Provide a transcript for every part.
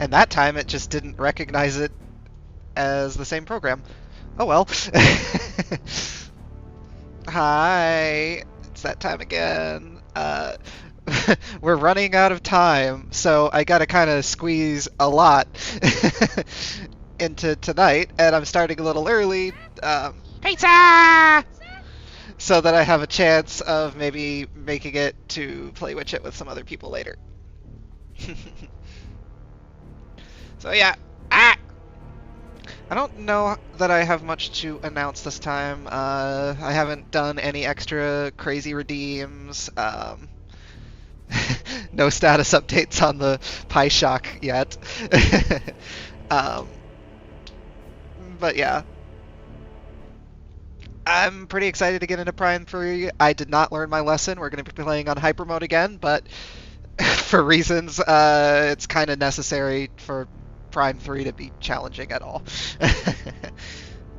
And that time it just didn't recognize it as the same program. Oh well. Hi, it's that time again. We're running out of time, so I gotta kind of squeeze a lot into tonight, and I'm starting a little early. Pizza! So that I have a chance of maybe making it to play Witch It with some other people later. So yeah. Ah! I don't know that I have much to announce this time. I haven't done any extra crazy redeems. No status updates on the PyShock yet. um, but yeah, I'm pretty excited to get into Prime 3. I did not learn my lesson. We're going to be playing on hyper mode again, but for reasons, it's kind of necessary for Prime 3 to be challenging at all.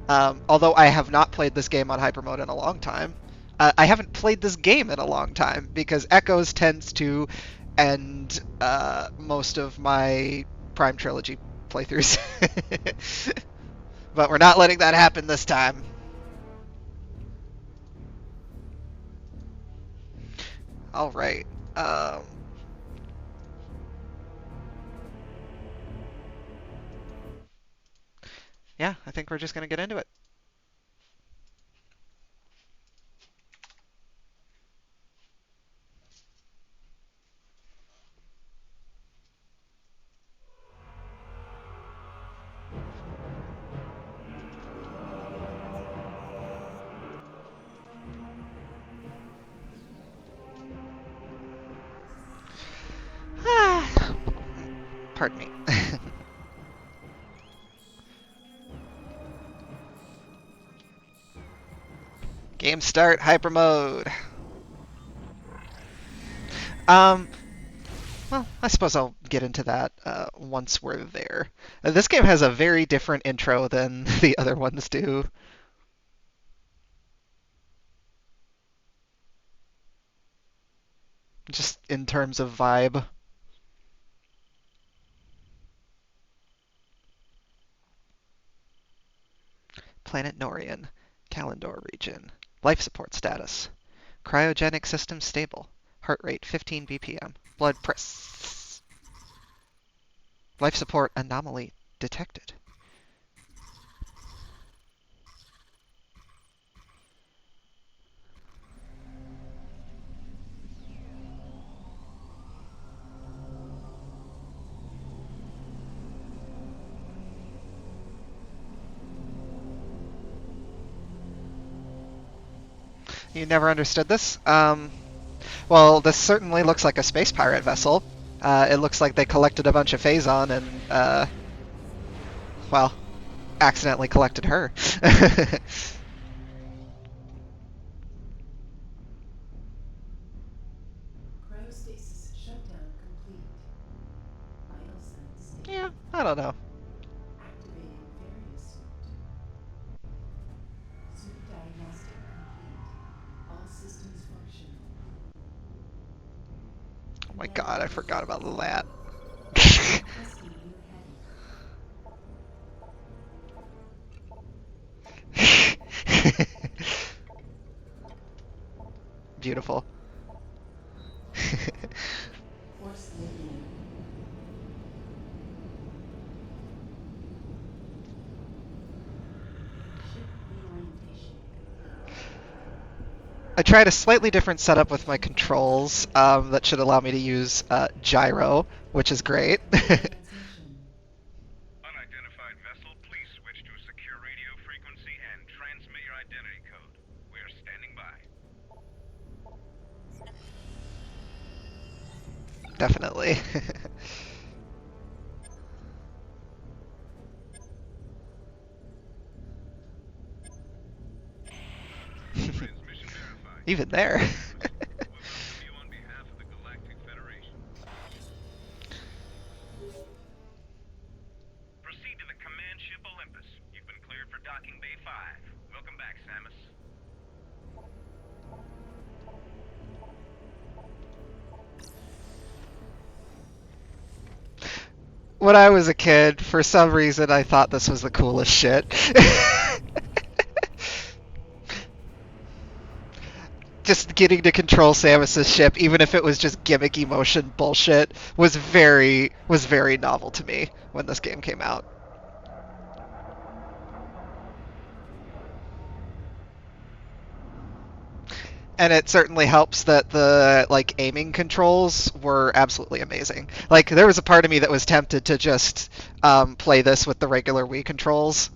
Although I have not played this game on hyper mode in a long time. I haven't played this game in a long time because Echoes tends to end most of my Prime Trilogy playthroughs. But we're not letting that happen this time. All right. Yeah, I think we're just going to get into it. Pardon me. Game start, hyper mode. Um, well, I suppose I'll get into that once we're there. This game has a very different intro than the other ones do. Just in terms of vibe. Planet Norion. Kalendor region. Life support status. Cryogenic system stable. Heart rate 15 BPM. Blood press. Life support anomaly detected. You never understood this? Well, this certainly looks like a space pirate vessel. It looks like they collected a bunch of Phazon and, well, accidentally collected her. Cryostasis shutdown complete. Vital signs stable. Yeah, I don't know. Activating various suit. Suit diagnostic complete. All systems functional. Oh my god, I Navigation forgot about system that. stable. Requesting new heading. Beautiful. Force labeling. Ship reorientation complete. I tried a slightly different setup with my controls that should allow me to use gyro, which is great. Transmission. Unidentified vessel, please switch to a secure radio frequency and transmit your identity code. We are standing by. Definitely. Transmission verified. Even there. We welcome you on behalf of the Galactic Federation. Proceed to the command ship Olympus. You've been cleared for docking bay 5. Welcome back, Samus. when I was a kid, for some reason, I thought this was the coolest shit. Just getting to control Samus's ship, even if it was just gimmicky motion bullshit, was very novel to me when this game came out. And it certainly helps that the like aiming controls were absolutely amazing. Like there was a part of me that was tempted to just play this with the regular Wii controls,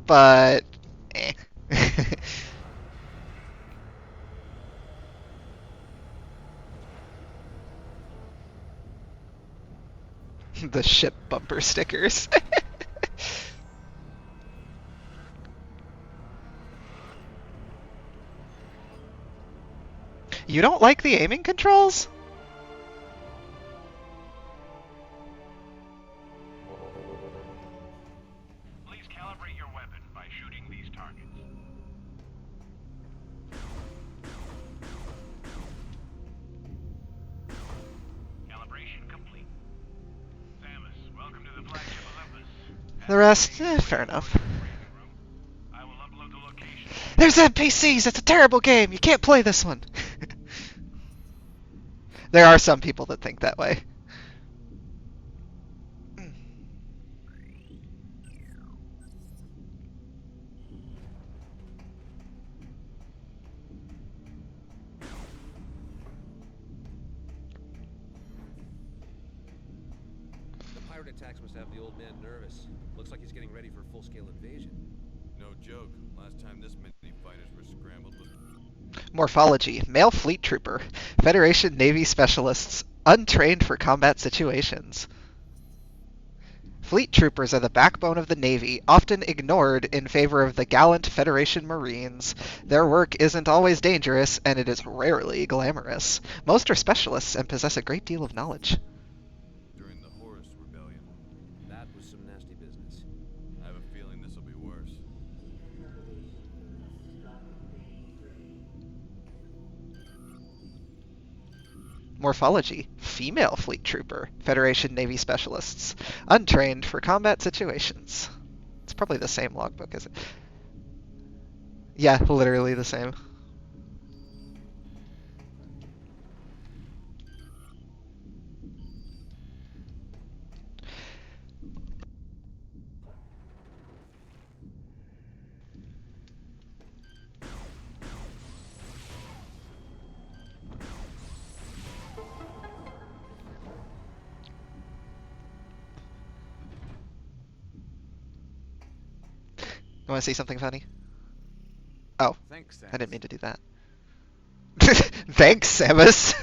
but eh. The ship bumper stickers. You don't like the aiming controls? Please calibrate your weapon by shooting these targets. Calibration complete. Samus, welcome to the flagship Olympus. The rest, fair enough. I will upload the location. There's NPCs! It's a terrible game! You can't play this one! There are some people that think that way. The pirate attacks must have the old man nervous. Looks like he's getting ready for a full-scale invasion. No joke. Last time this many fighters were scrambled with... Morphology. Male fleet trooper. Federation Navy specialists. Untrained for combat situations. Fleet troopers are the backbone of the Navy, often ignored in favor of the gallant Federation Marines. Their work isn't always dangerous, and it is rarely glamorous. Most are specialists and possess a great deal of knowledge. during the Horus Rebellion. That was some nasty business. I have a feeling this will be worse. Morphology. Female fleet trooper. Federation Navy specialists. Untrained for combat situations. It's probably the same logbook, is it? Yeah, literally the same. You want to see something funny? Oh, Thanks, Samus. I didn't mean to do that. Thanks, Samus.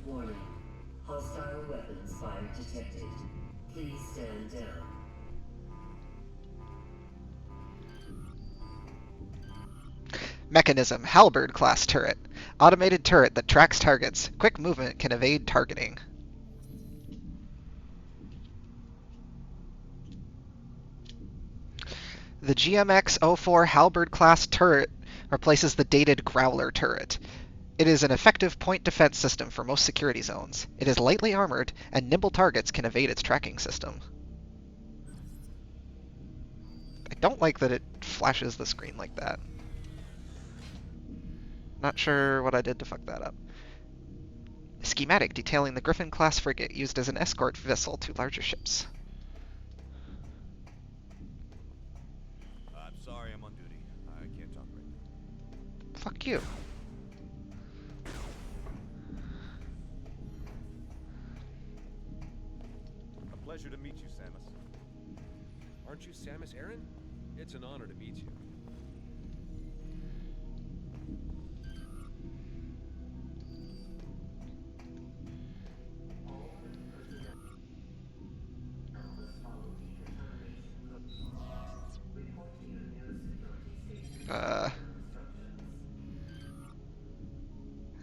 Warning. Hostile weapons fire detected. Please stand down. Mechanism. Halberd class turret. Automated turret that tracks targets. Quick movement can evade targeting. The GMX-04 Halberd class turret replaces the dated Growler turret. It is an effective point defense system for most security zones. It is lightly armored, and nimble targets can evade its tracking system. I don't like that it flashes the screen like that. Not sure what I did to fuck that up. Schematic detailing the Griffin-class frigate used as an escort vessel to larger ships. I'm sorry, I'm on duty. I can't talk right now. Fuck you. A pleasure to meet you, Samus. Aren't you Samus Aran? It's an honor to meet you.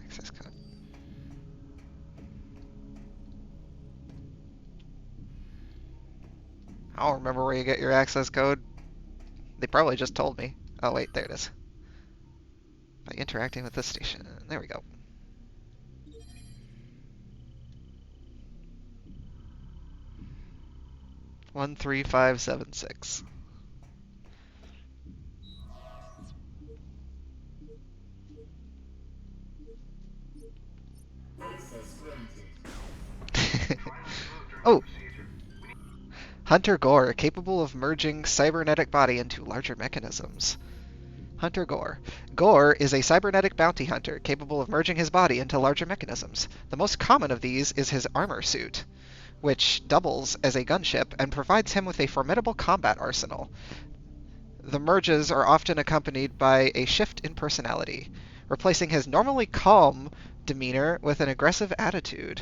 Access code. I don't remember where you get your access code. They probably just told me. Oh wait, there it is. By interacting with this station. There we go. 13576. Access granted. Oh, Hunter Gore, capable of merging cybernetic body into larger mechanisms. Hunter Gore. Gore is a cybernetic bounty hunter capable of merging his body into larger mechanisms. The most common of these is his armor suit, which doubles as a gunship and provides him with a formidable combat arsenal. The merges are often accompanied by a shift in personality, replacing his normally calm demeanor with an aggressive attitude.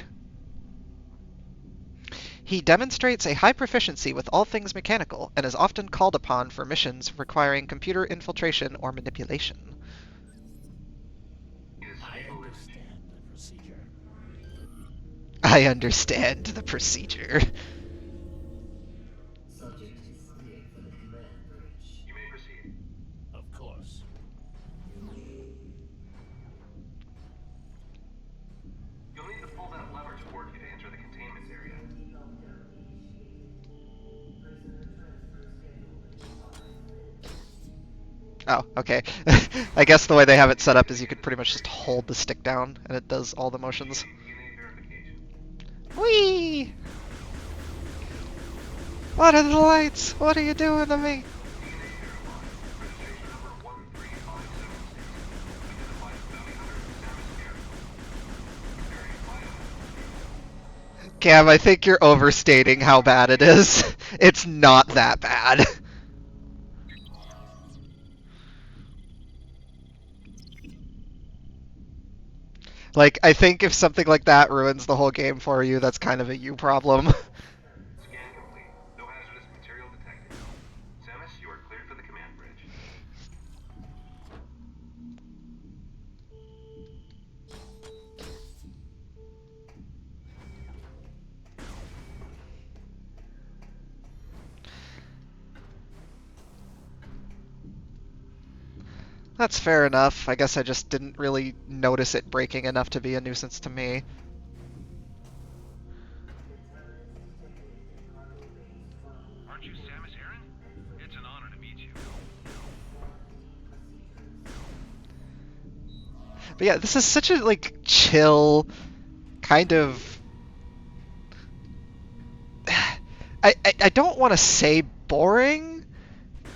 He demonstrates a high proficiency with all things mechanical and is often called upon for missions requiring computer infiltration or manipulation. I understand the procedure. I understand the procedure. Subject is cleared for the command bridge. You may proceed. Of course. You'll need to pull that lever toward you to enter the containment area. Lockdown initiated. Prisoner transfer scheduled in 5 minutes. Oh, okay. I guess the way they have it set up is you could pretty much just hold the stick down and it does all the motions. DNA verification. Whee! What are the lights? What are you doing to me? Registration number 13576. Identified bounty hunter Samus Aran. Very violent. Cam, I think you're overstating how bad it is. It's not that bad. Like, I think if something like that ruins the whole game for you, that's kind of a you problem. Scan complete. No hazardous material detected. Samus, you are cleared for the command bridge. That's fair enough. I guess I just didn't really notice it breaking enough to be a nuisance to me. Aren't you Samus Aran? It's an honor to meet you. But yeah, this is such a, like, chill, kind of... I don't want to say boring,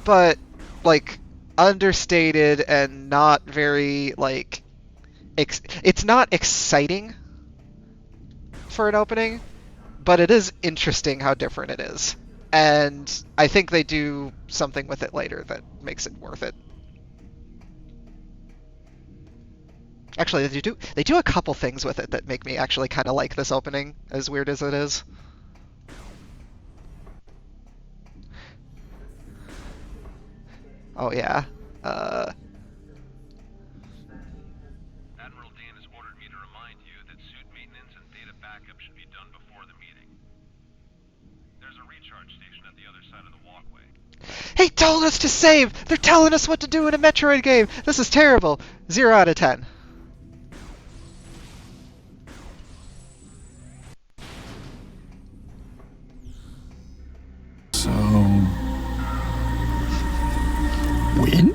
but, like, understated and not very, like... it's not exciting for an opening, but it is interesting how different it is. And I think they do something with it later that makes it worth it. Actually, they do a couple things with it that make me actually kind of like this opening, as weird as it is. Oh yeah. Admiral Dean has ordered me to remind you that suit maintenance and data backup should be done before the meeting. There's a recharge station at the other side of the walkway. He told us to save! They're telling us what to do in a Metroid game! This is terrible! 0 out of 10. So... win?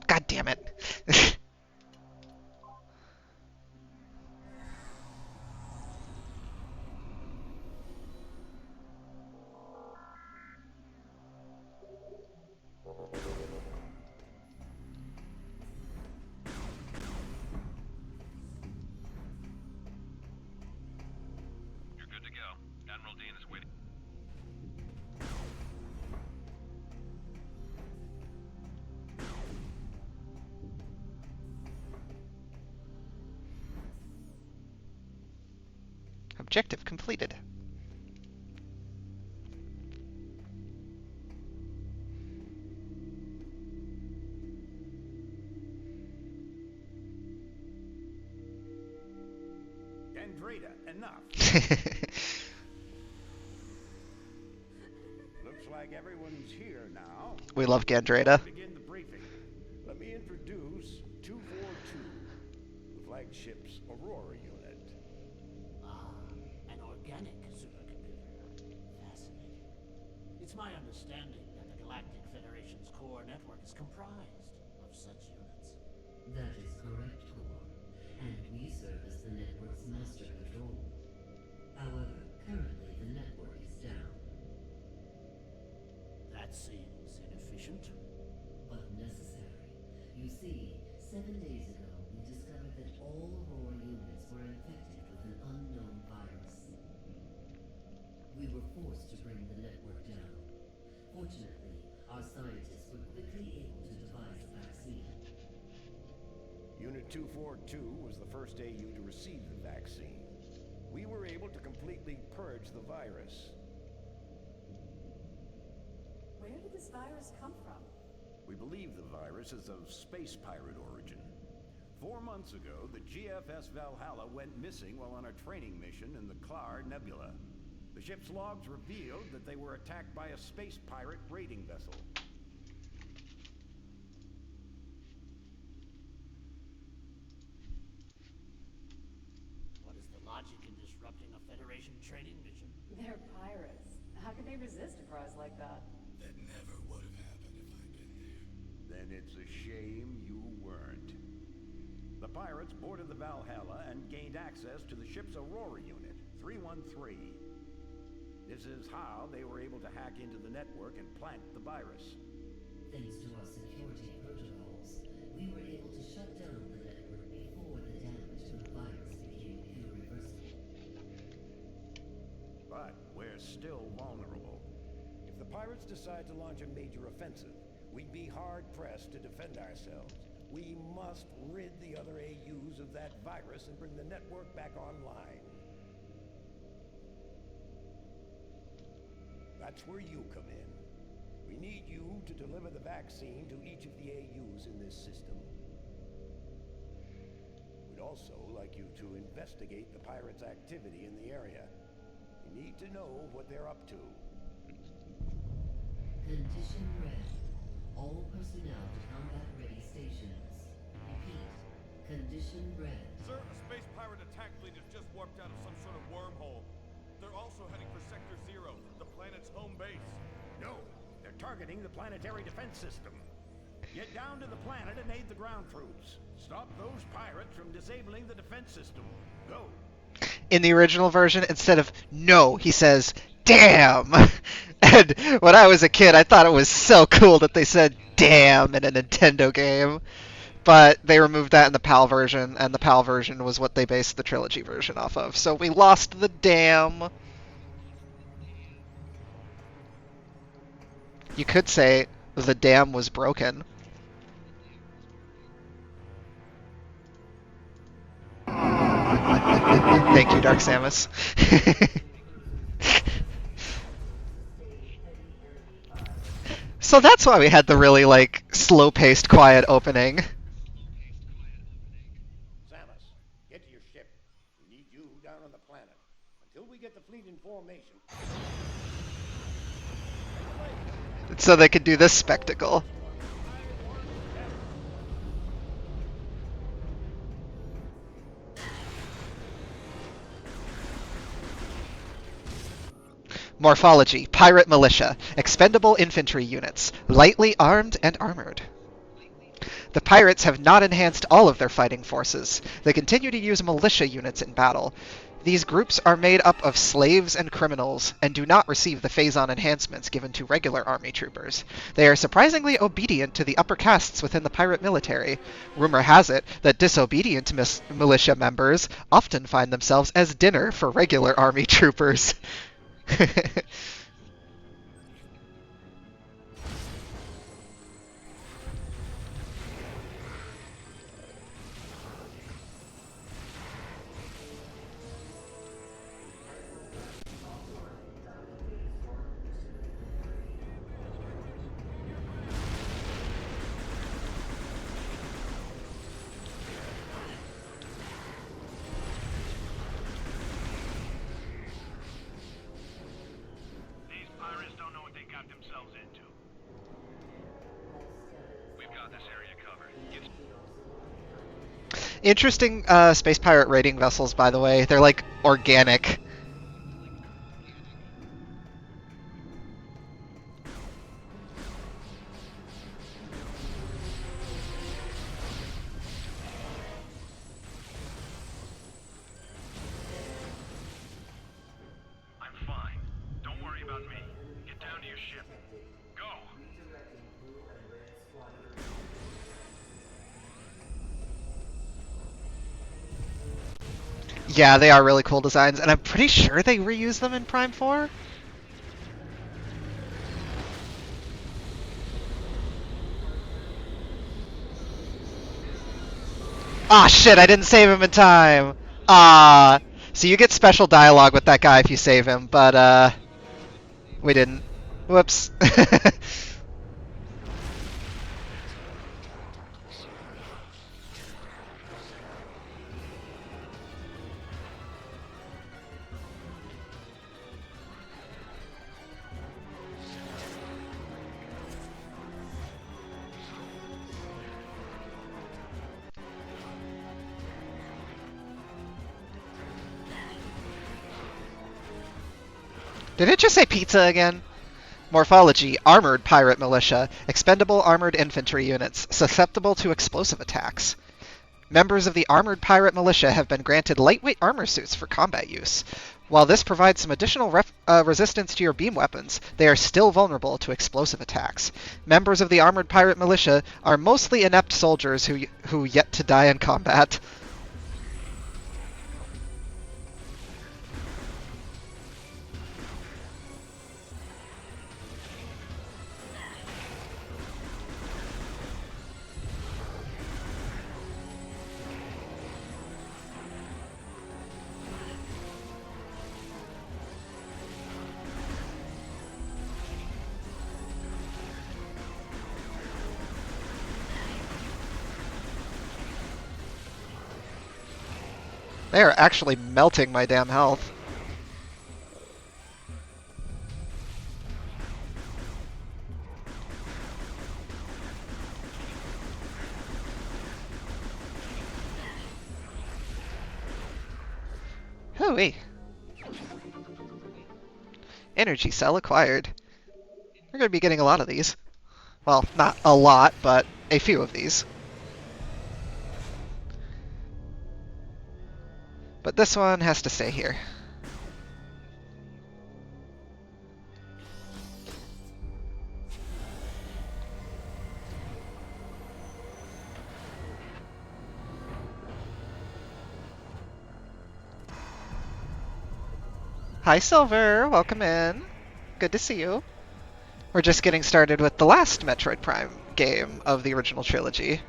God damn it. You're good to go. Admiral Dean is waiting. Objective completed. Andreda, enough. like everyone's here now. We love Gandreda. Begin the briefing. Let me introduce 242, the flagship's Aurora unit. Ah, an organic supercomputer. Fascinating. It's my understanding that the Galactic Federation's core network is comprised of such units. That is correct, Core. And we serve as the network's master control. However, currently the network is down. That seems inefficient. But necessary. You see, 7 days ago, we discovered that all Aurora units were infected with an unknown virus. We were forced to bring the network down. Fortunately, our scientists were quickly able to devise a vaccine. Unit 242 was the first AU to receive the vaccine. We were able to completely purge the virus. Where did this virus come from? We believe the virus is of space pirate origin. 4 months ago, the GFS Valhalla went missing while on a training mission in the Klar Nebula. The ship's logs revealed that they were attacked by a space pirate raiding vessel. What is the logic in disrupting a Federation training mission? They're pirates. How could they resist a prize like that? That never would have happened if I'd been there. Then it's a shame you weren't. The pirates boarded the Valhalla and gained access to the ship's Aurora unit, 313. This is how they were able to hack into the network and plant the virus. Thanks to our security protocols, we were able to shut down the network before the damage to the virus became irreversible. But we're still vulnerable. If the pirates decide to launch a major offensive, we'd be hard-pressed to defend ourselves. We must rid the other AUs of that virus and bring the network back online. That's where you come in. We need you to deliver the vaccine to each of the AUs in this system. We'd also like you to investigate the pirates' activity in the area. We need to know what they're up to. Condition red. All personnel to combat-ready stations. Repeat. Condition red. Sir, a space pirate attack fleet has just warped out of some sort of wormhole. They're also heading for Sector 0, the planet's home base. No, they're targeting the planetary defense system. Get down to the planet and aid the ground troops. Stop those pirates from disabling the defense system. Go. In the original version, instead of no, he says, damn! And when I was a kid, I thought it was so cool that they said damn in a Nintendo game. But they removed that in the PAL version, and the PAL version was what they based the trilogy version off of. So we lost the damn. You could say the dam was broken. Thank you, Dark Samus. So that's why we had the really, like, slow-paced, quiet opening. Samus, get to your ship. We need you down on the planet. Until we get the fleet in formation. So they could do this spectacle. Morphology: Pirate Militia. Expendable infantry units. Lightly armed and armored. The pirates have not enhanced all of their fighting forces. They continue to use militia units in battle. These groups are made up of slaves and criminals, and do not receive the phase-on enhancements given to regular army troopers. They are surprisingly obedient to the upper castes within the pirate military. Rumor has it that disobedient militia members often find themselves as dinner for regular army troopers. yourselves into. We've got this area covered. Interesting space pirate raiding vessels, by the way. They're like organic. I'm fine. Don't worry about me. Get down to your ship. Go! Yeah, they are really cool designs, and I'm pretty sure they reuse them in Prime 4. Ah, shit, I didn't save him in time. Ah. So you get special dialogue with that guy if you save him, but, we didn't. Whoops. Did it just say pizza again? Morphology: Armored Pirate Militia. Expendable armored infantry units, susceptible to explosive attacks. Members of the Armored Pirate Militia have been granted lightweight armor suits for combat use. While this provides some additional resistance to your beam weapons, they are still vulnerable to explosive attacks. Members of the Armored Pirate Militia are mostly inept soldiers who yet to die in combat. They are actually melting my damn health. Hooey. Energy cell acquired. We're going to be getting a lot of these. Well, not a lot, but a few of these. But this one has to stay here. Hi, Silver. Welcome in. Good to see you. We're just getting started with the last Metroid Prime game of the original trilogy.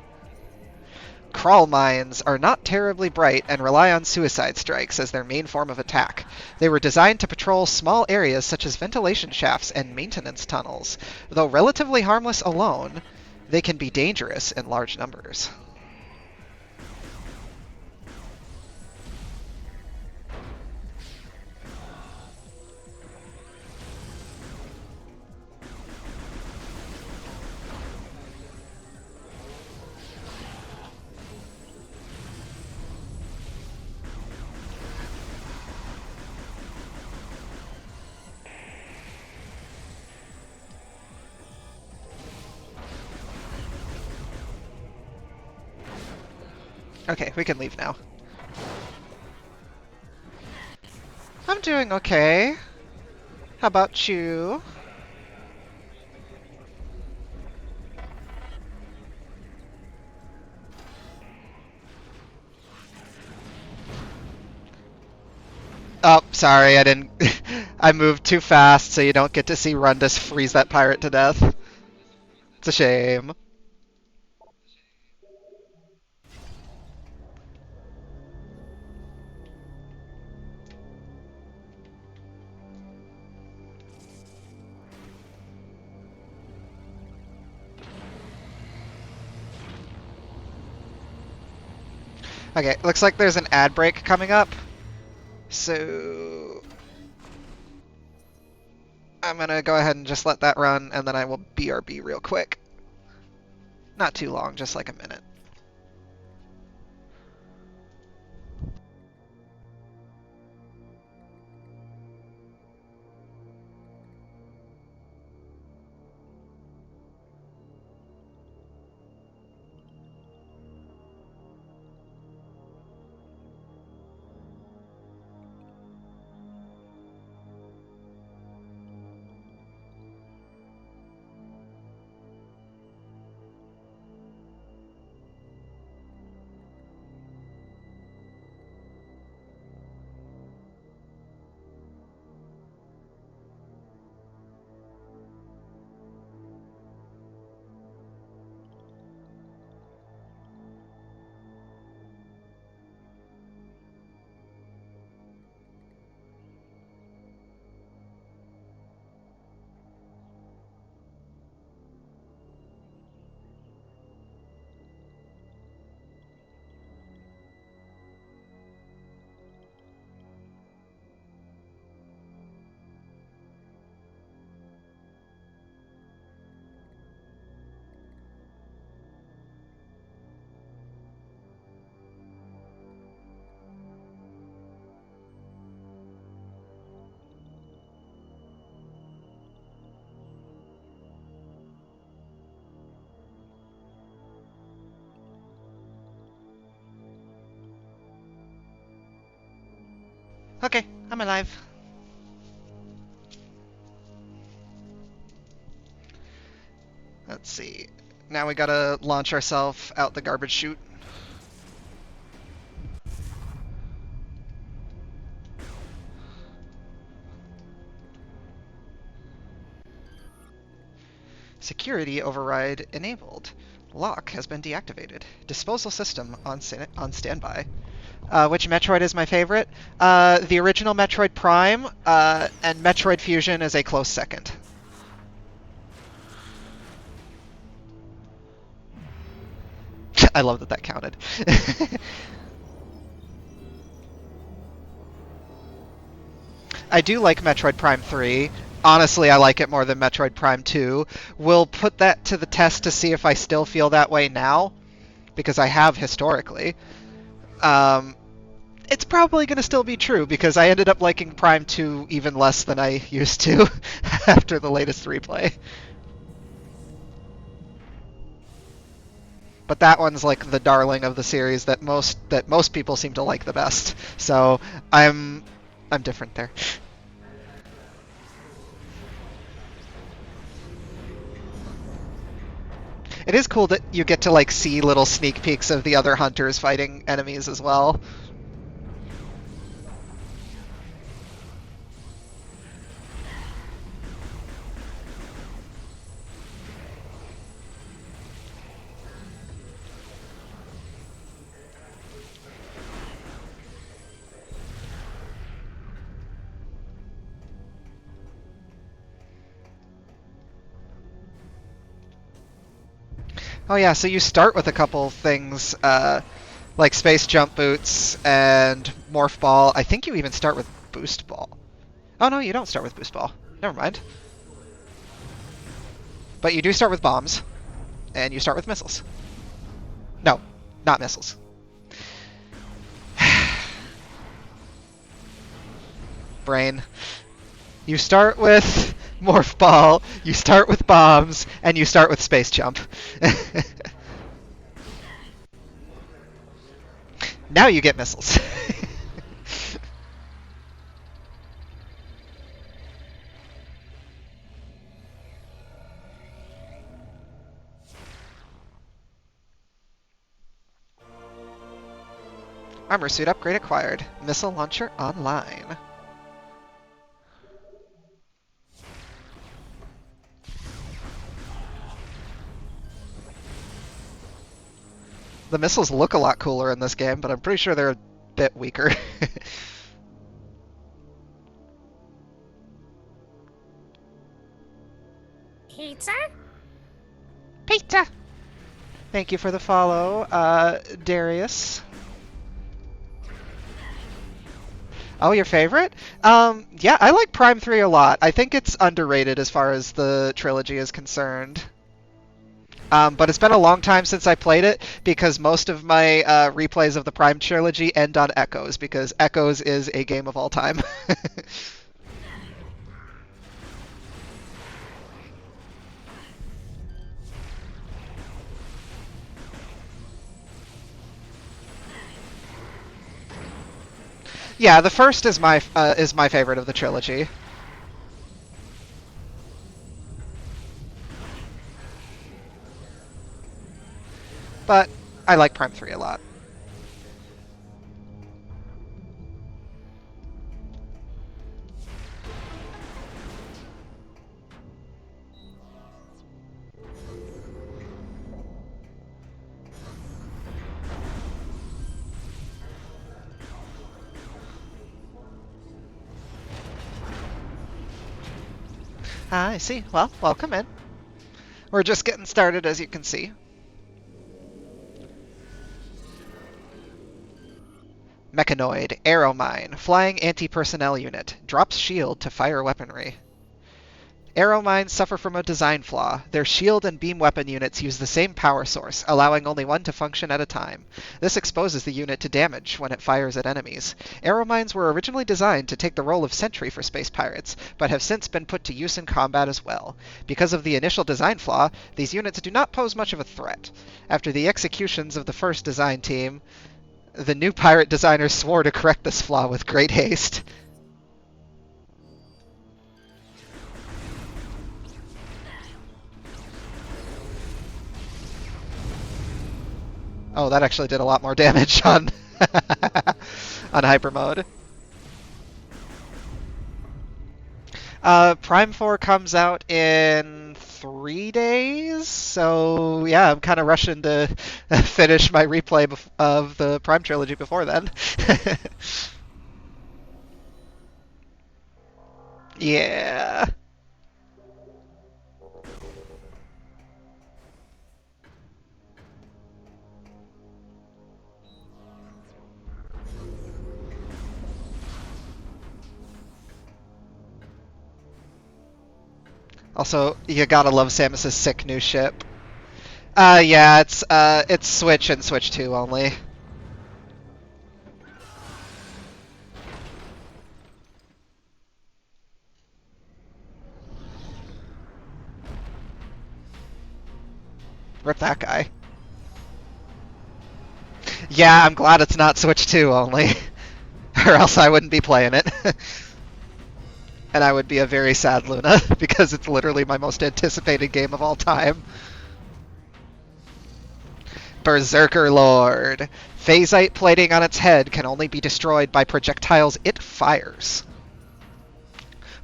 Crawl mines are not terribly bright and rely on suicide strikes as their main form of attack. They were designed to patrol small areas such as ventilation shafts and maintenance tunnels. Though relatively harmless alone, they can be dangerous in large numbers. Okay, we can leave now. I'm doing okay. How about you? Oh, sorry, I didn't... I moved too fast, so you don't get to see Rundus freeze that pirate to death. It's a shame. Okay, looks like there's an ad break coming up. So... I'm I'm gonna go ahead and just let that run, and then I will BRB real quick. Not too long, just like a minute. Okay, I'm alive. Let's see. Now we gotta launch ourselves out the garbage chute. Security override enabled. Lock has been deactivated. Disposal system on standby. Which Metroid is my favorite? The original Metroid Prime, and Metroid Fusion is a close second. I love that that counted. I do like Metroid Prime 3. Honestly, I like it more than Metroid Prime 2. We'll put that to the test to see if I still feel that way now, because I have historically. It's probably going to still be true, because I ended up liking Prime 2 even less than I used to after the latest replay. But that one's like the darling of the series that most people seem to like the best. So I'm different there. It is cool that you get to like see little sneak peeks of the other hunters fighting enemies as well. Oh yeah, so you start with a couple things, like Space Jump Boots and Morph Ball. I think you even start with Boost Ball. Oh no, you don't start with Boost Ball. Never mind. But you do start with bombs, and you start with missiles. No, not missiles. Brain. You start with Morph Ball, you start with bombs, and you start with Space Jump. Now you get missiles. Armor suit upgrade acquired. Missile launcher online. The missiles look a lot cooler in this game, but I'm pretty sure they're a bit weaker. Pizza? Pizza! Thank you for the follow, Darius. Oh, your favorite? Yeah, I like Prime 3 a lot. I think it's underrated as far as the trilogy is concerned. But it's been a long time since I played it because most of my replays of the Prime trilogy end on Echoes because Echoes is a game of all time. Yeah, the first is my favorite of the trilogy. But I like Prime 3 a lot. I see. Well, welcome in. We're just getting started, as you can see. Mechanoid, Arrow Mine, Flying Anti-Personnel Unit, drops shield to fire weaponry. Arrow mines suffer from a design flaw. Their shield and beam weapon units use the same power source, allowing only one to function at a time. This exposes the unit to damage when it fires at enemies. Arrow mines were originally designed to take the role of sentry for space pirates, but have since been put to use in combat as well. Because of the initial design flaw, these units do not pose much of a threat. After the executions of the first design team, the new pirate designers swore to correct this flaw with great haste. Oh, that actually did a lot more damage on on hyper mode. Prime 4 comes out in 3 days, so yeah, I'm kind of rushing to finish my replay of the Prime trilogy before then. Yeah. Also, you gotta love Samus's sick new ship. Yeah, it's Switch and Switch 2 only. Rip that guy. Yeah, I'm glad it's not Switch 2 only, or else I wouldn't be playing it. And I would be a very sad Luna, because it's literally my most anticipated game of all time. Berserker Lord. Phasite plating on its head can only be destroyed by projectiles it fires.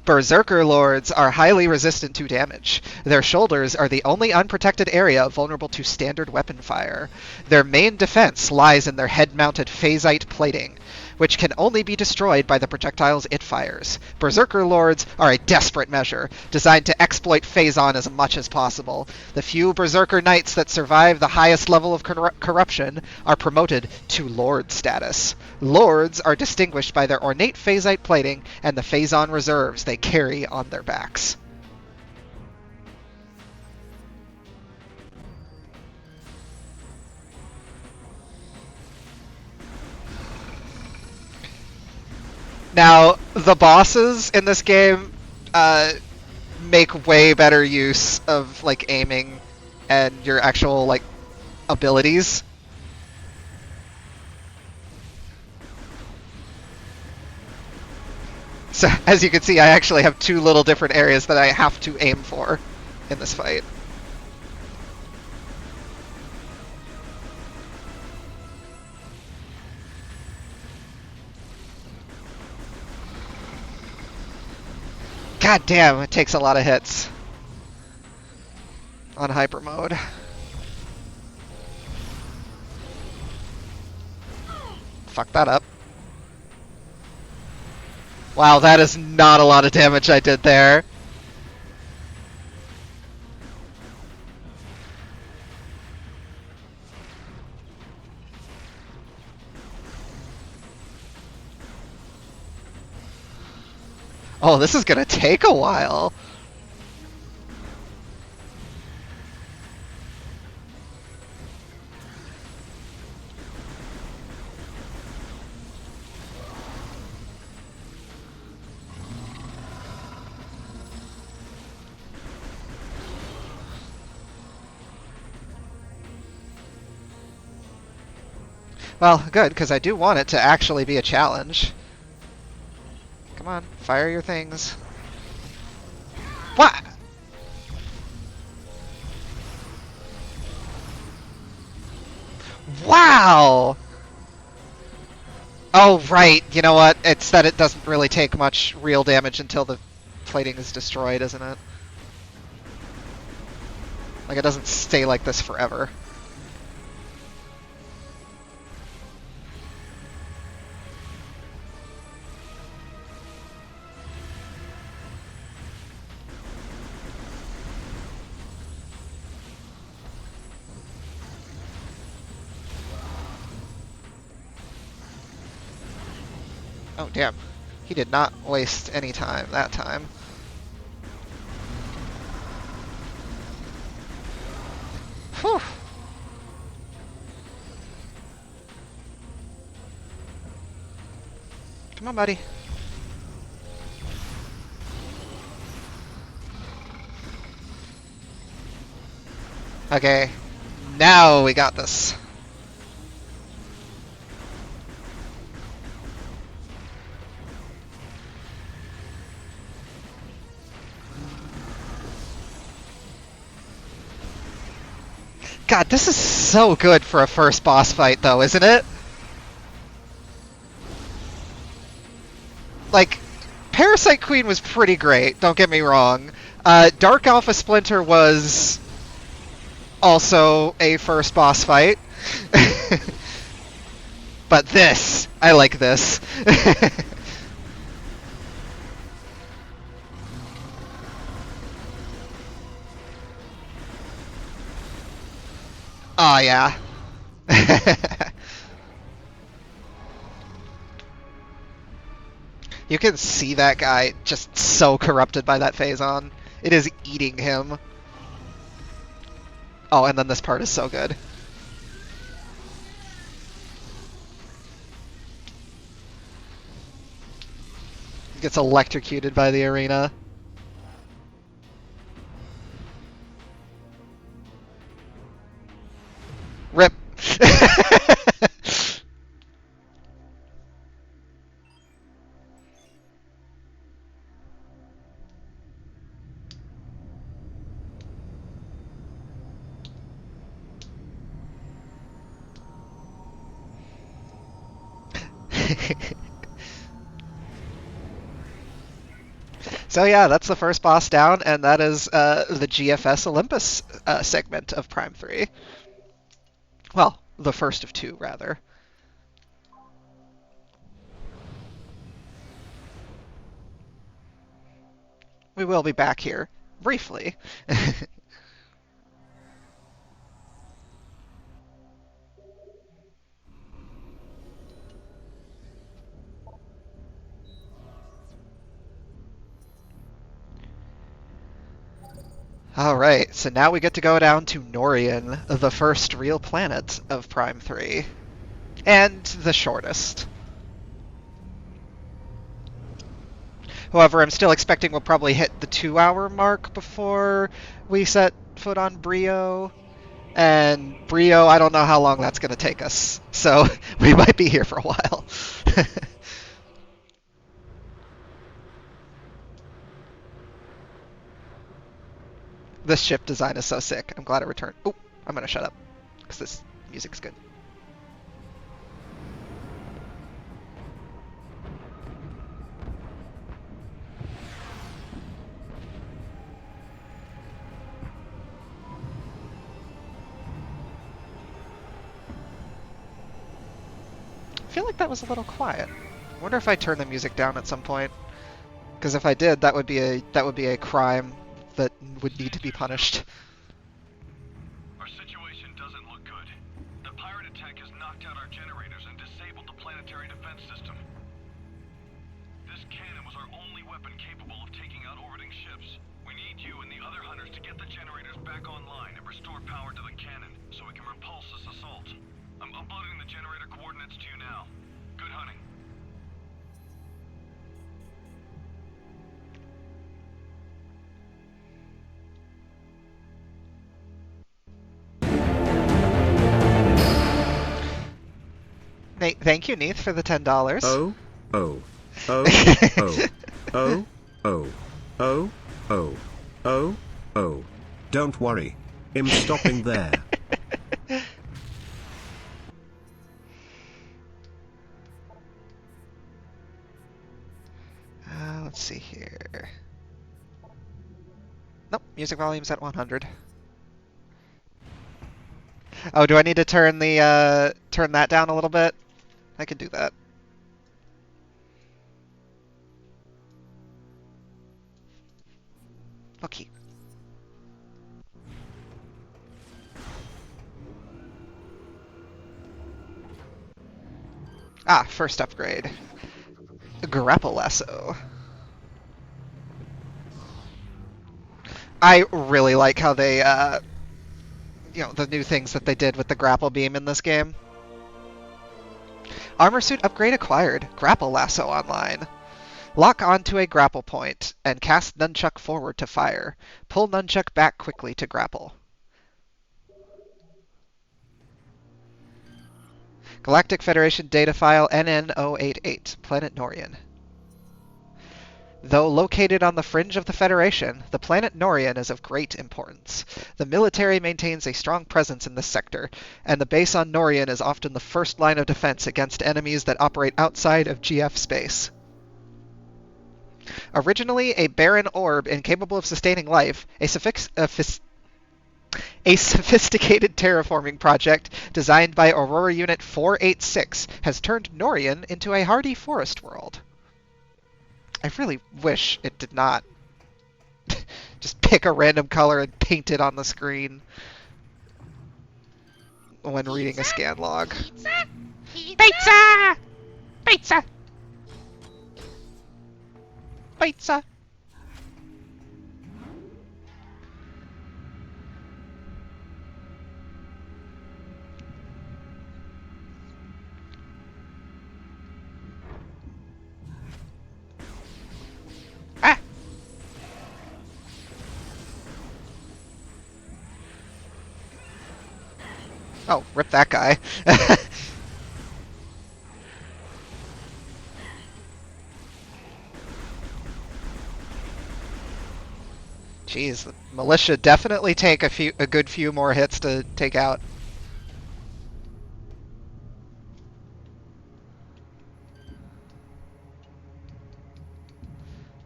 Berserker Lords are highly resistant to damage. Their shoulders are the only unprotected area vulnerable to standard weapon fire. Their main defense lies in their head-mounted phasite plating, which can only be destroyed by the projectiles it fires. Berserker Lords are a desperate measure, designed to exploit Phazon as much as possible. The few Berserker Knights that survive the highest level of corruption are promoted to Lord status. Lords are distinguished by their ornate phasite plating and the Phazon reserves they carry on their backs. Now, the bosses in this game make way better use of like aiming and your actual like abilities. So as you can see, I actually have two little different areas that I have to aim for in this fight. God damn, it takes a lot of hits on hyper mode. Fuck that up. Wow, that is not a lot of damage I did there. Oh, this is gonna take a while. Well, good, because I do want it to actually be a challenge. Come on, fire your things. What? Wow! Oh, right. You know what? It's that it doesn't really take much real damage until the plating is destroyed, isn't it? Like, it doesn't stay like this forever. Oh, damn. He did not waste any time that time. Whew. Come on, buddy. Okay. Now we got this. God, this is so good for a first boss fight, though, isn't it? Like, Parasite Queen was pretty great, don't get me wrong. Dark Alpha Splinter was also a first boss fight. But this, I like this. Oh, yeah. You can see that guy just so corrupted by that Phazon. It is eating him. Oh, and then this part is so good. He gets electrocuted by the arena. Rip. So yeah, that's the first boss down, and that is the GFS Olympus segment of Prime 3. Well, the first of two, rather. We will be back here, briefly. Alright, so now we get to go down to Norion, the first real planet of Prime 3. And the shortest. However, I'm still expecting we'll probably hit the 2-hour mark before we set foot on Bryyo. And Bryyo, I don't know how long that's going to take us. So we might be here for a while. This ship design is so sick. I'm glad it returned. Oh, I'm going to shut up. Because this music's good. I feel like that was a little quiet. I wonder if I turn the music down at some point. Because if I did, that would be a crime that would need to be punished. Our situation doesn't look good. The pirate attack has knocked out our generators and disabled the planetary defense system. This This cannon was our only weapon capable of taking out orbiting ships. We need you and the other hunters to get the generators back online and restore power to the cannon so we can repulse this assault. I'm uploading the generator coordinates to you now. Good hunting. Thank you, Neith, for the $10. Oh, oh, oh, oh, oh, oh, oh, oh, oh, oh. Don't worry. I'm stopping there. Let's see here. Nope, music volume's at 100. Oh, do I need to turn the turn that down a little bit? I can do that. Okay. Ah, first upgrade. Grapple lasso. I really like how they, the new things that they did with the grapple beam in this game. Armor suit upgrade acquired. Grapple lasso online. Lock onto a grapple point and cast nunchuck forward to fire. Pull nunchuck back quickly to grapple. Galactic Federation data file NN088, planet Norion. Though located on the fringe of the Federation, the planet Norion is of great importance. The military maintains a strong presence in this sector, and the base on Norion is often the first line of defense against enemies that operate outside of GF space. Originally a barren orb incapable of sustaining life, a sophisticated terraforming project designed by Aurora Unit 486 has turned Norion into a hardy forest world. I really wish it did not. Just pick a random color and paint it on the screen when reading a scan log. Pizza! Pizza! Pizza! Pizza! Ah! Oh, rip that guy. Jeez, the militia definitely take a good few more hits to take out.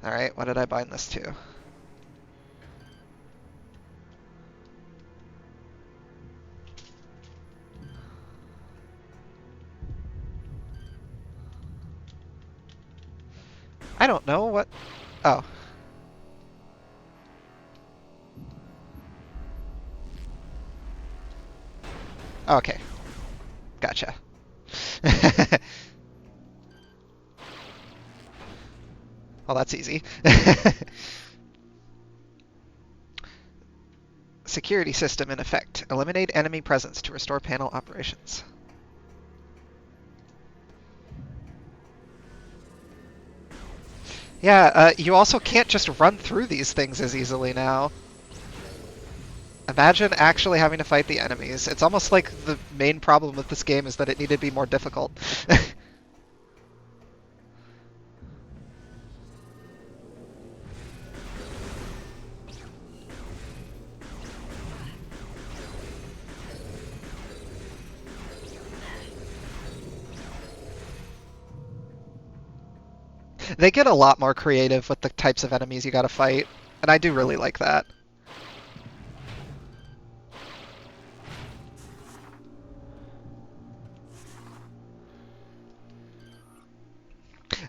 Alright, what did I bind this to? I don't know what... Oh. Okay. Gotcha. Well, that's easy. Security system in effect. Eliminate enemy presence to restore panel operations. Yeah, you also can't just run through these things as easily now. Imagine actually having to fight the enemies. It's almost like the main problem with this game is that it needed to be more difficult. They get a lot more creative with the types of enemies you gotta fight, and I do really like that.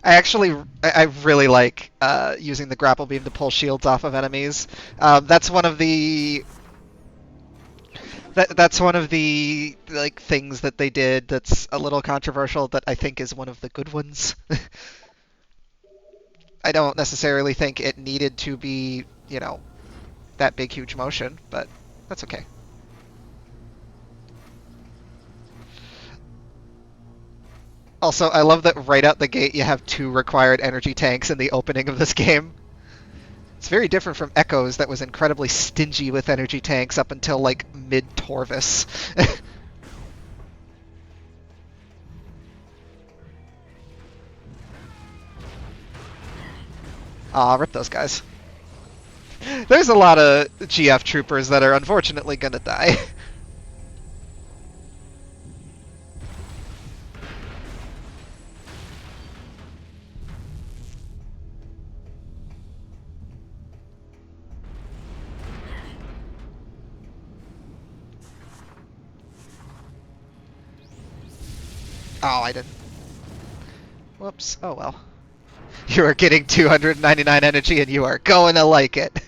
I really like using the grapple beam to pull shields off of enemies. That's one of the that's one of the like things that they did that's a little controversial that I think is one of the good ones. I don't necessarily think it needed to be, that big, huge motion, but that's okay. Also, I love that right out the gate you have 2 required energy tanks in the opening of this game. It's very different from Echoes that was incredibly stingy with energy tanks up until, like, mid-Torvis. Aw, rip those guys. There's a lot of GF troopers that are unfortunately gonna die. Oh, I didn't. Whoops. Oh well. You are getting 299 energy and you are going to like it.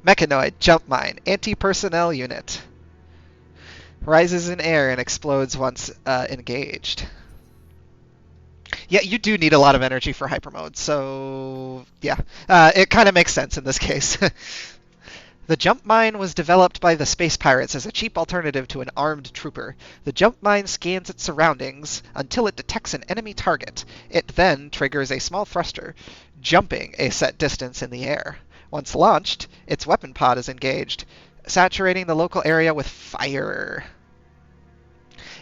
Mechanoid, Jump Mine, Anti-Personnel Unit. Rises in air and explodes once engaged. Yeah, you do need a lot of energy for hyper mode, so yeah. It kind of makes sense in this case. The jump mine was developed by the space pirates as a cheap alternative to an armed trooper. The jump mine scans its surroundings until it detects an enemy target. It then triggers a small thruster, jumping a set distance in the air. Once launched, its weapon pod is engaged, saturating the local area with fire.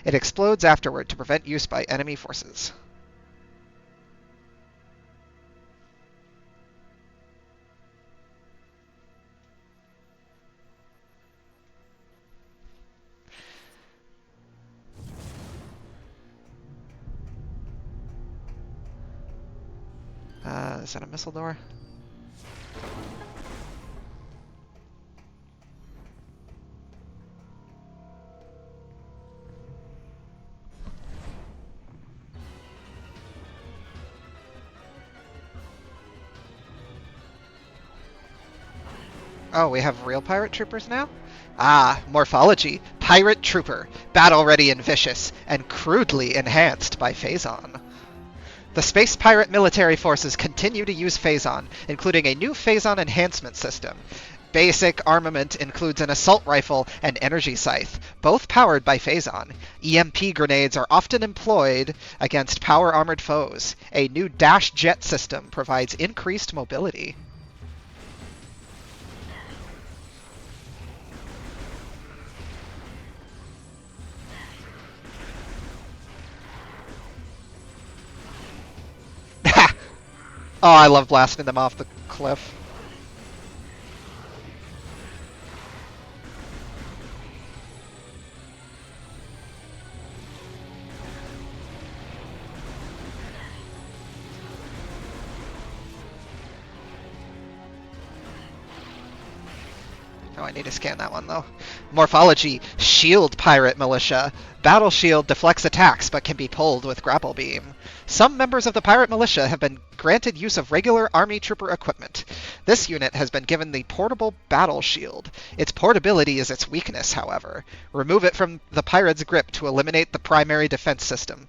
It explodes afterward to prevent use by enemy forces. Is that a missile door? Oh, we have real pirate troopers now? Ah, morphology. Pirate trooper. Battle-ready and vicious, and crudely enhanced by Phazon. The Space Pirate military forces continue to use Phazon, including a new Phazon enhancement system. Basic armament includes an assault rifle and energy scythe, both powered by Phazon. EMP grenades are often employed against power-armored foes. A new dash jet system provides increased mobility. Oh, I love blasting them off the cliff. Oh, I need to scan that one, though. Morphology. Shield Pirate Militia. Battle Shield deflects attacks, but can be pulled with Grapple Beam. Some members of the Pirate Militia have been granted use of regular Army Trooper equipment. This unit has been given the Portable Battle Shield. Its portability is its weakness, however. Remove it from the Pirate's grip to eliminate the primary defense system.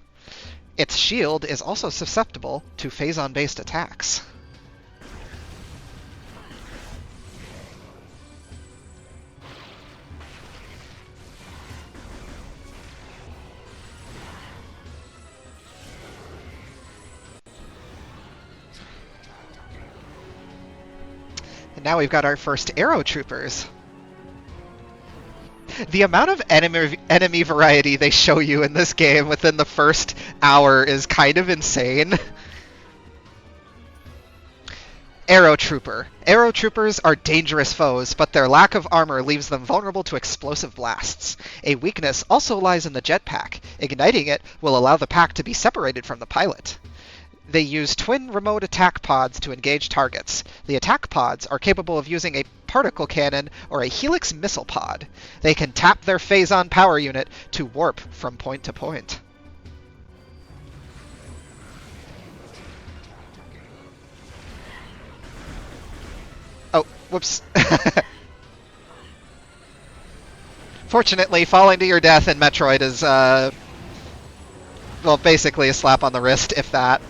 Its shield is also susceptible to Phazon-based attacks. And now we've got our first Aero Troopers. The amount of enemy variety they show you in this game within the first hour is kind of insane. Aero Trooper. Aero Troopers are dangerous foes, but their lack of armor leaves them vulnerable to explosive blasts. A weakness also lies in the jetpack. Igniting it will allow the pack to be separated from the pilot. They use twin remote attack pods to engage targets. The attack pods are capable of using a particle cannon or a helix missile pod. They can tap their Phazon power unit to warp from point to point. Oh, whoops. Fortunately, falling to your death in Metroid is, well, basically a slap on the wrist, if that.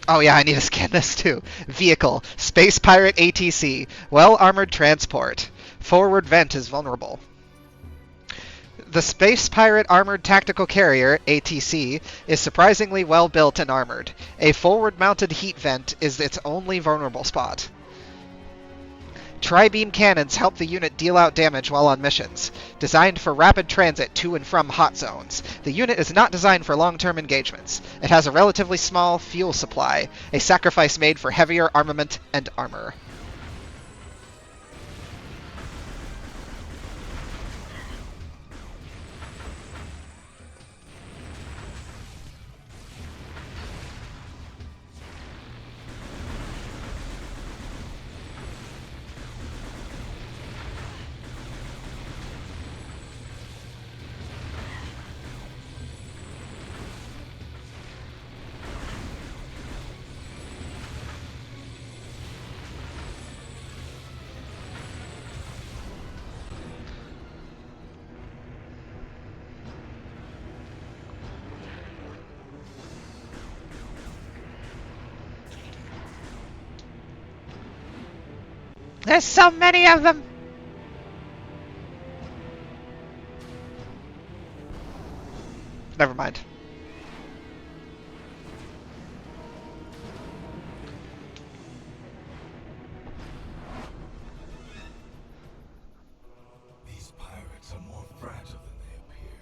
Oh yeah, I need to scan this too. Vehicle. Space Pirate ATC. Well-armored transport. Forward vent is vulnerable. The Space Pirate Armored Tactical Carrier, ATC, is surprisingly well built and armored. A forward-mounted heat vent is its only vulnerable spot. Tri-beam cannons help the unit deal out damage while on missions. Designed for rapid transit to and from hot zones, the unit is not designed for long-term engagements. It has a relatively small fuel supply, a sacrifice made for heavier armament and armor. There's so many of them! Never mind. These pirates are more fragile than they appear.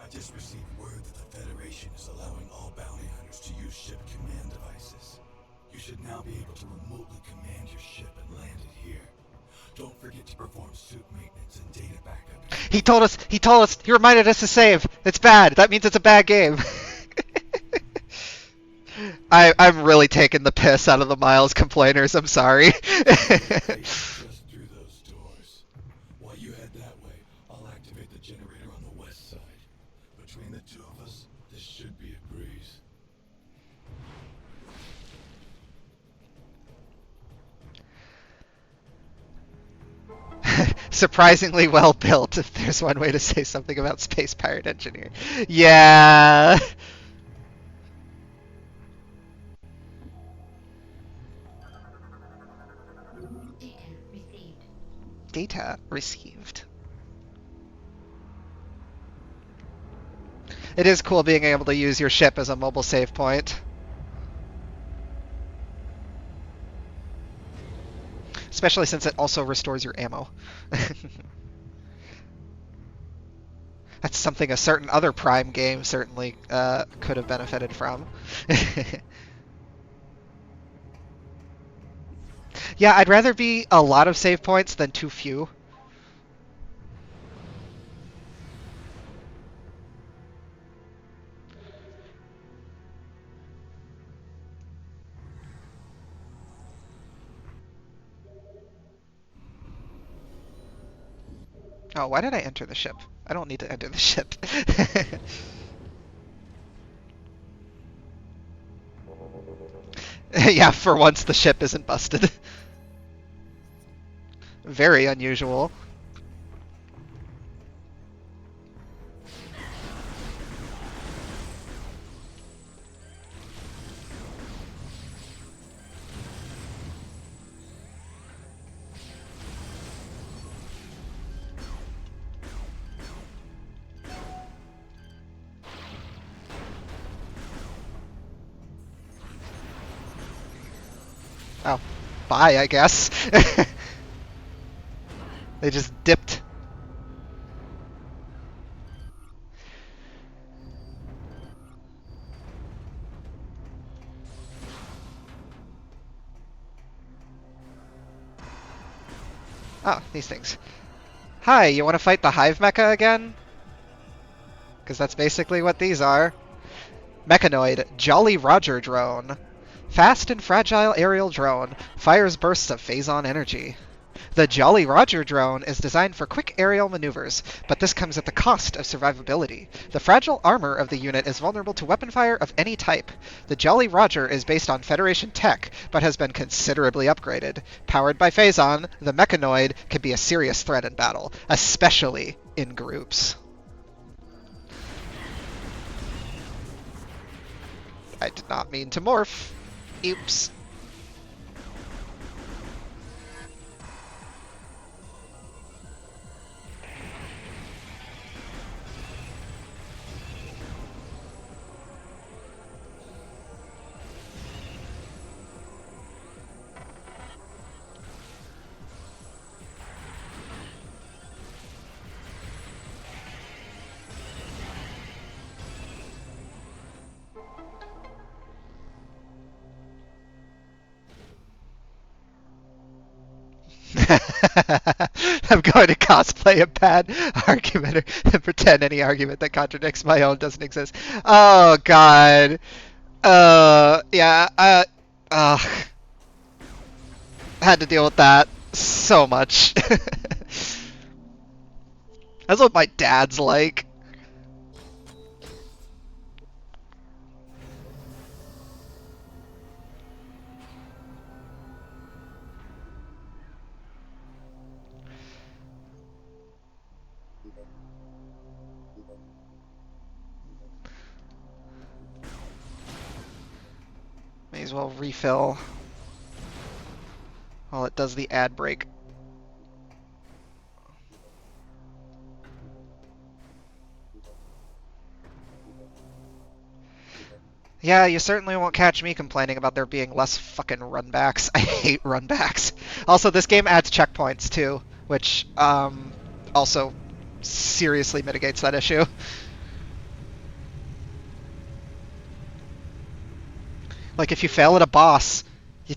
I just received word that the Federation is allowing all bounty hunters to use ship command devices. You should now be able to remotely command your ship and land it here. Don't forget to perform suit maintenance and data backup. He reminded us to save. It's bad. That means it's a bad game. I'm really taking the piss out of the Miles complainers. I'm sorry. Just through those doors. While you head that way, I'll activate the generator on the west side. Between the two of us, this should be a breeze. Surprisingly well built, if there's one way to say something about Space Pirate Engineer. Yeah. Data received. It is cool being able to use your ship as a mobile save point. Especially since it also restores your ammo. That's something a certain other Prime game certainly could have benefited from. Yeah, I'd rather be a lot of save points than too few. Oh, why did I enter the ship? I don't need to enter the ship. Yeah, for once the ship isn't busted. Very unusual. Oh, bye, I guess. They just dipped. Oh, these things. Hi, you want to fight the Hive Mecha again? Because that's basically what these are. Mechanoid, Jolly Roger drone. Fast and fragile aerial drone, fires bursts of phazon energy. The Jolly Roger drone is designed for quick aerial maneuvers, but this comes at the cost of survivability. The fragile armor of the unit is vulnerable to weapon fire of any type. The Jolly Roger is based on Federation tech, but has been considerably upgraded. Powered by phazon, the Mechanoid can be a serious threat in battle, especially in groups. I did not mean to morph. Oops. I'm going to cosplay a bad argument and pretend any argument that contradicts my own doesn't exist. Oh God. Yeah. Had to deal with that so much. That's what my dad's like. May as well refill while it does the ad break. Yeah, you certainly won't catch me complaining about there being less fucking runbacks. I hate runbacks. Also, this game adds checkpoints too, which also seriously mitigates that issue. Like if you fail at a boss, you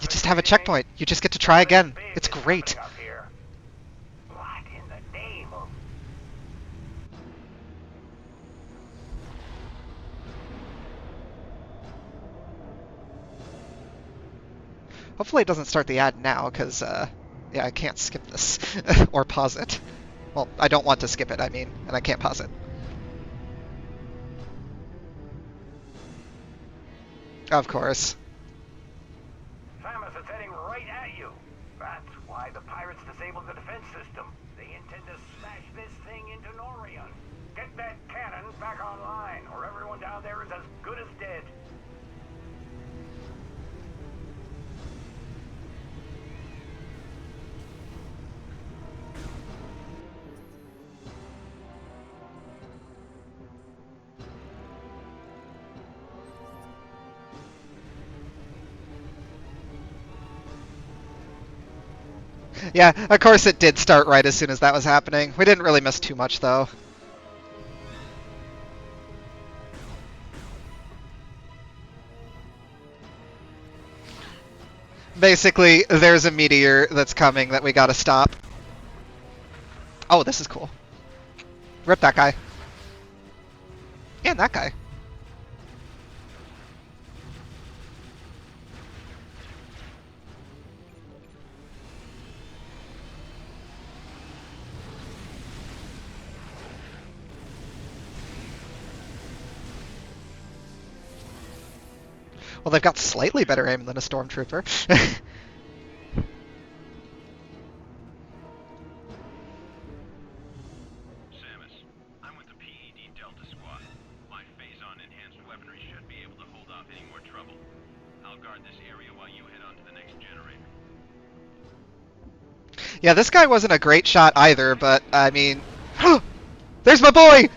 just have a checkpoint. You just get to try again. It's great. Hopefully it doesn't start the ad now, because, yeah, I can't skip this. Or pause it. Well, I don't want to skip it, I mean, and I can't pause it. Of course. Samus is heading right at you. That's why the pirates disabled the defense system. They intend to smash this thing into Norion. Get that cannon back online, or everyone down there is as good as dead. Yeah, of course it did start right as soon as that was happening. We didn't really miss too much, though. Basically, there's a meteor that's coming that we gotta stop. Oh, this is cool. Rip that guy. And that guy. Well, they've got slightly better aim than a stormtrooper. Samus, I'm with the PED Delta Squad. My phase-on enhanced weaponry should be able to hold off any more trouble. I'll guard this area while you head on to the next generator. Yeah, this guy wasn't a great shot either, but, I mean... There's my boy!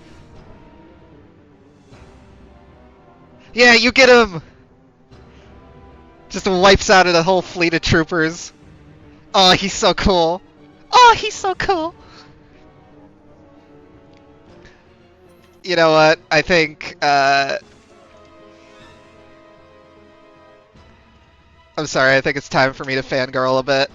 Yeah, you get him! Just wipes out of the whole fleet of troopers. Oh, he's so cool. Oh, he's so cool. You know what? I think, I'm sorry, I think it's time for me to fangirl a bit.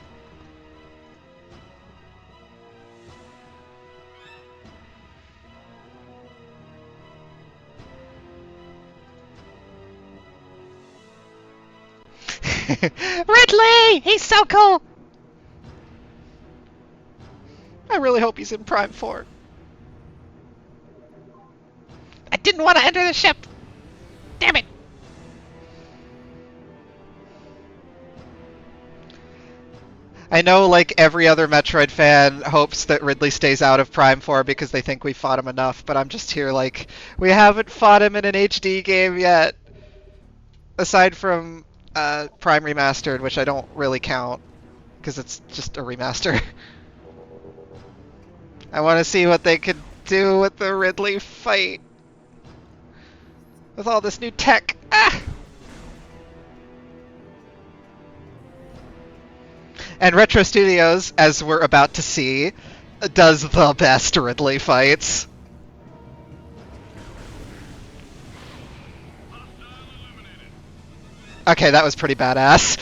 Ridley! He's so cool! I really hope he's in Prime 4. I didn't want to enter the ship! Damn it! I know, like, every other Metroid fan hopes that Ridley stays out of Prime 4 because they think we fought him enough, but I'm just here like, we haven't fought him in an HD game yet. aside from Prime Remastered, which I don't really count because it's just a remaster. I want to see what they could do with the Ridley fight with all this new tech. Ah! And Retro Studios, as we're about to see, does the best Ridley fights. Okay, that was pretty badass.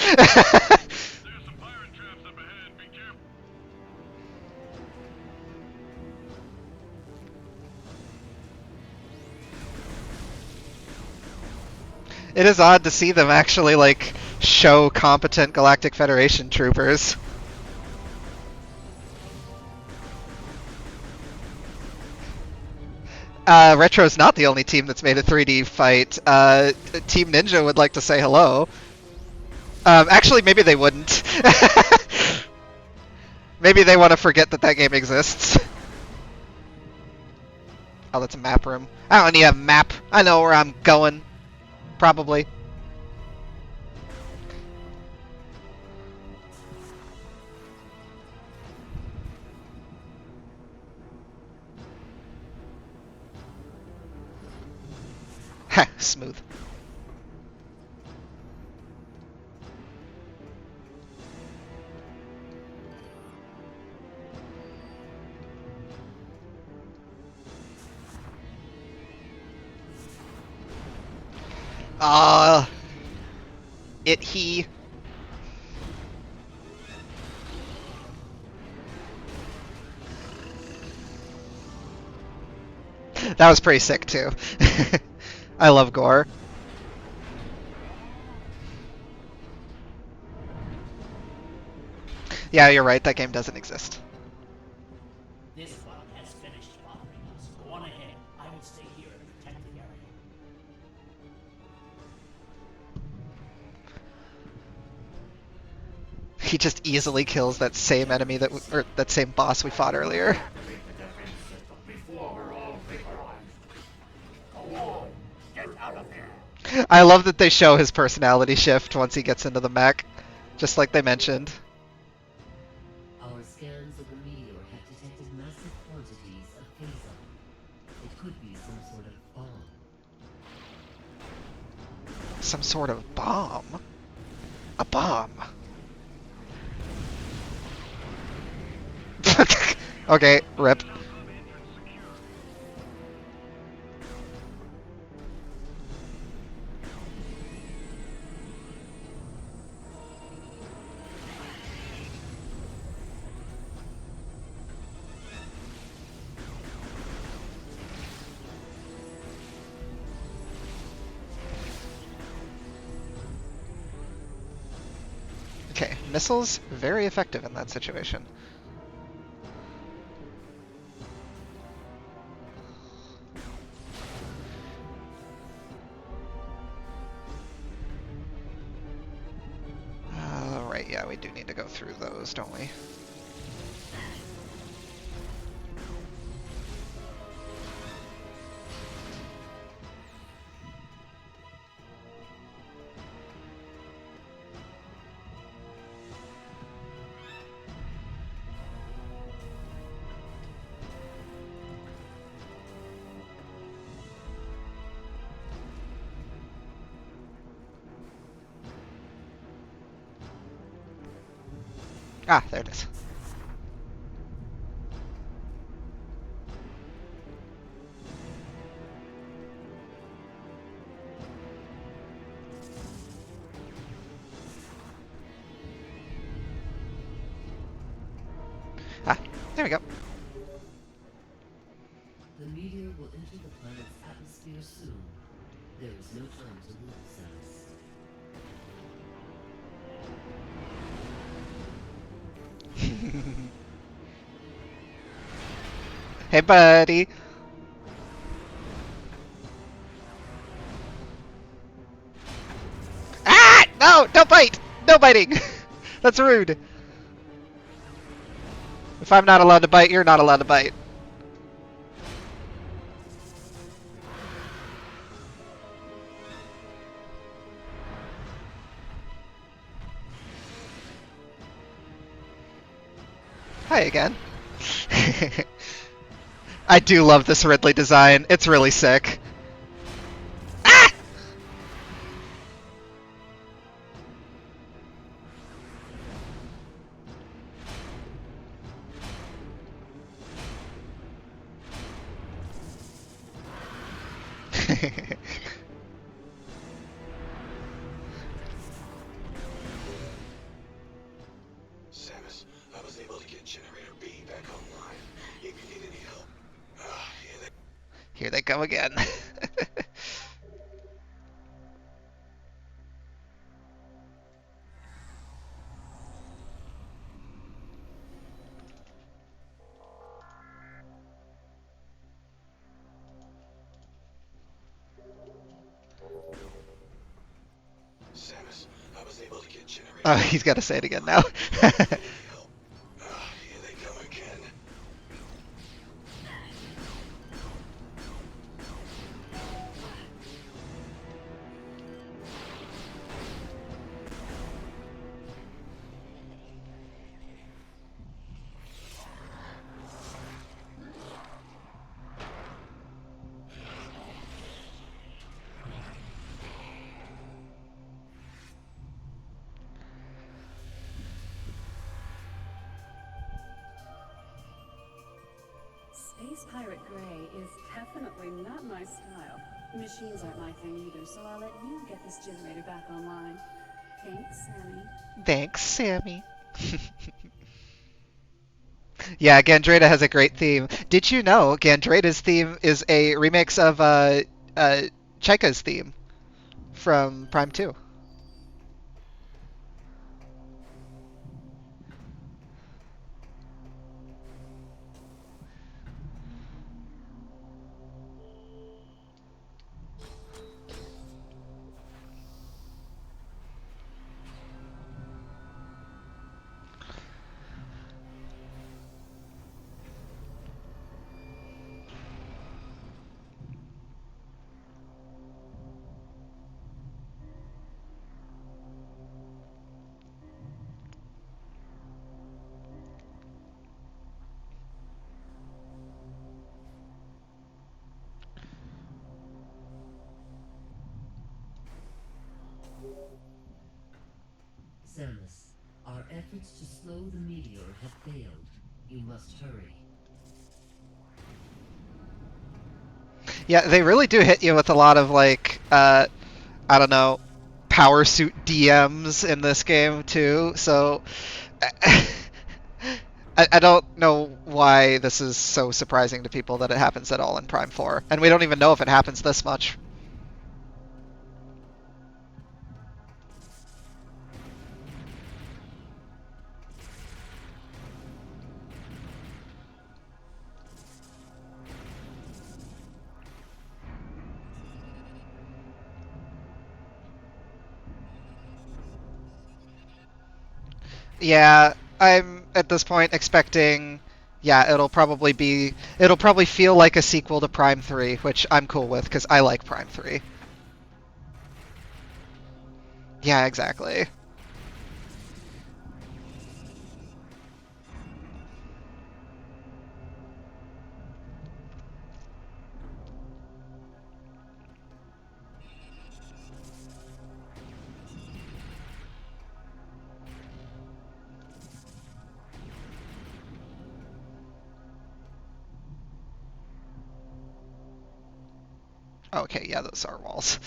It is odd to see them actually, like, show competent Galactic Federation troopers. Retro's not the only team that's made a 3D fight. Team Ninja would like to say hello. Actually, maybe they wouldn't. Maybe they want to forget that that game exists. Oh, that's a map room. I don't need a map. I know where I'm going. Probably. Ha, smooth. He. That was pretty sick too. I love gore. Yeah, you're right. That game doesn't exist. This one has finished bothering us. Go on ahead. I will stay here and protect the area. He just easily kills that same enemy or that same boss we fought earlier. I love that they show his personality shift once he gets into the mech, just like they mentioned. Our scans of the meteor have detected massive quantities of phazon. It could be some sort of bomb. Some sort of bomb? A bomb? Okay, rip. Okay, missiles, very effective in that situation. Alright, yeah, we do need to go through those, don't we? Ah, there it is. Ah, there we go. The meteor will enter the planet's atmosphere soon. There is no time to lose, Alice. Hey, buddy. Ah! No! Don't bite! No biting! That's rude. If I'm not allowed to bite, you're not allowed to bite. Hi again. I do love this Ridley design. It's really sick. Ah! Samus, I was able to get Generator B back online. If you need any help. Here they come again. Samus, I was able to get Generator Oh, he's got to say it again now. Here they come again. Space Pirate Gray is definitely not my style. Machines aren't my thing either, so I'll let you get this generator back online. Thanks, Sammy. Thanks, Sammy. Yeah, Gandrada has a great theme. Did you know Gandrada's theme is a remix of Chaika's theme from Prime 2? Samus, our efforts to slow the meteor have failed. You must hurry. Yeah, they really do hit you with a lot of like I don't know, power suit DMs in this game too. So I don't know why this is so surprising to people that it happens at all in Prime 4. And we don't even know if it happens this much. Yeah, I'm at this point expecting, yeah, it'll probably feel like a sequel to Prime 3, which I'm cool with because I like Prime 3. Yeah, exactly. Okay, yeah, those are walls.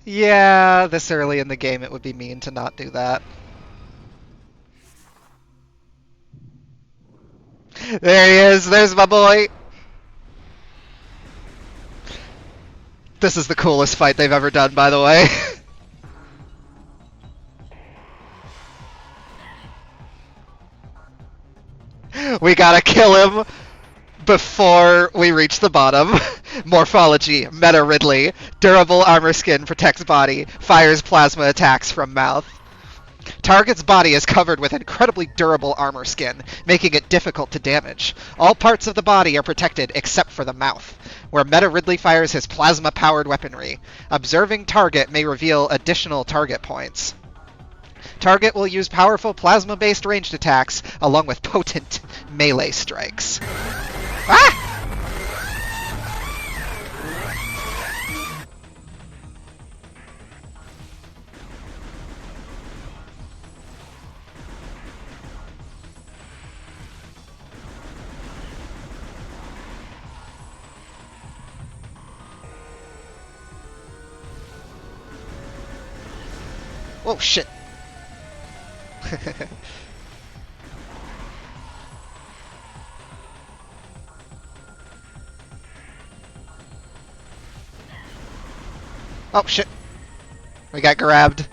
Yeah, this early in the game it would be mean to not do that. There he is, there's my boy! This is the coolest fight they've ever done, by the way. We gotta kill him before we reach the bottom. Morphology, Meta Ridley. Durable armor skin protects body. Fires plasma attacks from mouth. Target's body is covered with incredibly durable armor skin, making it difficult to damage. All parts of the body are protected except for the mouth, where Meta Ridley fires his plasma-powered weaponry. Observing Target may reveal additional target points. Target will use powerful plasma-based ranged attacks, along with potent melee strikes. Ah! Oh, shit. Oh, shit. We got grabbed.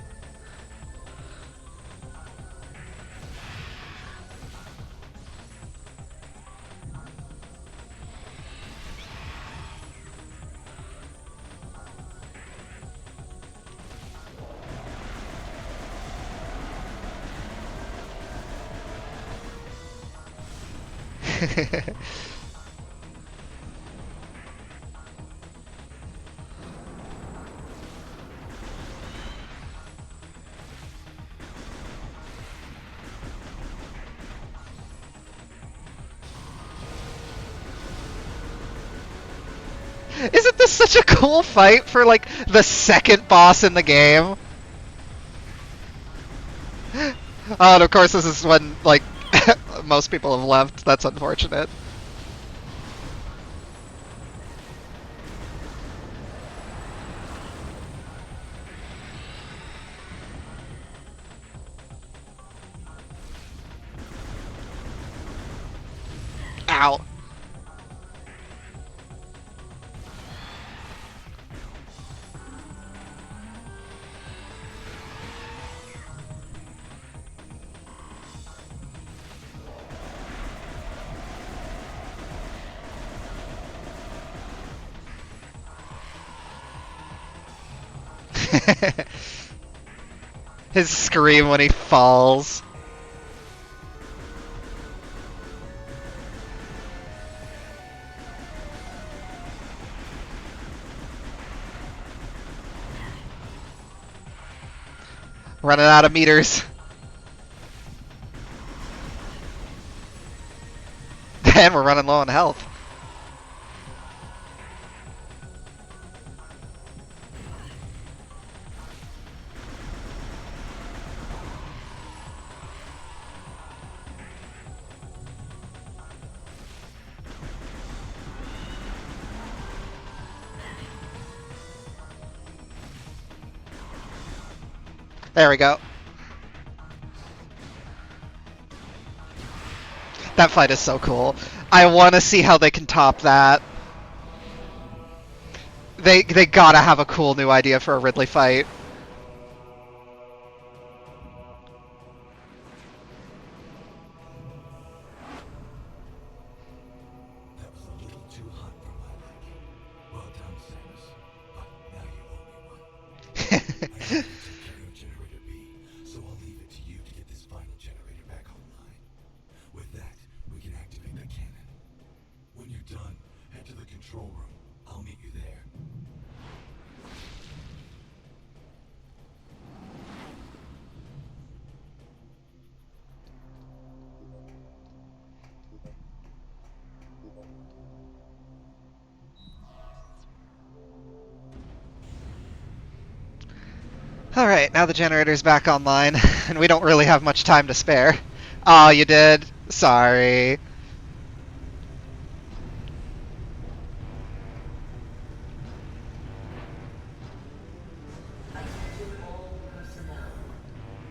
Isn't this such a cool fight for, like, the second boss in the game? Oh, and of course this is when, like, most people have left. That's unfortunate. Ow. His scream when he falls. Running out of meters. And we're running low on health. There we go. That fight is so cool. I want to see how they can top that. They gotta have a cool new idea for a Ridley fight. That was a little too hot for my liking. Well done, Samus. But now you owe me one. I need to take care of Generator B, so I'll leave it to you to get this final generator back online. With that, we can activate the cannon. When you're done, head to the control room. I'll meet you there. Alright, now the generator's back online, and we don't really have much time to spare. Oh, you did? Sorry. Attention all personnel.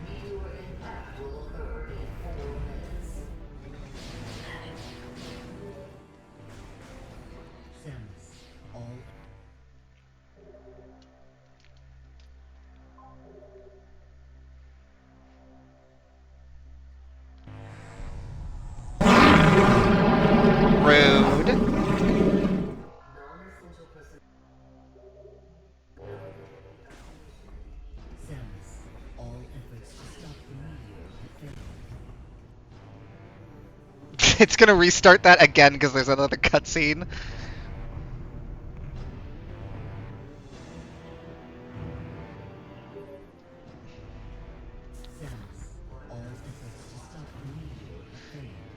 Meteor impact will occur in 4 minutes. Samus, all Rude. non-essential personnel. Samus, all efforts to stop It's gonna restart that again because there's another cutscene. Samus, all efforts to stop the meteor have failed.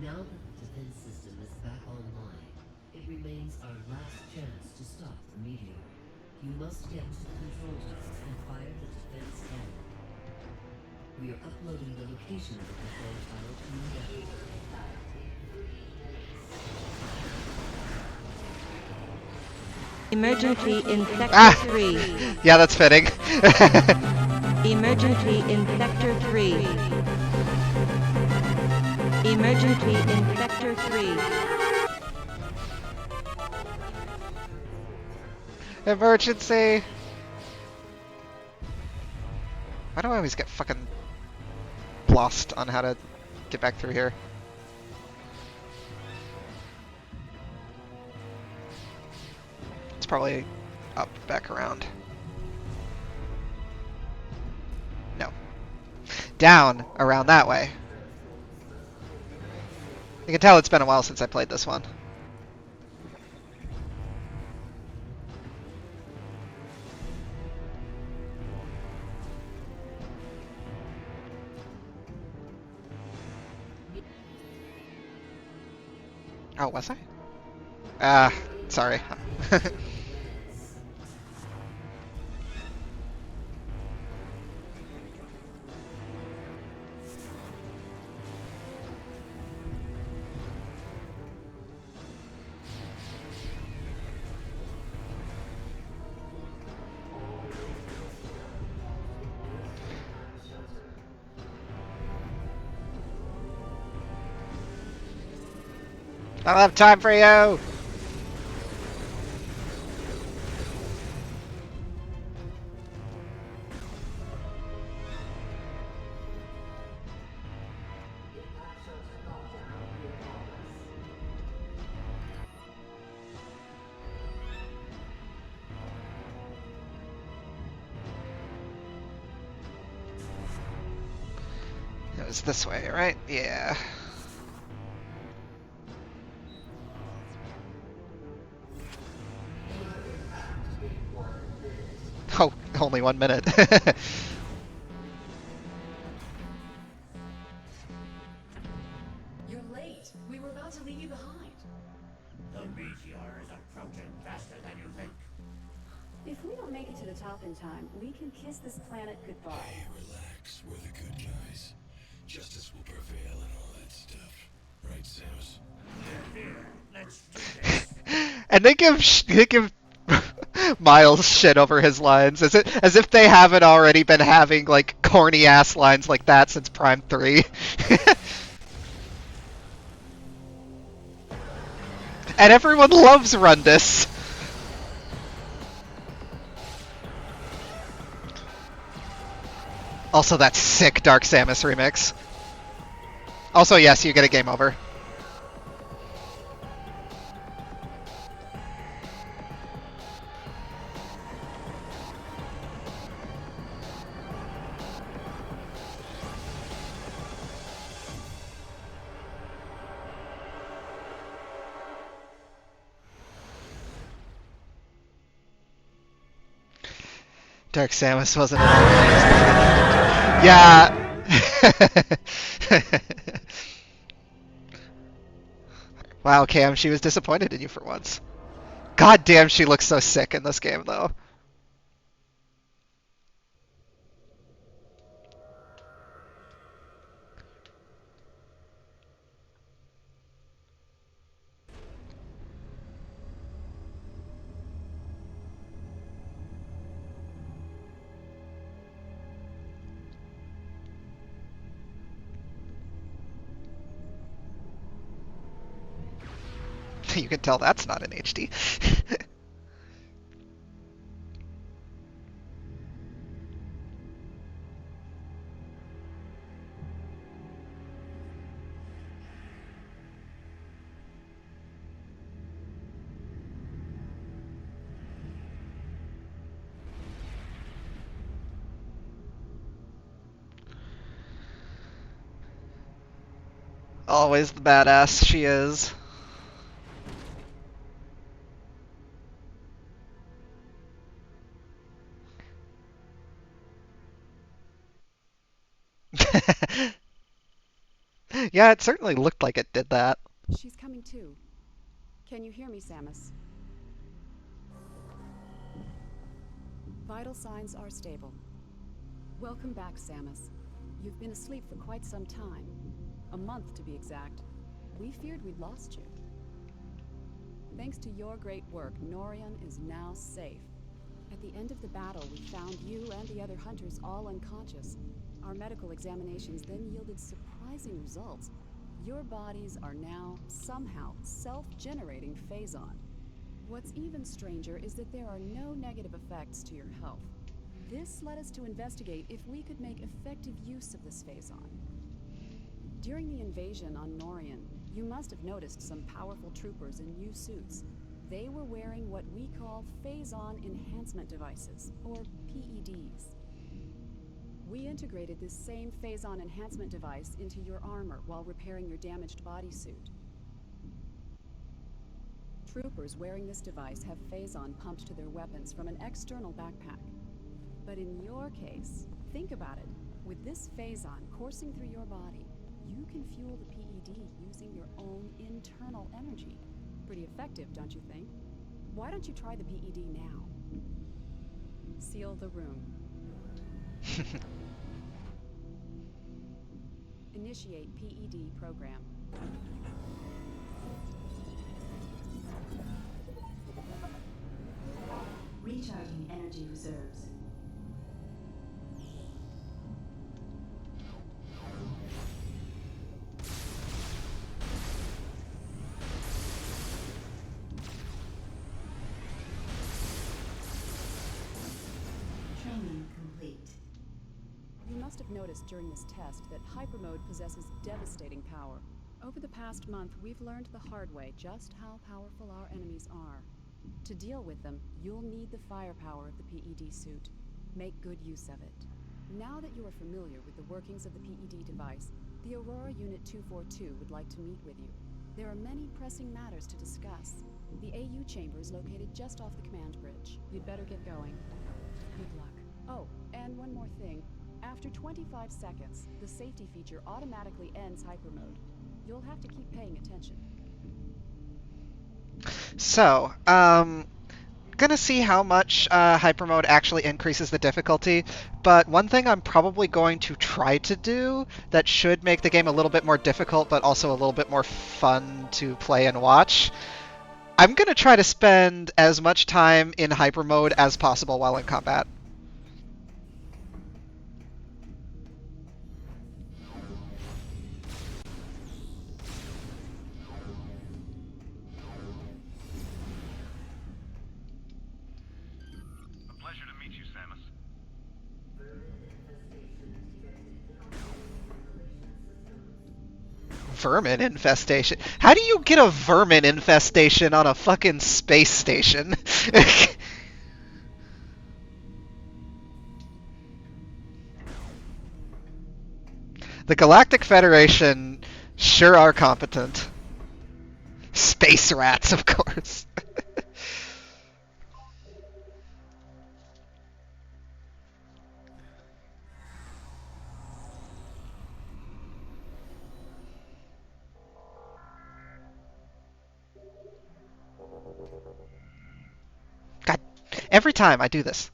Now that the defense system is back online, it remains our last chance to stop the meteor. You must get to the control tower and fire the defense cannon. We are uploading the location of the control tower to the network. Emergency in Sector Ah! 3. Yeah, that's fitting. Emergency in Sector 3. Emergency in Sector 3. Emergency! Why do I always get fucking lost on how to get back through here? It's probably up, back around. No. Down, around that way. You can tell it's been a while since I played this one. Oh, was I? Sorry. I don't have time for you! It was this way, right? Yeah. Oh, only 1 minute. You're late. We were about to leave you behind. The meteor is approaching faster than you think. If we don't make it to the top in time, we can kiss this planet goodbye. Hey, relax. We're the good guys. Justice will prevail and all that stuff. Right, Samus? Here, let's do this. And they give Miles shit over his lines, as if they haven't already been having like corny ass lines like that since Prime 3. And everyone loves Rundus. Also, that sick Dark Samus remix. Also, yes, you get a game over. Dark Samus wasn't. Yeah. Wow, Cam, she was disappointed in you for once. God damn, she looks so sick in this game, though. You can tell that's not in HD. Always the badass she is. Yeah, it certainly looked like it did that. She's coming too. Can you hear me, Samus? Vital signs are stable. Welcome back, Samus. You've been asleep for quite some time. A month, to be exact. We feared we'd lost you. Thanks to your great work, Norion is now safe. At the end of the battle, we found you and the other hunters all unconscious. Our medical examinations then yielded surprising results. Your bodies are now, somehow, self-generating phazon. What's even stranger is that there are no negative effects to your health. This led us to investigate if we could make effective use of this phazon. During the invasion on Norion, you must have noticed some powerful troopers in new suits. They were wearing what we call phazon enhancement devices, or PEDs. We integrated this same phazon enhancement device into your armor while repairing your damaged bodysuit. Troopers wearing this device have phazon pumped to their weapons from an external backpack. But in your case, think about it. With this phazon coursing through your body, you can fuel the PED using your own internal energy. Pretty effective, don't you think? Why don't you try the PED now? Seal the room. Initiate PED program. Recharging energy reserves. Training complete. You must have noticed during this test that HYPERMODE possesses devastating power. Over the past month, we've learned the hard way just how powerful our enemies are. To deal with them, you'll need the firepower of the PED suit. Make good use of it. Now that you are familiar with the workings of the PED device, the Aurora Unit 242 would like to meet with you. There are many pressing matters to discuss. The AU chamber is located just off the command bridge. You'd better get going. Good luck. Oh, and one more thing. After 25 seconds, the safety feature automatically ends HYPERMODE. You'll have to keep paying attention. So, gonna see how much HYPERMODE actually increases the difficulty, but one thing I'm probably going to try to do that should make the game a little bit more difficult, but also a little bit more fun to play and watch. I'm gonna try to spend as much time in HYPERMODE as possible while in combat. A pleasure to meet you, Samus. Vermin infestation? How do you get a vermin infestation on a fucking space station? The Galactic Federation sure are competent. Space rats, of course. God, every time I do this.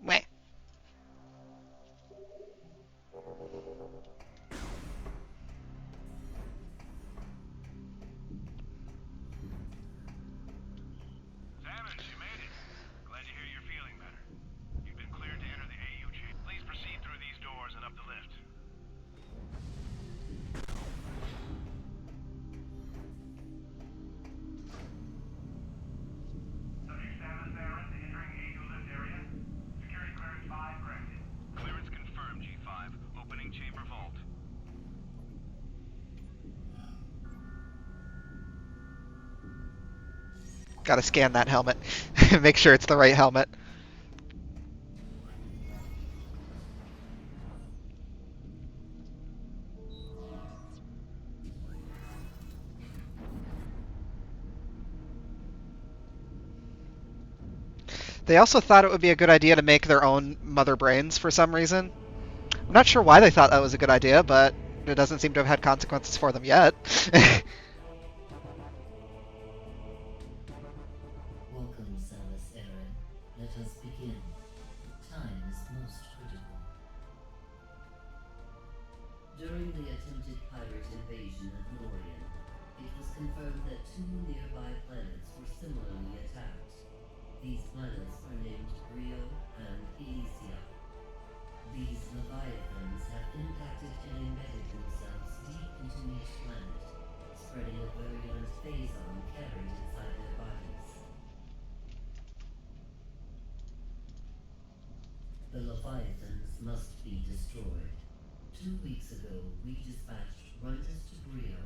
Meh. Samus, you made it. Glad to hear you're feeling better. You've been cleared to enter the AU chamber. Please proceed through these doors and up the lift. Gotta scan that helmet. Make sure it's the right helmet. They also thought it would be a good idea to make their own mother brains for some reason. I'm not sure why they thought that was a good idea, but it doesn't seem to have had consequences for them yet. Welcome, Samus Aran. Let us begin. Time is most critical. During the attempted pirate invasion of Norion, it was confirmed that 2 nearby planets were similarly attacked. These planets are named Bryyo and Elysia. These leviathans have impacted and embedded themselves deep into each planet, spreading a virulent phazon carried inside their bodies. The leviathans must be destroyed. 2 weeks ago, we dispatched Runtus to Bryyo,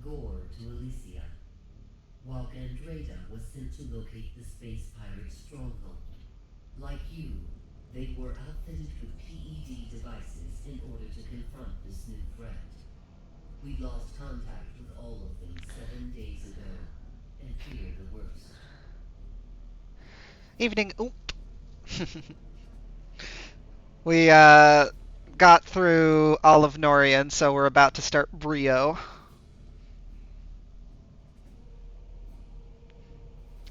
Gore to Elysia, while Gandreda was sent to locate the space pirate stronghold. Like you, they were outfitted with PED devices in order to confront this new threat. We lost contact with all of them 7 days ago, and fear the worst. Evening. Oop. We got through all of Norion, so we're about to start Bryyo.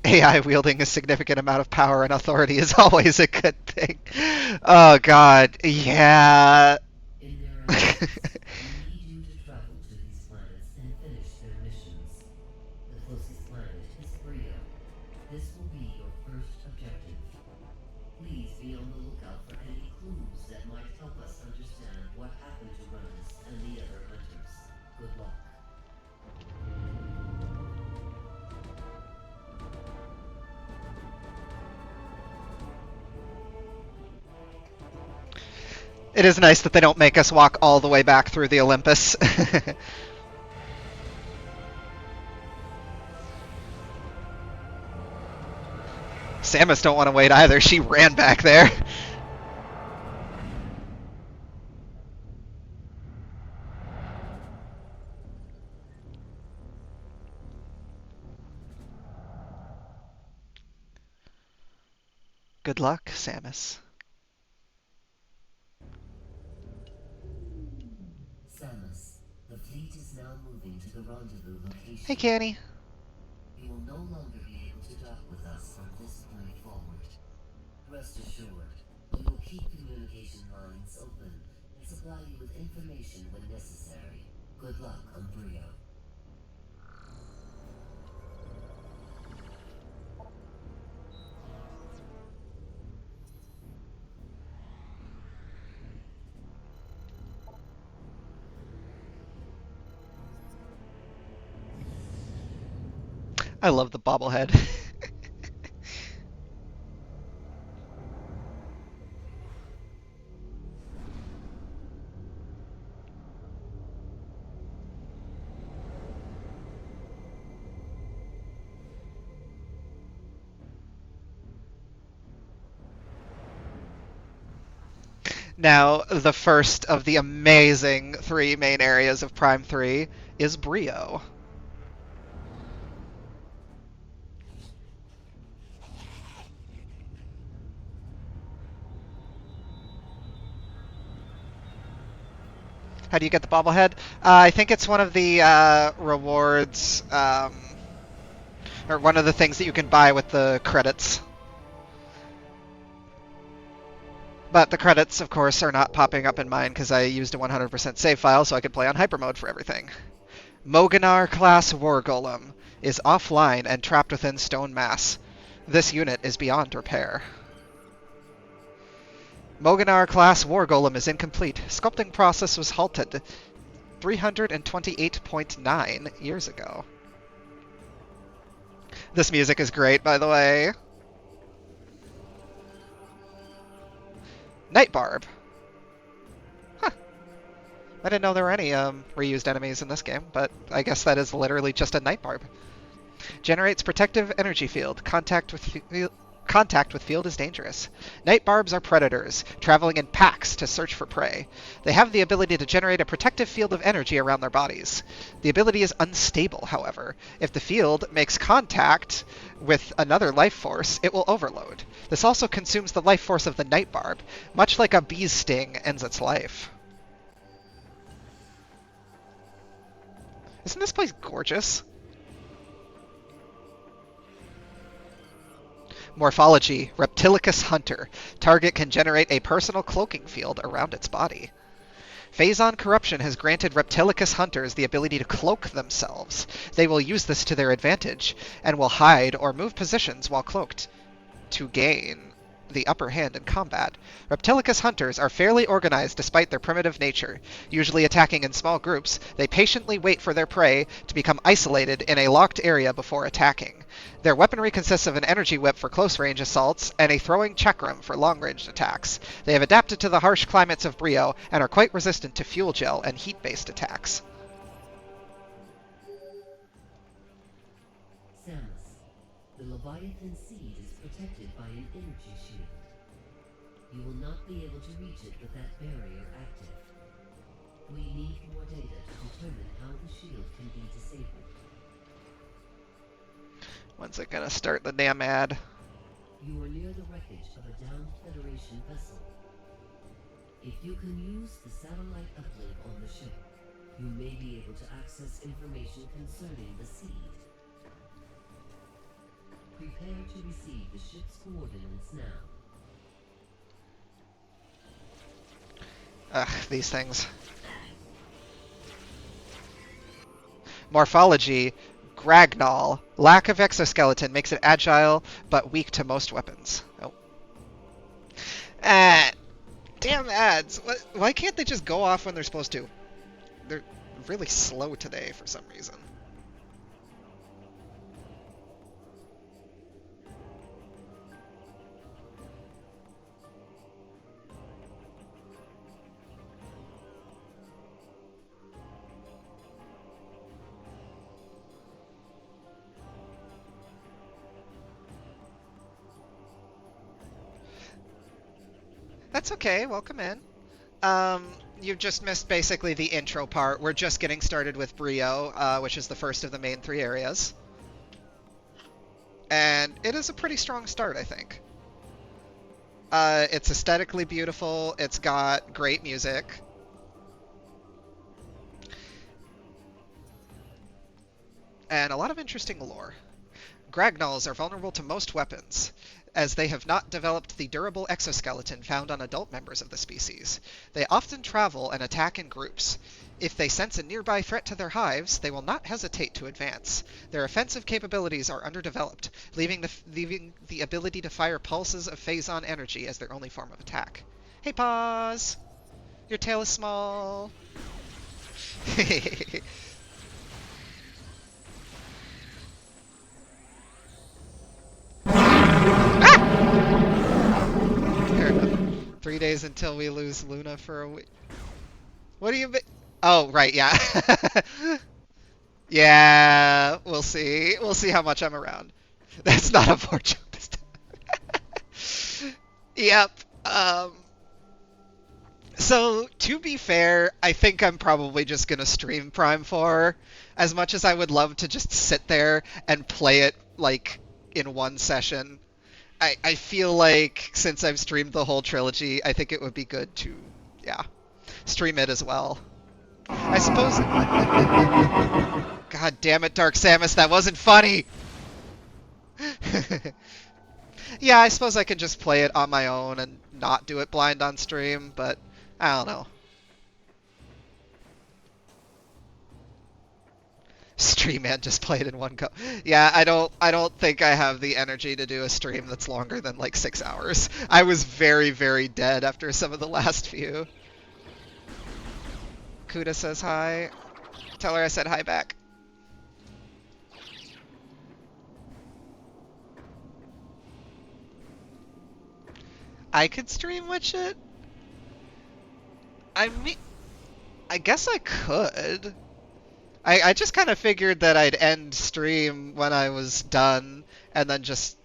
AI wielding a significant amount of power and authority is always a good thing. Oh god, yeah. In their absence, we need you to travel to these planets and finish their missions. The closest planet is Bryyo. This will be your first objective. Please be on the lookout for any clues that might help us understand what happened to Runtus and the other hunters. Good luck. It is nice that they don't make us walk all the way back through the Olympus. Samus don't want to wait either. She ran back there. Good luck, Samus. Samus, the fleet is now moving to the rendezvous location. Hey, Canny. You will no longer be able to dock with us from this point forward. Rest assured, we will keep communication lines open and supply you with information when necessary. Good luck on Bryyo. I love the bobblehead. Now, the first of the amazing 3 main areas of Prime 3 is Bryyo. How do you get the bobblehead? I think it's one of the rewards, or one of the things that you can buy with the credits. But the credits, of course, are not popping up in mine because I used a 100% save file so I could play on HYPERMODE for everything. Moganar-class War Golem is offline and trapped within Stone Mass. This unit is beyond repair. Moganar-class War Golem is incomplete. Sculpting process was halted 328.9 years ago. This music is great, by the way. Night Barb. Huh. I didn't know there were any reused enemies in this game, but I guess that is literally just a Night Barb. Generates protective energy field. Contact with field is dangerous. Night barbs are predators, traveling in packs to search for prey. They have the ability to generate a protective field of energy around their bodies. The ability is unstable, however. If the field makes contact with another life force, it will overload. This also consumes the life force of the night barb, much like a bee's sting ends its life. Isn't this place gorgeous? Morphology, Reptilicus Hunter. Target can generate a personal cloaking field around its body. Phazon Corruption has granted Reptilicus Hunters the ability to cloak themselves. They will use this to their advantage, and will hide or move positions while cloaked to gain the upper hand in combat. Reptilicus Hunters are fairly organized despite their primitive nature. Usually attacking in small groups, they patiently wait for their prey to become isolated in a locked area before attacking. Their weaponry consists of an energy whip for close-range assaults and a throwing chakram for long-range attacks. They have adapted to the harsh climates of Bryyo and are quite resistant to fuel gel and heat-based attacks. Samus, the Leviathan seed is protected by an energy shield. You will not be able to reach it with that barrier active. We need more data to determine how the shield can be disabled. When's it gonna start the damn ad? You are near the wreckage of a downed Federation vessel. If you can use the satellite uplink on the ship, you may be able to access information concerning the seed. Prepare to receive the ship's coordinates now. Ugh, these things. Morphology, Gragnall. Lack of exoskeleton makes it agile, but weak to most weapons. Oh. Damn ads. Why can't they just go off when they're supposed to? They're really slow today for some reason. That's okay, welcome in. You've just missed basically the intro part. We're just getting started with Bryyo, which is the first of the main 3 areas. And it is a pretty strong start, I think. It's aesthetically beautiful, it's got great music. And a lot of interesting lore. Gragnolls are vulnerable to most weapons, as they have not developed the durable exoskeleton found on adult members of the species. They often travel and attack in groups. If they sense a nearby threat to their hives, they will not hesitate to advance. Their offensive capabilities are underdeveloped, leaving the ability to fire pulses of Phazon energy as their only form of attack. Hey, Paws! Your tail is small. Fair enough. 3 days until we lose Luna for a week. What do you mean? Oh, right, yeah. Yeah, we'll see. We'll see how much I'm around. That's not a poor joke this time. Yep. So, to be fair, I think I'm probably just going to stream Prime 4. As much as I would love to just sit there and play it, like, in one session. I feel like, since I've streamed the whole trilogy, I think it would be good to, yeah, stream it as well. I suppose... God damn it, Dark Samus, that wasn't funny! Yeah, I suppose I could just play it on my own and not do it blind on stream, but I don't know. Stream man, just play it in one go. Yeah, I don't think I have the energy to do a stream that's longer than like 6 hours. I was very, very dead after some of the last few. Kuda says hi. Tell her I said hi back. I could stream Witch It? I mean, I guess I could. I just kind of figured that I'd end stream when I was done, and then just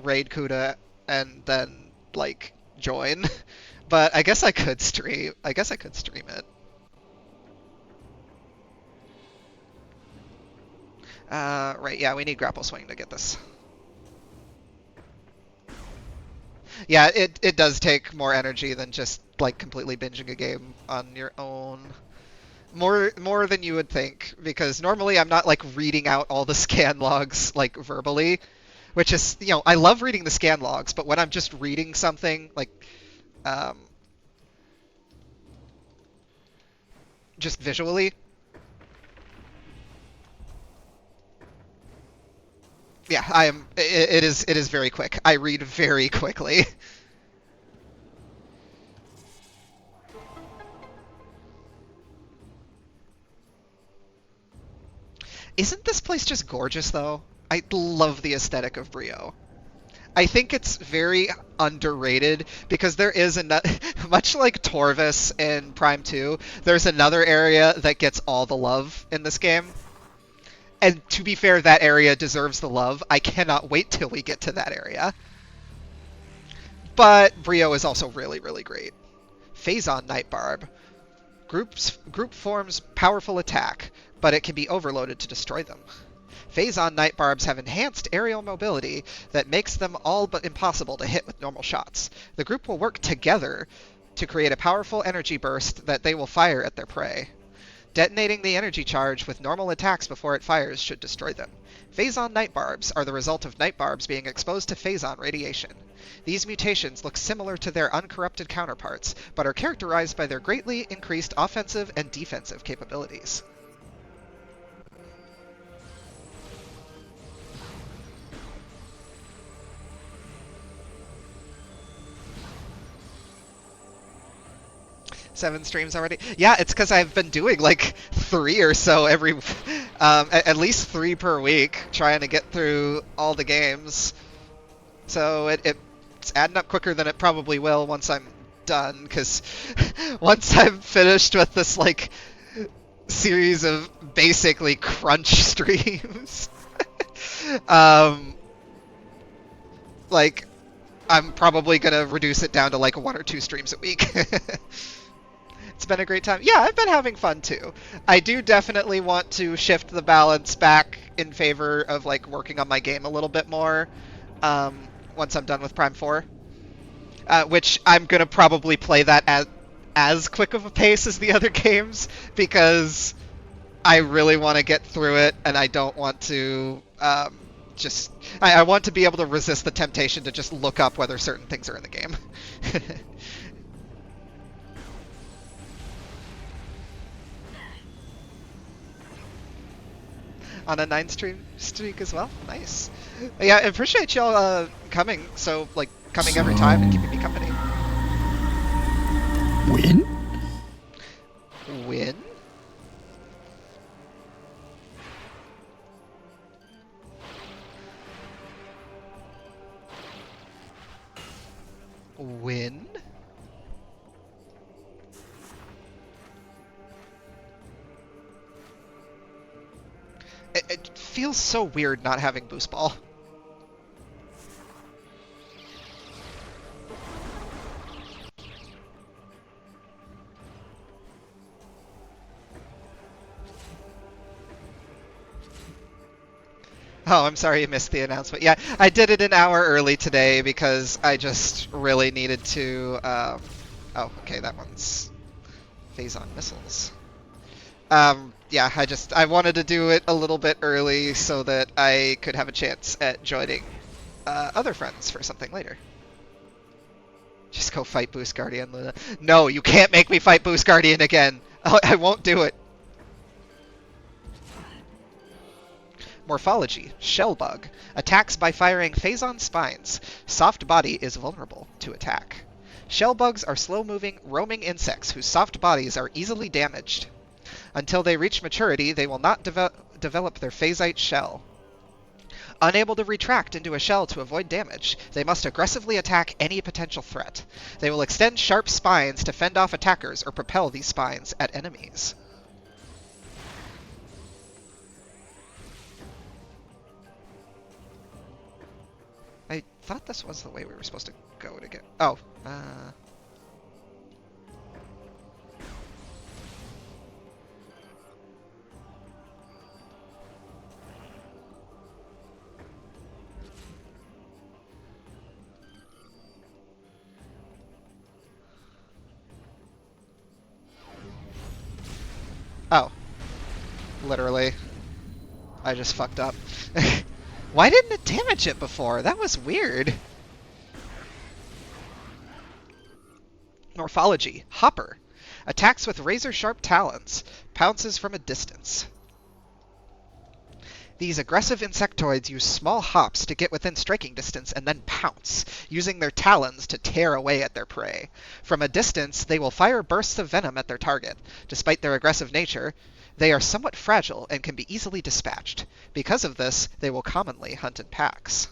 raid Kuda, and then like join. But I guess I could stream. I guess I could stream it. Right, yeah, we need grapple swing to get this. Yeah, it does take more energy than just like completely binging a game on your own. More than you would think, because normally I'm not like reading out all the scan logs like verbally, which is, you know, I love reading the scan logs, but when I'm just reading something like just visually, yeah, I am. It is very quick. I read very quickly. Isn't this place just gorgeous, though? I love the aesthetic of Bryyo. I think it's very underrated because there is much like Torvis in Prime 2, there's another area that gets all the love in this game. And to be fair, that area deserves the love. I cannot wait till we get to that area. But Bryyo is also really, really great. Phazon Nightbarb. Group forms powerful attack, but it can be overloaded to destroy them. Phazon Nightbarbs have enhanced aerial mobility that makes them all but impossible to hit with normal shots. The group will work together to create a powerful energy burst that they will fire at their prey. Detonating the energy charge with normal attacks before it fires should destroy them. Phazon Nightbarbs are the result of Nightbarbs being exposed to Phazon radiation. These mutations look similar to their uncorrupted counterparts, but are characterized by their greatly increased offensive and defensive capabilities. Seven streams already? Yeah, it's because I've been doing like 3 or so every, at least 3 per week, trying to get through all the games. So it's adding up quicker than it probably will once I'm done, because once I'm finished with this like series of basically crunch streams, like I'm probably gonna reduce it down to like 1 or 2 streams a week. It's been a great time. Yeah, I've been having fun too. I do definitely want to shift the balance back in favor of like working on my game a little bit more once I'm done with Prime 4. Which I'm going to probably play that at as quick of a pace as the other games, because I really want to get through it, and I don't want to I want to be able to resist the temptation to just look up whether certain things are in the game. On a 9 stream streak as well. Nice. Yeah, I appreciate y'all coming. So like coming every time and keeping me company. Win? Win? Win? It feels so weird not having Boost Ball. Oh, I'm sorry you missed the announcement. Yeah, I did it an hour early today because I just really needed to... Oh, okay, that one's Phazon Missiles. Yeah, I wanted to do it a little bit early so that I could have a chance at joining other friends for something later. Just go fight Boost Guardian, Luna. No, you can't make me fight Boost Guardian again. I won't do it. Morphology, Shellbug. Attacks by firing Phazon spines. Soft body is vulnerable to attack. Shellbugs are slow-moving, roaming insects whose soft bodies are easily damaged. Until they reach maturity, they will not develop their phasite shell. Unable to retract into a shell to avoid damage, they must aggressively attack any potential threat. They will extend sharp spines to fend off attackers or propel these spines at enemies. thought this was the way we were supposed to go to get... Oh, Oh. Literally. I just fucked up. Why didn't it damage it before? That was weird. Morphology. Hopper. Attacks with razor-sharp talons. Pounces from a distance. These aggressive insectoids use small hops to get within striking distance and then pounce, using their talons to tear away at their prey. From a distance, they will fire bursts of venom at their target. Despite their aggressive nature, they are somewhat fragile and can be easily dispatched. Because of this, they will commonly hunt in packs.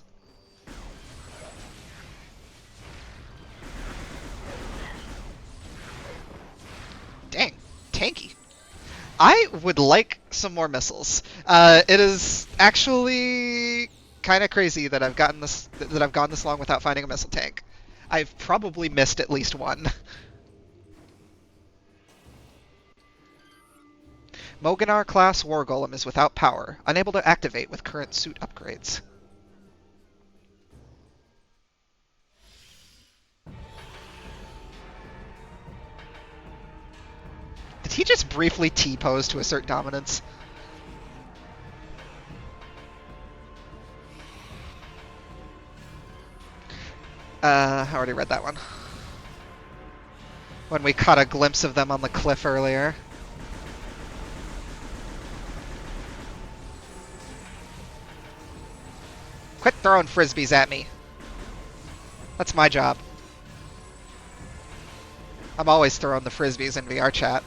Dang, tanky. I would like some more missiles. It is actually kind of crazy that I've gone this long without finding a missile tank. I've probably missed at least one. Moganar class War Golem is without power, unable to activate with current suit upgrades. Did he just briefly T-pose to assert dominance? I already read that one. When we caught a glimpse of them on the cliff earlier. Quit throwing frisbees at me. That's my job. I'm always throwing the frisbees in VR chat.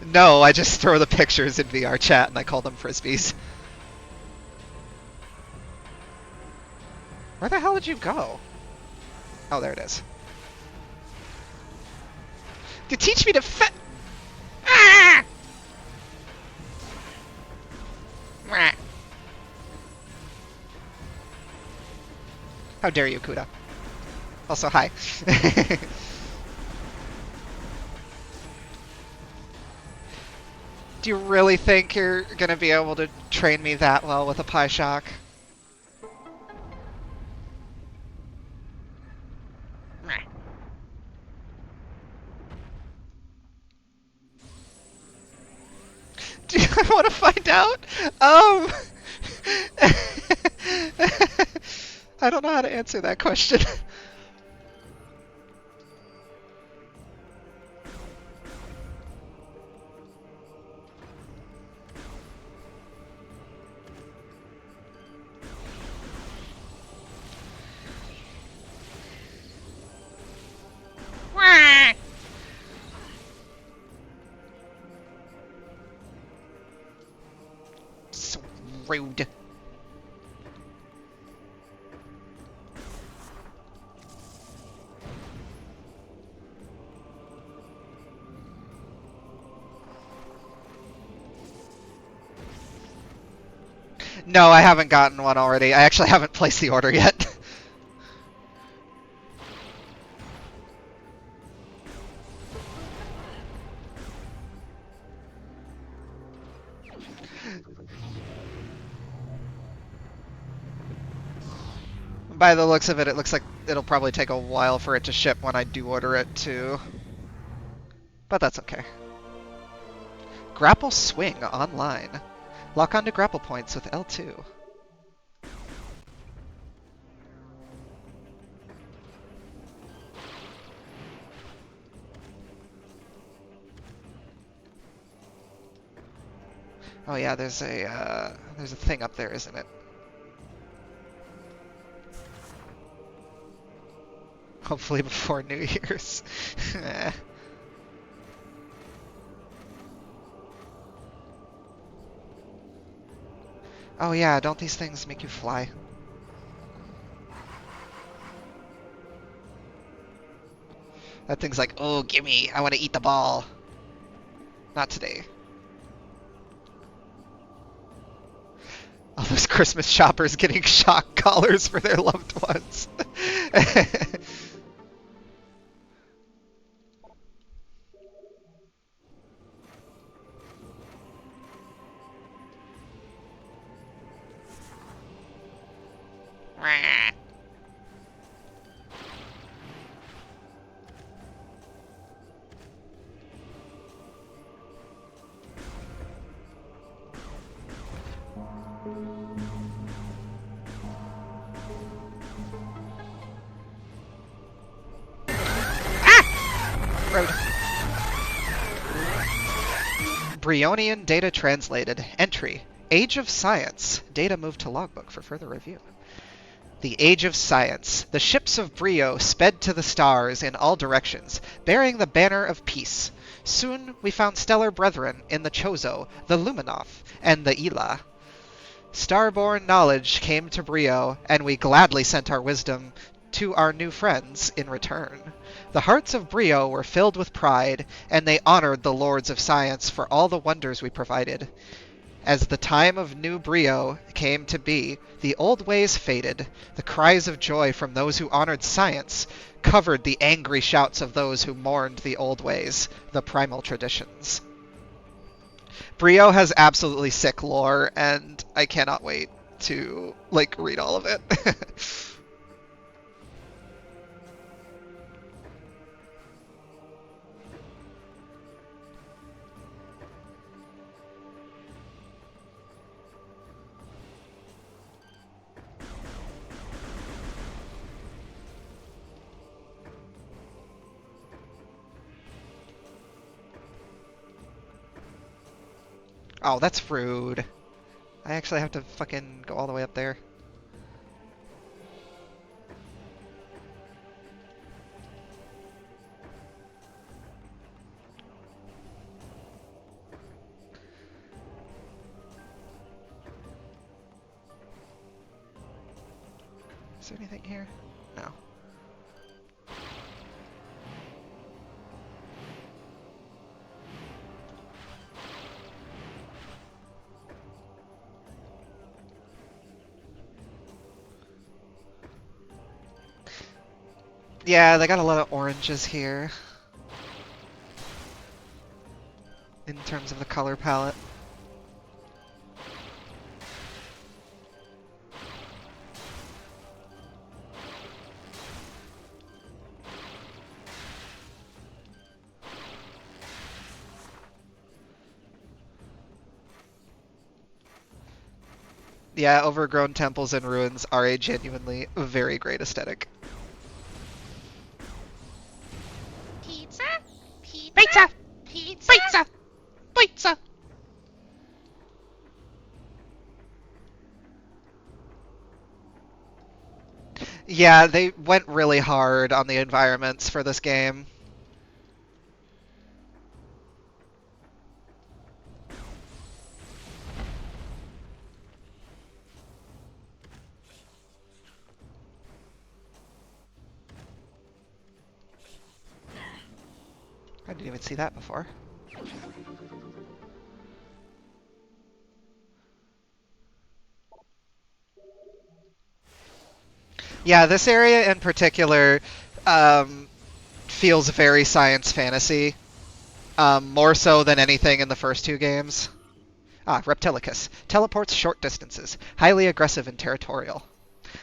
No, I just throw the pictures in VR chat and I call them frisbees. Where the hell did you go? Oh, there it is. To teach me to Ah! How dare you, Kuda. Also, hi. Do you really think you're gonna be able to train me that well with a Pie Shock? Do I want to find out? I don't know how to answer that question. So rude. No, I haven't gotten one already. I actually haven't placed the order yet. By the looks of it, it looks like it'll probably take a while for it to ship when I do order it too. But that's okay. Grapple Swing online. Lock onto grapple points with L2. Oh yeah, there's a thing up there, isn't it? Hopefully before New Year's. Oh yeah, don't these things make you fly? That thing's like, oh, gimme, I want to eat the ball. Not today. All those Christmas shoppers getting shock collars for their loved ones. Road. Bryonian data translated. Entry. Age of Science. Data moved to logbook for further review. The Age of Science. The ships of Bryyo sped to the stars in all directions, bearing the banner of peace. Soon we found stellar brethren in the Chozo, the Luminoth, and the Ela. Starborn knowledge came to Bryyo, and we gladly sent our wisdom to our new friends in return. The hearts of Bryyo were filled with pride, and they honored the lords of science for all the wonders we provided. As the time of new Bryyo came to be, the old ways faded. The cries of joy from those who honored science covered the angry shouts of those who mourned the old ways, the primal traditions. Bryyo has absolutely sick lore, and I cannot wait to, read all of it. Oh, that's rude. I actually have to fucking go all the way up there. Is there anything here? No. Yeah, they got a lot of oranges here. In terms of the color palette. Yeah, overgrown temples and ruins are a genuinely very great aesthetic. Pizza? Pizza? Pizza! Pizza? Pizza! Pizza! Yeah, they went really hard on the environments for this game. I didn't even see that before. Yeah, this area in particular feels very science fantasy, more so than anything in the first two games. Ah, Reptilicus. Teleports short distances. Highly aggressive and territorial.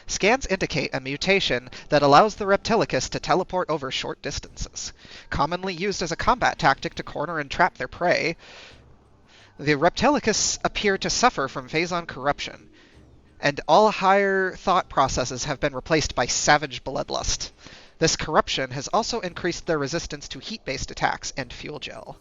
Scans indicate a mutation that allows the Reptilicus to teleport over short distances. Commonly used as a combat tactic to corner and trap their prey, the Reptilicus appear to suffer from Phazon corruption, and all higher thought processes have been replaced by savage bloodlust. This corruption has also increased their resistance to heat-based attacks and fuel gel.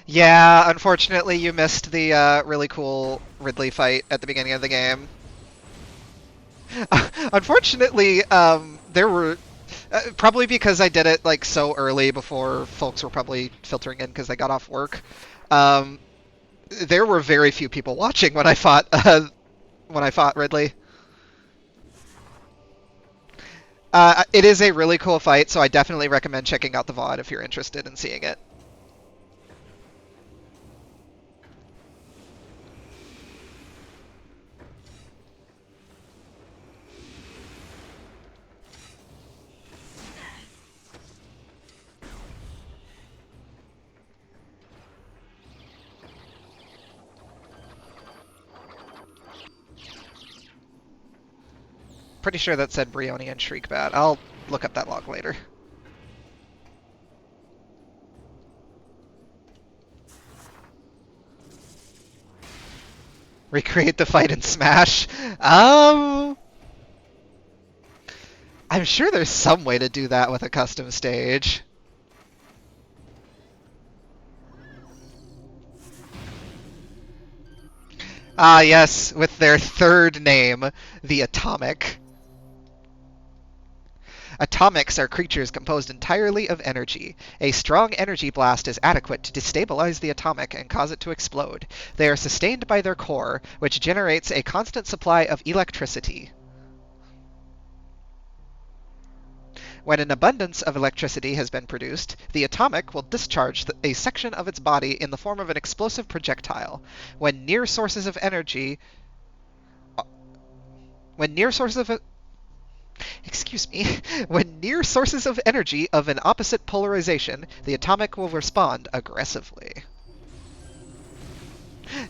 Yeah, unfortunately you missed the really cool Ridley fight at the beginning of the game. Unfortunately, there were Probably because I did it like so early before folks were probably filtering in because they got off work. Um, there were very few people watching when I fought Ridley. It is a really cool fight, so I definitely recommend checking out the VOD if you're interested in seeing it. Pretty sure that said Bryony and Shriekbat. I'll look up that log later. Recreate the fight in Smash? I'm sure there's some way to do that with a custom stage. Ah, yes, with their third name, the Atomic. Atomics are creatures composed entirely of energy. A strong energy blast is adequate to destabilize the atomic and cause it to explode. They are sustained by their core, which generates a constant supply of electricity. When an abundance of electricity has been produced, the atomic will discharge a section of its body in the form of an explosive projectile. When near sources of energy when near sources of energy of an opposite polarization, the atomic will respond aggressively.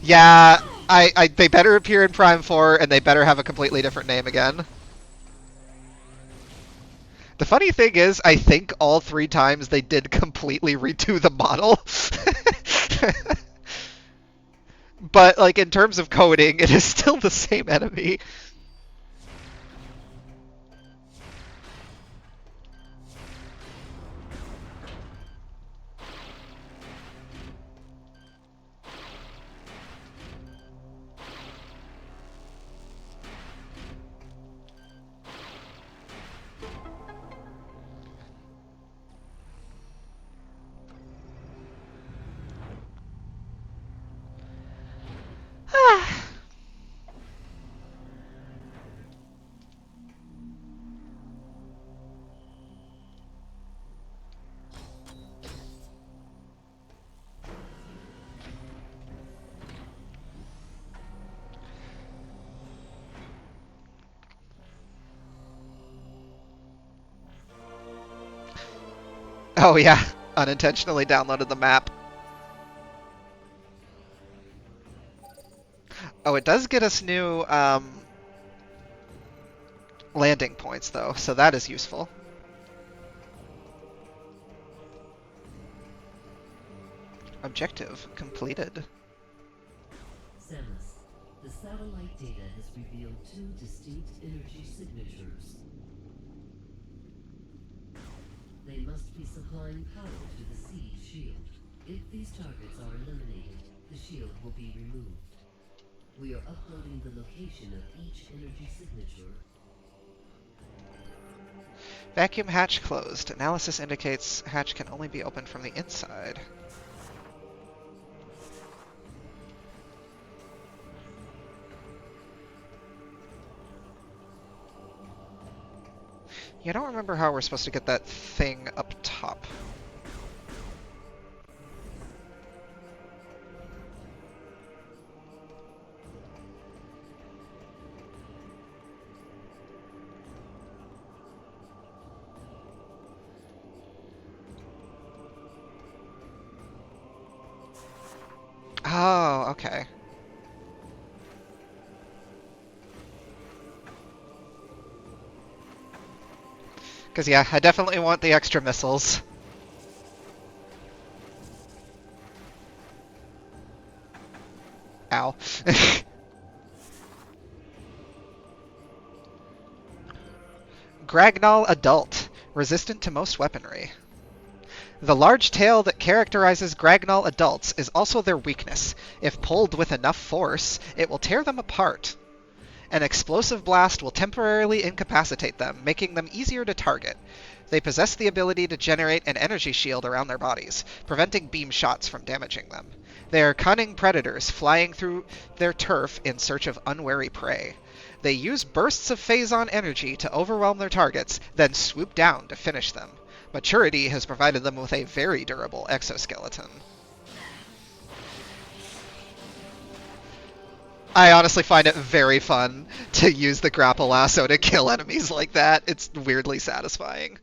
Yeah, they better appear in Prime 4, and they better have a completely different name again. The funny thing is, I think all 3 times they did completely redo the model. But, like, in terms of coding, it is still the same enemy. Oh yeah, unintentionally downloaded the map. Oh, it does get us new landing points though, so that is useful. Objective completed. Samus, the satellite data has revealed 2 distinct energy signatures. They must be supplying power to the siege shield. If these targets are eliminated, the shield will be removed. We are uploading the location of each energy signature. Vacuum hatch closed. Analysis indicates hatch can only be opened from the inside. Yeah, I don't remember how we're supposed to get that thing up top. Oh, okay. Because, yeah, I definitely want the extra missiles. Ow. Gragnall Adult, resistant to most weaponry. The large tail that characterizes Gragnall adults is also their weakness. If pulled with enough force, it will tear them apart. An explosive blast will temporarily incapacitate them, making them easier to target. They possess the ability to generate an energy shield around their bodies, preventing beam shots from damaging them. They are cunning predators, flying through their turf in search of unwary prey. They use bursts of phazon energy to overwhelm their targets, then swoop down to finish them. Maturity has provided them with a very durable exoskeleton. I honestly find it very fun to use the grapple lasso to kill enemies like that. It's weirdly satisfying.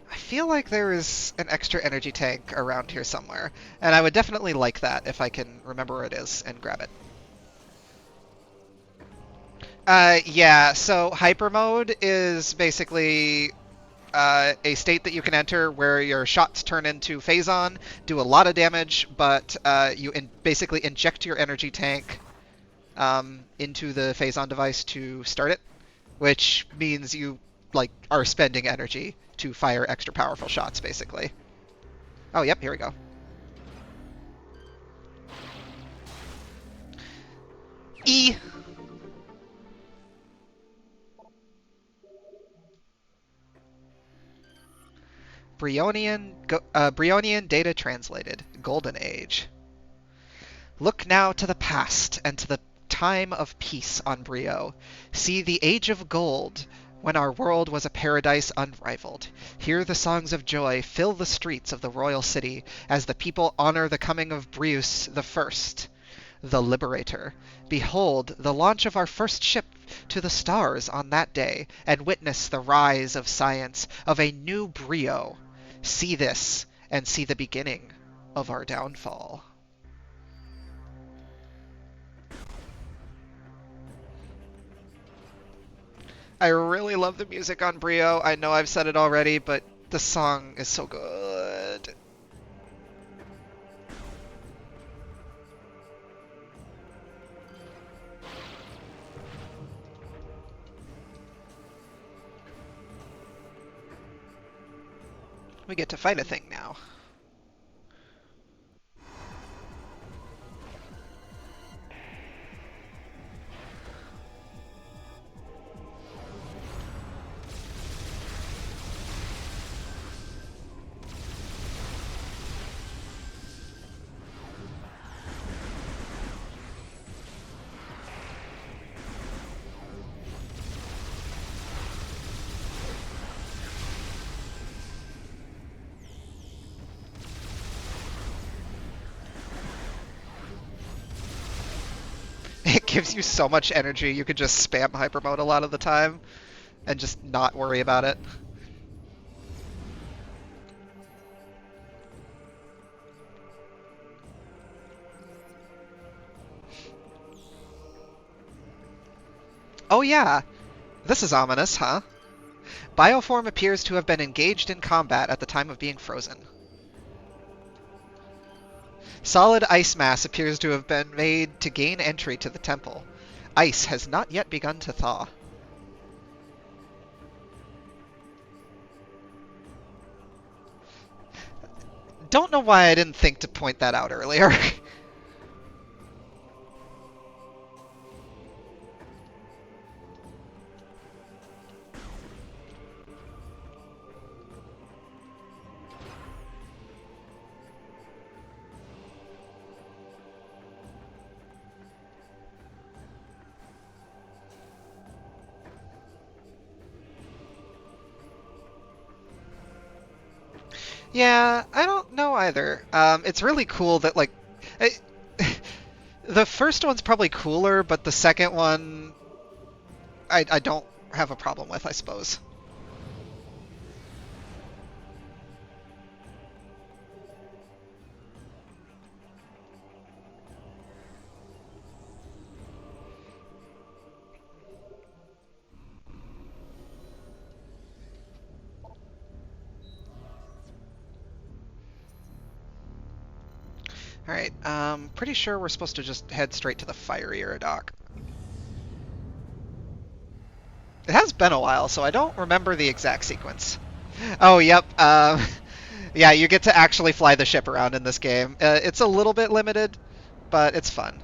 I feel like there is an extra energy tank around here somewhere, and I would definitely like that if I can remember where it is and grab it. Yeah, so hyper mode is basically a state that you can enter where your shots turn into phazon, do a lot of damage, but you basically inject your energy tank into the phazon device to start it, which means you are spending energy to fire extra powerful shots, basically. Oh, yep, here we go. E. Bryonian data translated. Golden Age. Look now to the past and to the time of peace on Bryyo. See the age of gold, when our world was a paradise unrivaled. Hear the songs of joy fill the streets of the royal city as the people honor the coming of Bryus the First, the Liberator. Behold the launch of our first ship to the stars on that day, and witness the rise of science, of a new Bryyo. See this, and see the beginning of our downfall. I really love the music on Bryyo. I know I've said it already, but the song is so good. We get to fight a thing now. It gives you so much energy, you could just spam hyper mode a lot of the time and just not worry about it. Oh yeah, this is ominous, huh? Bioform appears to have been engaged in combat at the time of being frozen. Solid ice mass appears to have been made to gain entry to the temple. Ice has not yet begun to thaw. Don't know why I didn't think to point that out earlier. Yeah, I don't know either. It's really cool that like, it, the first one's probably cooler, but the second one, I don't have a problem with, I suppose. All right, pretty sure we're supposed to just head straight to the fiery dock. It has been a while, so I don't remember the exact sequence. Oh, yep. Yeah, you get to actually fly the ship around in this game. It's a little bit limited, but it's fun.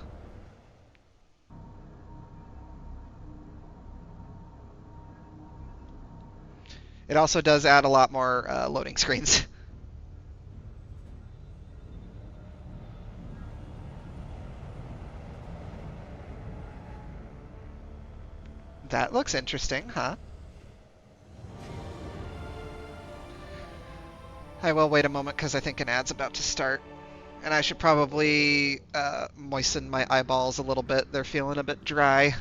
It also does add a lot more loading screens. That looks interesting, huh? I will wait a moment because I think an ad's about to start. And I should probably moisten my eyeballs a little bit. They're feeling a bit dry.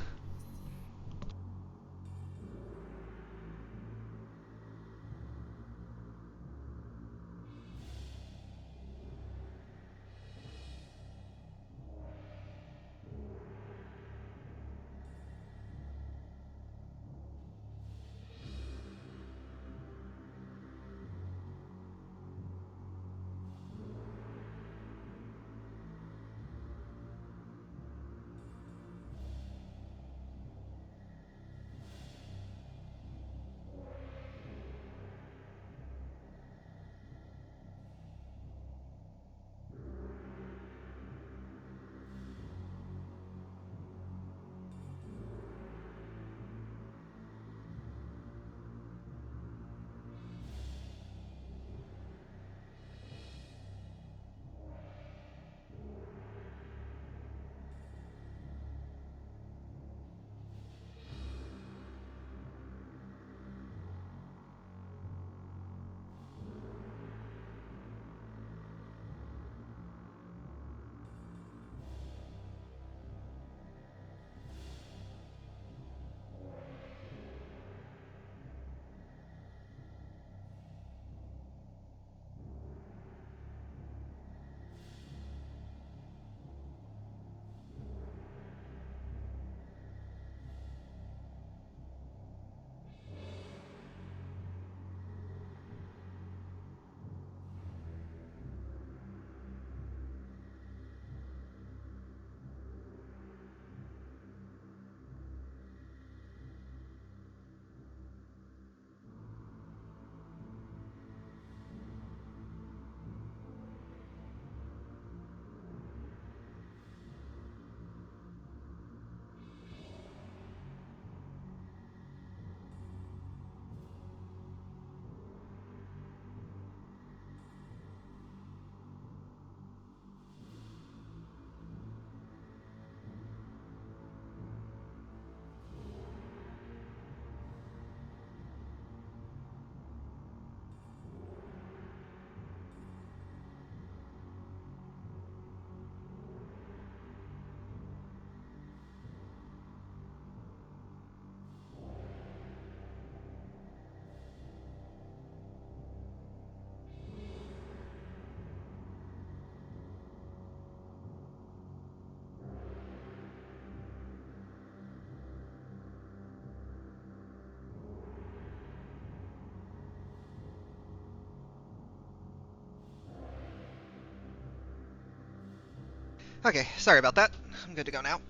Okay, sorry about that. I'm good to go now.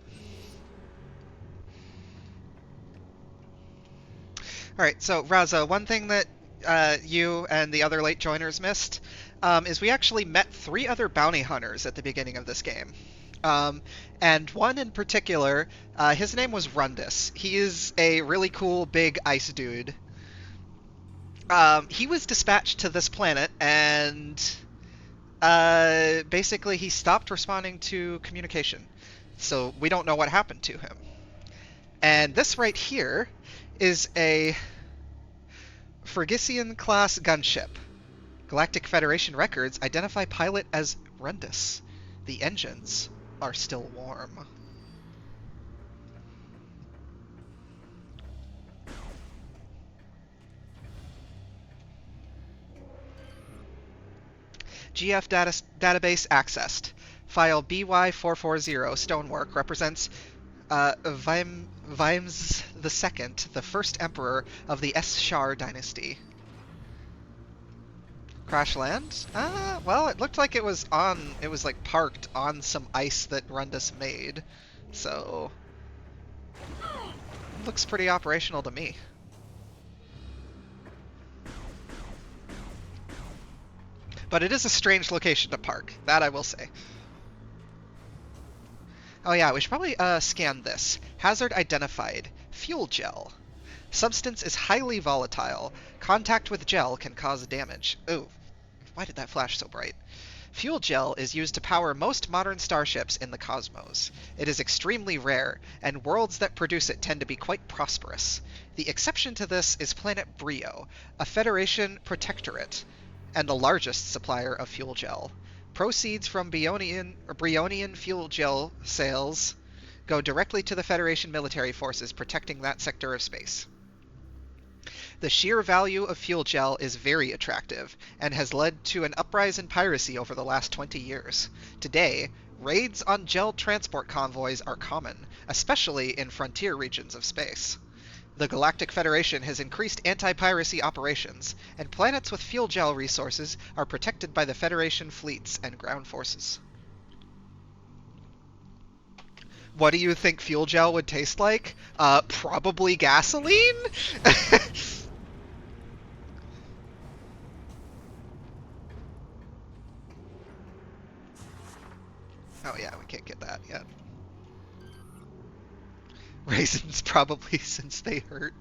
All right, so Raza, one thing that you and the other late joiners missed is we actually met 3 other bounty hunters at the beginning of this game. And one in particular, his name was Rundus. He is a really cool big ice dude. He was dispatched to this planet, and basically he stopped responding to communication. So we don't know what happened to him. And this right here is a Fergisian class gunship. Galactic Federation records identify pilot as Rundus. The engines are still warm. GF database accessed. File BY440 stonework represents Vimes II, the first emperor of the S-Shar dynasty. Crash land? Well, it looked like it was like parked on some ice that Rundus made. So, looks pretty operational to me. But it is a strange location to park, that I will say. Oh yeah, we should probably scan this. Hazard identified. Fuel gel. Substance is highly volatile. Contact with gel can cause damage. Ooh, why did that flash so bright? Fuel gel is used to power most modern starships in the cosmos. It is extremely rare, and worlds that produce it tend to be quite prosperous. The exception to this is planet Bryyo, a Federation protectorate, and the largest supplier of fuel gel. Proceeds from Bryonian fuel gel sales go directly to the Federation military forces protecting that sector of space. The sheer value of fuel gel is very attractive, and has led to an uprise in piracy over the last 20 years. Today, raids on gel transport convoys are common, especially in frontier regions of space. The Galactic Federation has increased anti-piracy operations, and planets with fuel gel resources are protected by the Federation fleets and ground forces. What do you think fuel gel would taste like? Probably gasoline? Oh yeah, we can't get that yet. Raisins probably, since they hurt.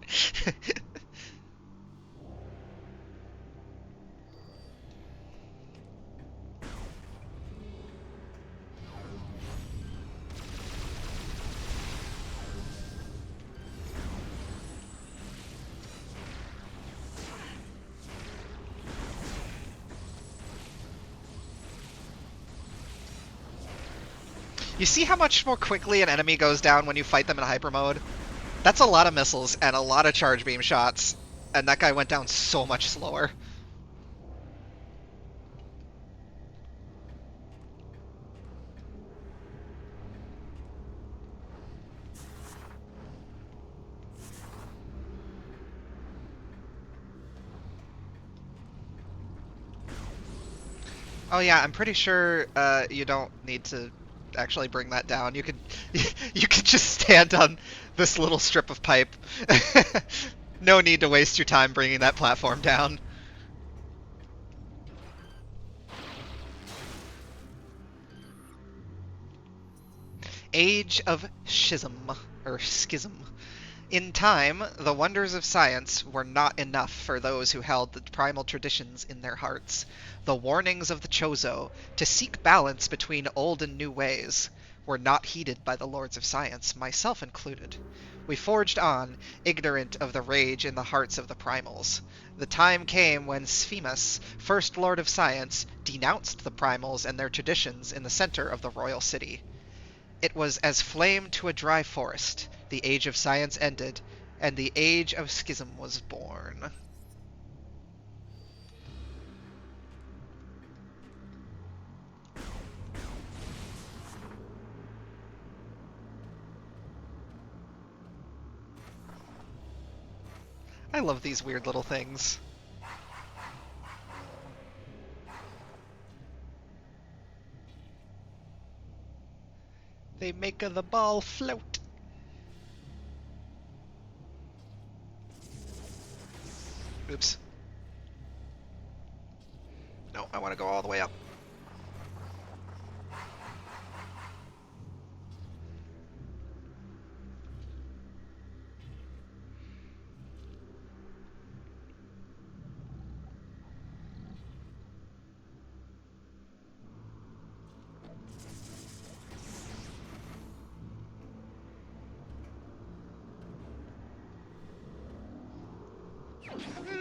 You see how much more quickly an enemy goes down when you fight them in hyper mode? That's a lot of missiles and a lot of charge beam shots, and that guy went down so much slower. Oh yeah, I'm pretty sure you don't need to actually bring that down. You could you could just stand on this little strip of pipe. No need to waste your time bringing that platform down. Age of Schism, or Schism. In time, the wonders of science were not enough for those who held the primal traditions in their hearts. The warnings of the Chozo, to seek balance between old and new ways, were not heeded by the lords of science, myself included. We forged on, ignorant of the rage in the hearts of the primals. The time came when Sphemus, first lord of science, denounced the primals and their traditions in the center of the royal city. It was as flame to a dry forest. The age of science ended, and the age of schism was born. I love these weird little things. They make the ball float. Oops. No, I want to go all the way up.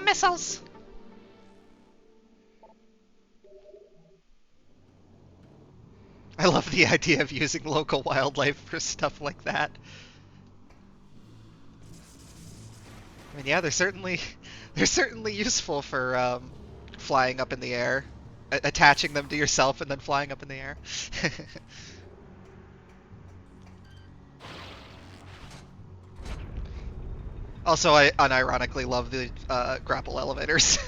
Missiles! I love the idea of using local wildlife for stuff like that. I mean, yeah, they're certainly useful for flying up in the air, attaching them to yourself and then flying up in the air. Also, I unironically love the grapple elevators.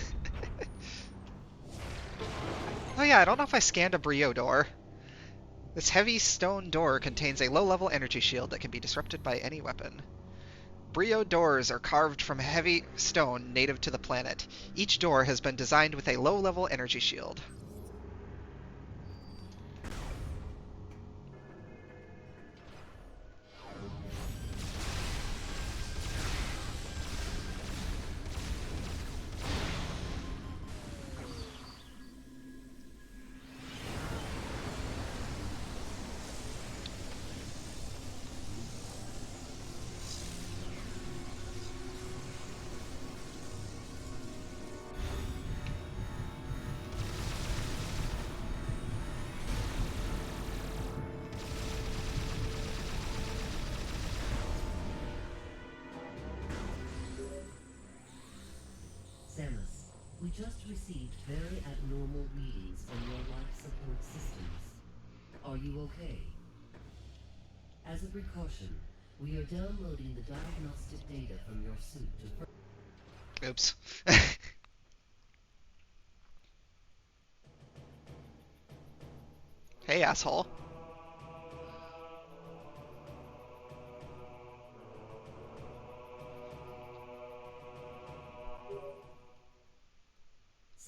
Oh yeah, I don't know if I scanned a Bryyo door. This heavy stone door contains a low-level energy shield that can be disrupted by any weapon. Bryyo doors are carved from heavy stone native to the planet. Each door has been designed with a low-level energy shield. Samus, we just received very abnormal readings from your life support systems. Are you okay? As a precaution, we are downloading the diagnostic data from your suit to... Oops. Hey, asshole.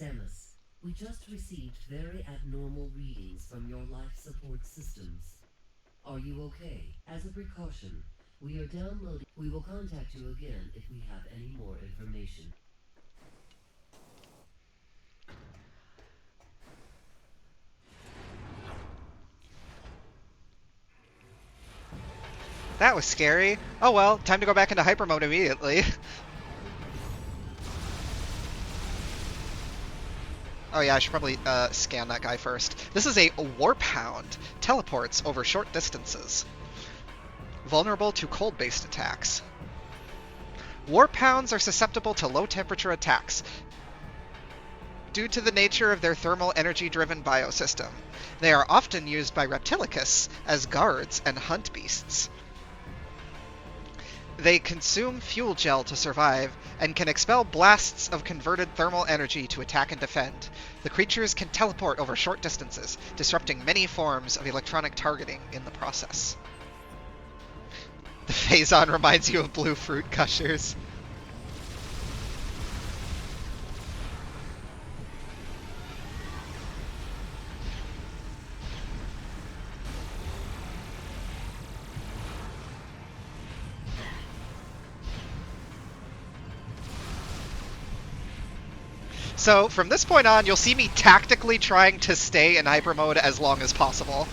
Samus, we just received very abnormal readings from your life support systems. Are you okay? As a precaution, we are downloading... We will contact you again if we have any more information. That was scary. Oh well, time to go back into hyper mode immediately. Oh yeah, I should probably scan that guy first. This is a Warp Hound. Teleports over short distances. Vulnerable to cold-based attacks. Warp Hounds are susceptible to low-temperature attacks due to the nature of their thermal energy-driven biosystem. They are often used by Reptilicus as guards and hunt beasts. They consume fuel gel to survive, and can expel blasts of converted thermal energy to attack and defend. The creatures can teleport over short distances, disrupting many forms of electronic targeting in the process. The Phazon reminds you of blue fruit gushers. So, from this point on, you'll see me tactically trying to stay in hyper mode as long as possible.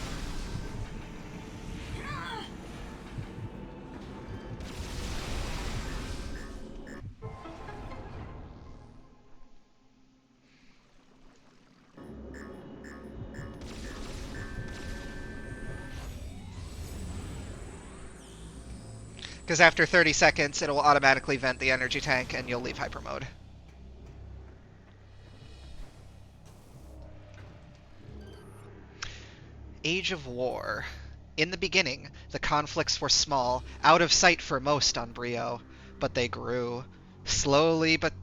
Because after 30 seconds, it will automatically vent the energy tank and you'll leave hyper mode. Age of War. In the beginning, the conflicts were small, out of sight for most on Bryyo, but they grew. Slowly but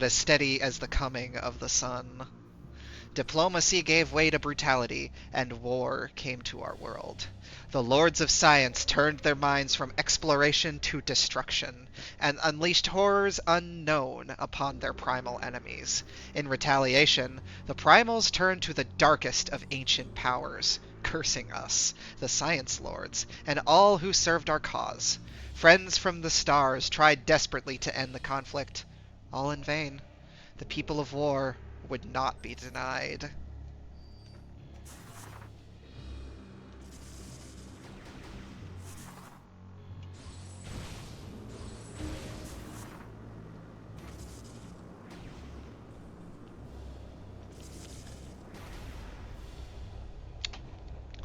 as steady as the coming of the sun. Diplomacy gave way to brutality, and war came to our world. The lords of science turned their minds from exploration to destruction, and unleashed horrors unknown upon their primal enemies. In retaliation, the primals turned to the darkest of ancient powers, cursing us, the science lords, and all who served our cause. Friends from the stars tried desperately to end the conflict. All in vain. The people of war would not be denied.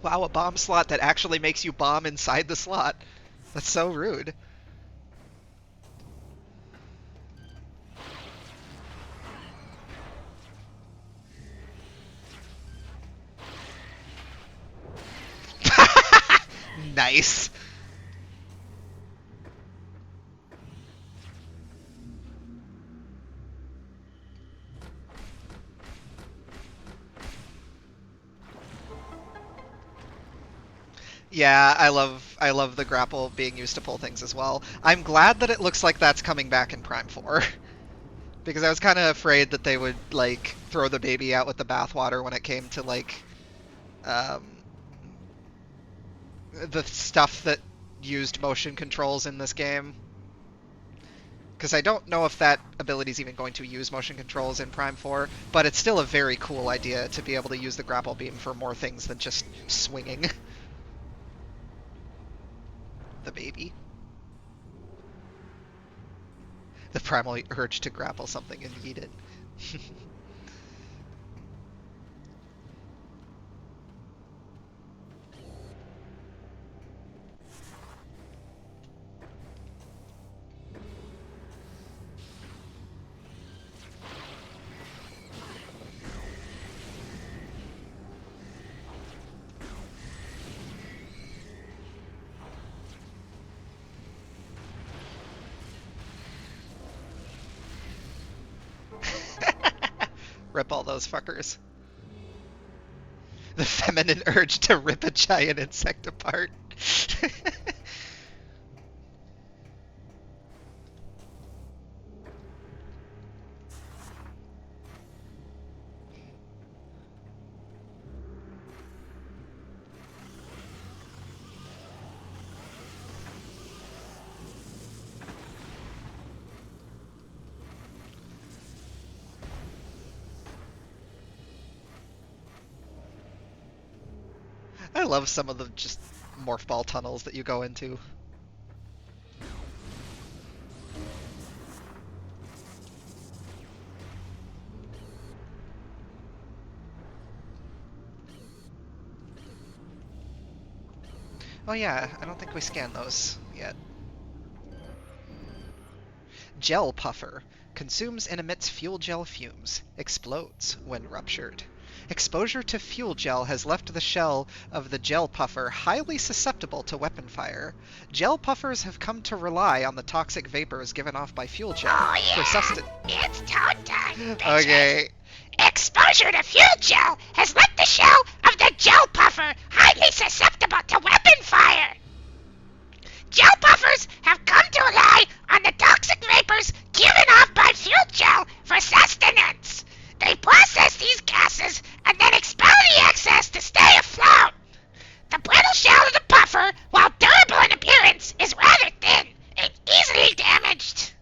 allow a bomb slot that actually makes you bomb inside the slot. That's so rude. Nice. Yeah, I love the grapple being used to pull things as well. I'm glad that it looks like that's coming back in Prime 4. Because I was kind of afraid that they would like throw the baby out with the bathwater when it came to like um, the stuff that used motion controls in this game. Because I don't know if that ability is even going to use motion controls in Prime 4, but it's still a very cool idea to be able to use the grapple beam for more things than just swinging the baby. The primal urge to grapple something and eat it. Rip all those fuckers. The feminine urge to rip a giant insect apart. I love some of the just morph ball tunnels that you go into. Oh yeah, I don't think we scanned those yet. Gel puffer. Consumes and emits fuel gel fumes. Explodes when ruptured. Exposure to fuel gel has left the shell of the gel puffer highly susceptible to weapon fire. Gel puffers have come to rely on the toxic vapors given off by fuel gel for sustenance. It's toad time, bitches. Okay. Exposure to fuel gel has left the shell of the gel puffer highly susceptible to weapon fire. Gel puffers have come to rely on the toxic vapors given off by fuel gel for sustenance. They process these gases and then expel the excess to stay afloat. The brittle shell of the puffer, while durable in appearance, is rather thin and easily damaged.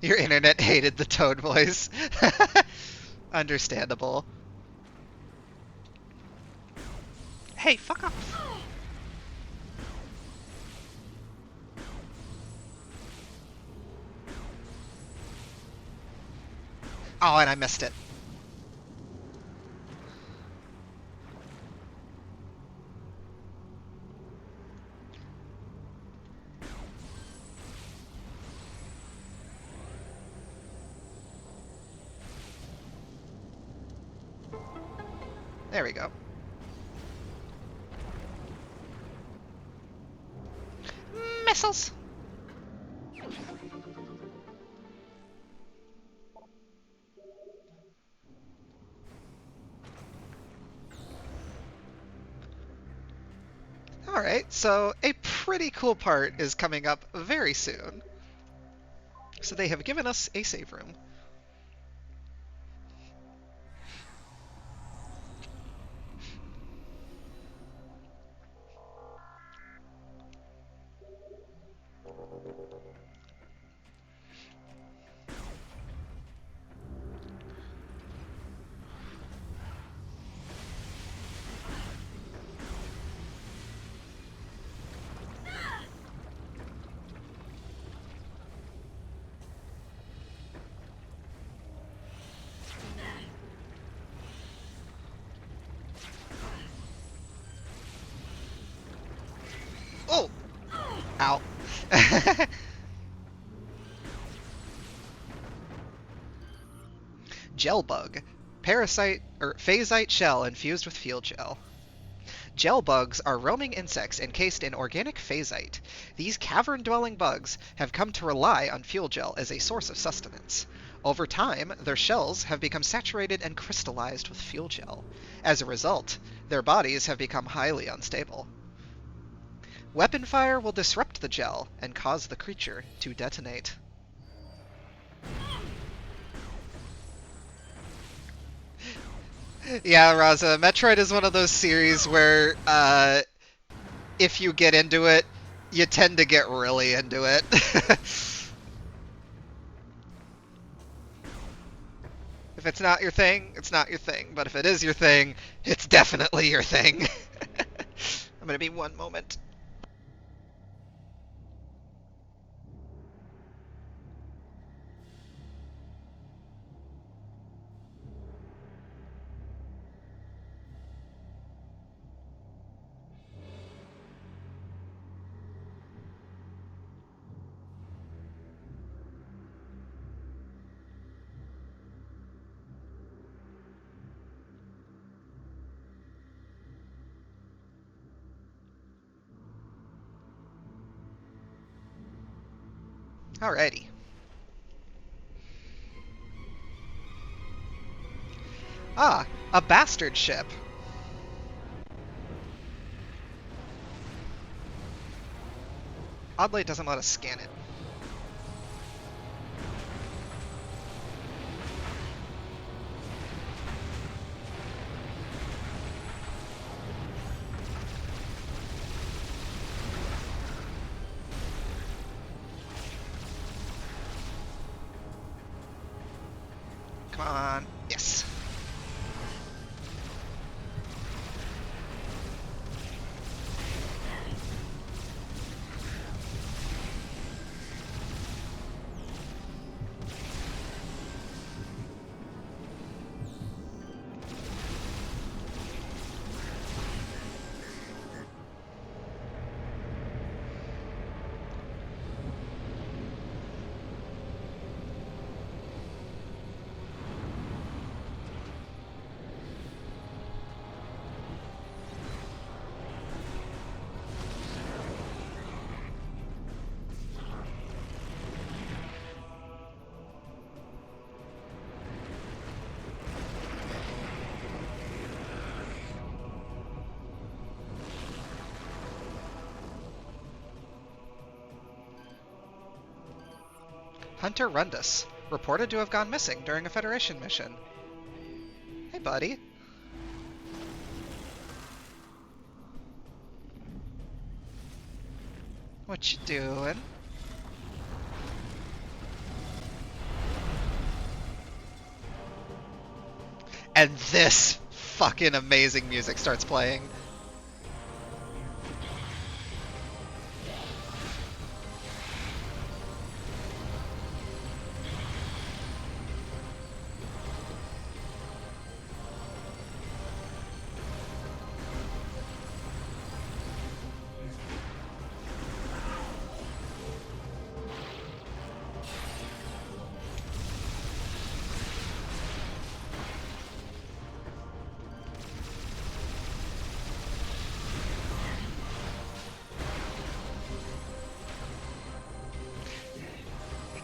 Your internet hated the Toad voice. Understandable. Hey, fuck off. Oh, and I missed it. There we go. Missiles. Alright, so a pretty cool part is coming up very soon. So they have given us a save room. Oh! Ow. Gel bug. Parasite or phasite shell infused with fuel gel. Gel bugs are roaming insects encased in organic phasite. These cavern-dwelling bugs have come to rely on fuel gel as a source of sustenance. Over time, their shells have become saturated and crystallized with fuel gel. As a result, their bodies have become highly unstable. Weapon fire will disrupt the gel and cause the creature to detonate. Yeah, Raza, Metroid is one of those series where if you get into it, you tend to get really into it. If it's not your thing, it's not your thing. But if it is your thing, it's definitely your thing. I'm gonna be one moment. Alrighty. Ah, a bastard ship. Oddly, it doesn't let us scan it. Come on. Yes. Hunter Rundus, reported to have gone missing during a Federation mission. Hey, buddy. What you doing? And this fucking amazing music starts playing.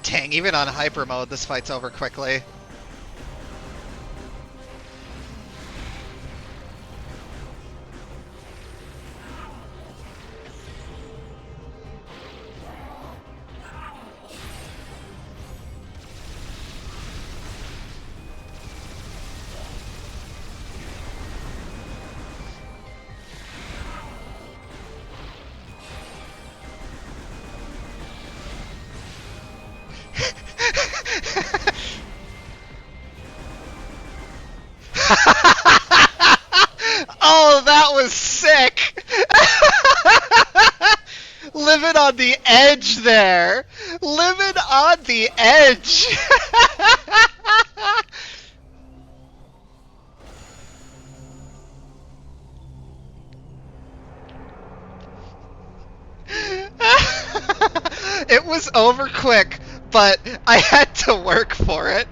Dang, even on hyper mode, this fight's over quickly. was sick! Living on the edge there! Living on the edge! It was over quick, but I had to work for it.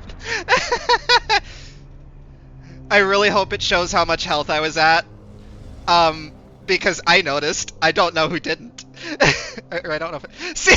I really hope it shows how much health I was at. Because I noticed. I don't know who didn't. Or I don't know if it... See,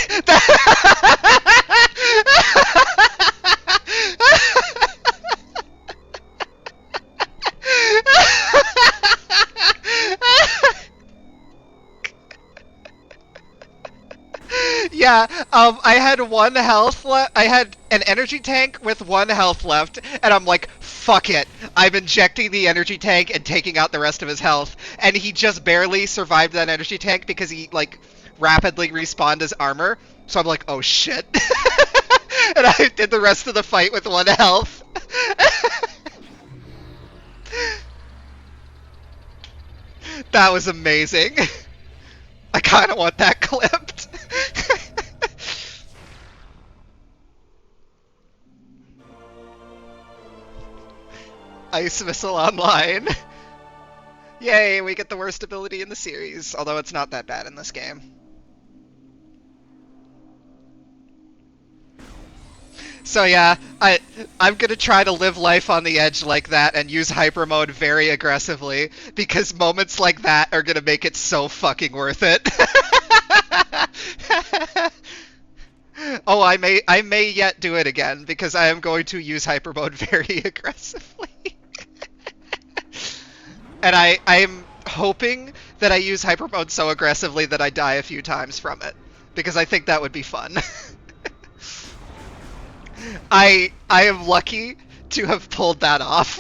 Yeah, I had 1 health left. I had an energy tank with 1 health left, and I'm like, fuck it. I'm injecting the energy tank and taking out the rest of his health. And he just barely survived that energy tank because he, like, rapidly respawned his armor. So I'm like, oh shit. And I did the rest of the fight with 1 health. That was amazing. I kind of want that clipped. Ice Missile Online. Yay, we get the worst ability in the series, although it's not that bad in this game. So yeah, I'm gonna try to live life on the edge like that and use hyper mode very aggressively, because moments like that are gonna make it so fucking worth it. Oh, I may yet do it again, because I am going to use hyper mode very aggressively. And I'm hoping that I use hyper mode so aggressively that I die a few times from it, because I think that would be fun. I am lucky to have pulled that off.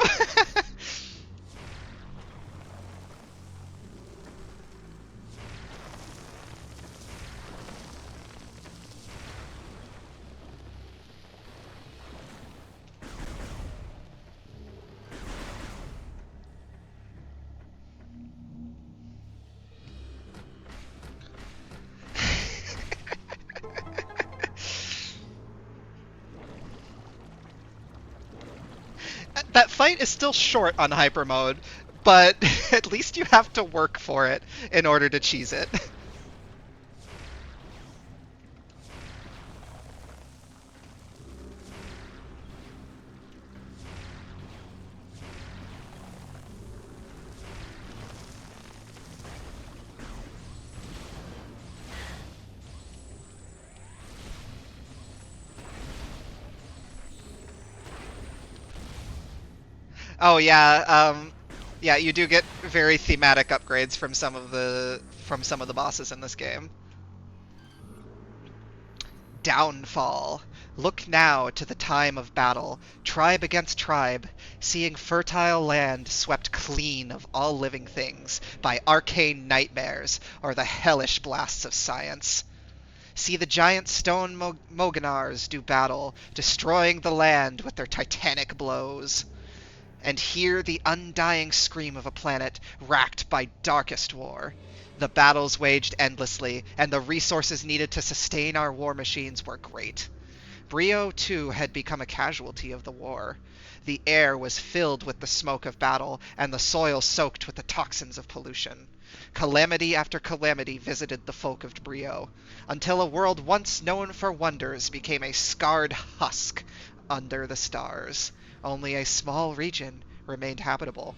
That fight is still short on hyper mode, but at least you have to work for it in order to cheese it. Oh yeah, yeah, you do get very thematic upgrades from some of the bosses in this game. Downfall. Look now to the time of battle, tribe against tribe, seeing fertile land swept clean of all living things by arcane nightmares or the hellish blasts of science. See the giant stone Moganars do battle, destroying the land with their titanic blows. And hear the undying scream of a planet racked by darkest war. The battles waged endlessly, and the resources needed to sustain our war machines were great. Bryyo, too, had become a casualty of the war. The air was filled with the smoke of battle, and the soil soaked with the toxins of pollution. Calamity after calamity visited the folk of Bryyo, until a world once known for wonders became a scarred husk under the stars. Only a small region remained habitable.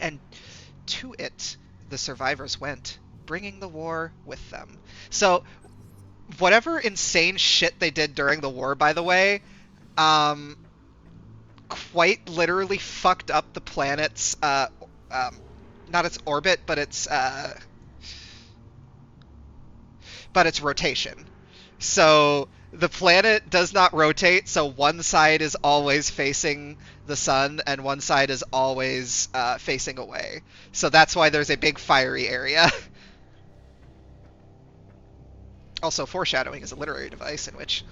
And to it, the survivors went, bringing the war with them. So, whatever insane shit they did during the war, by the way, quite literally fucked up the planet's, not its orbit, but its rotation. So the planet does not rotate, so one side is always facing the sun and one side is always facing away. So that's why there's a big fiery area. Also, foreshadowing is a literary device in which...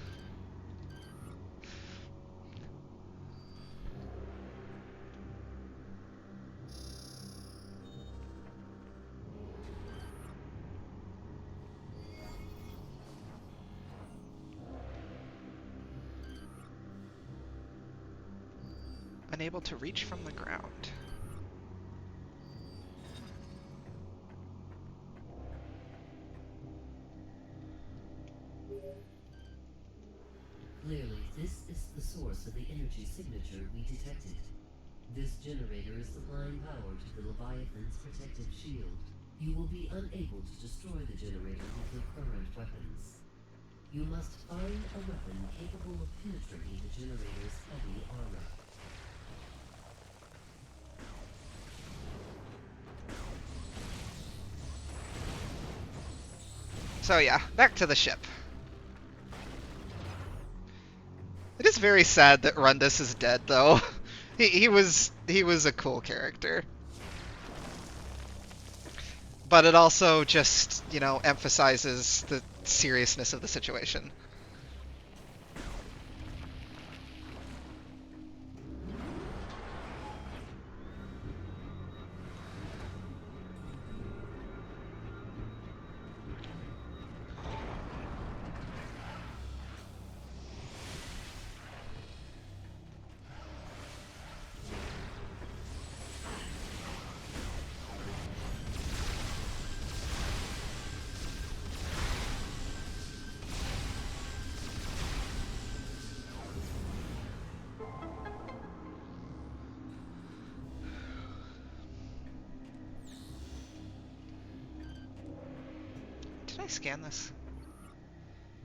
unable to reach from the ground. Clearly, this is the source of the energy signature we detected. This generator is supplying power to the Leviathan's protective shield. You will be unable to destroy the generator with your current weapons. You must find a weapon capable of penetrating the generator's heavy armor. So yeah, back to the ship. It is very sad that Rundus is dead, though. He was a cool character. But it also just, you know, emphasizes the seriousness of the situation. Did I scan this?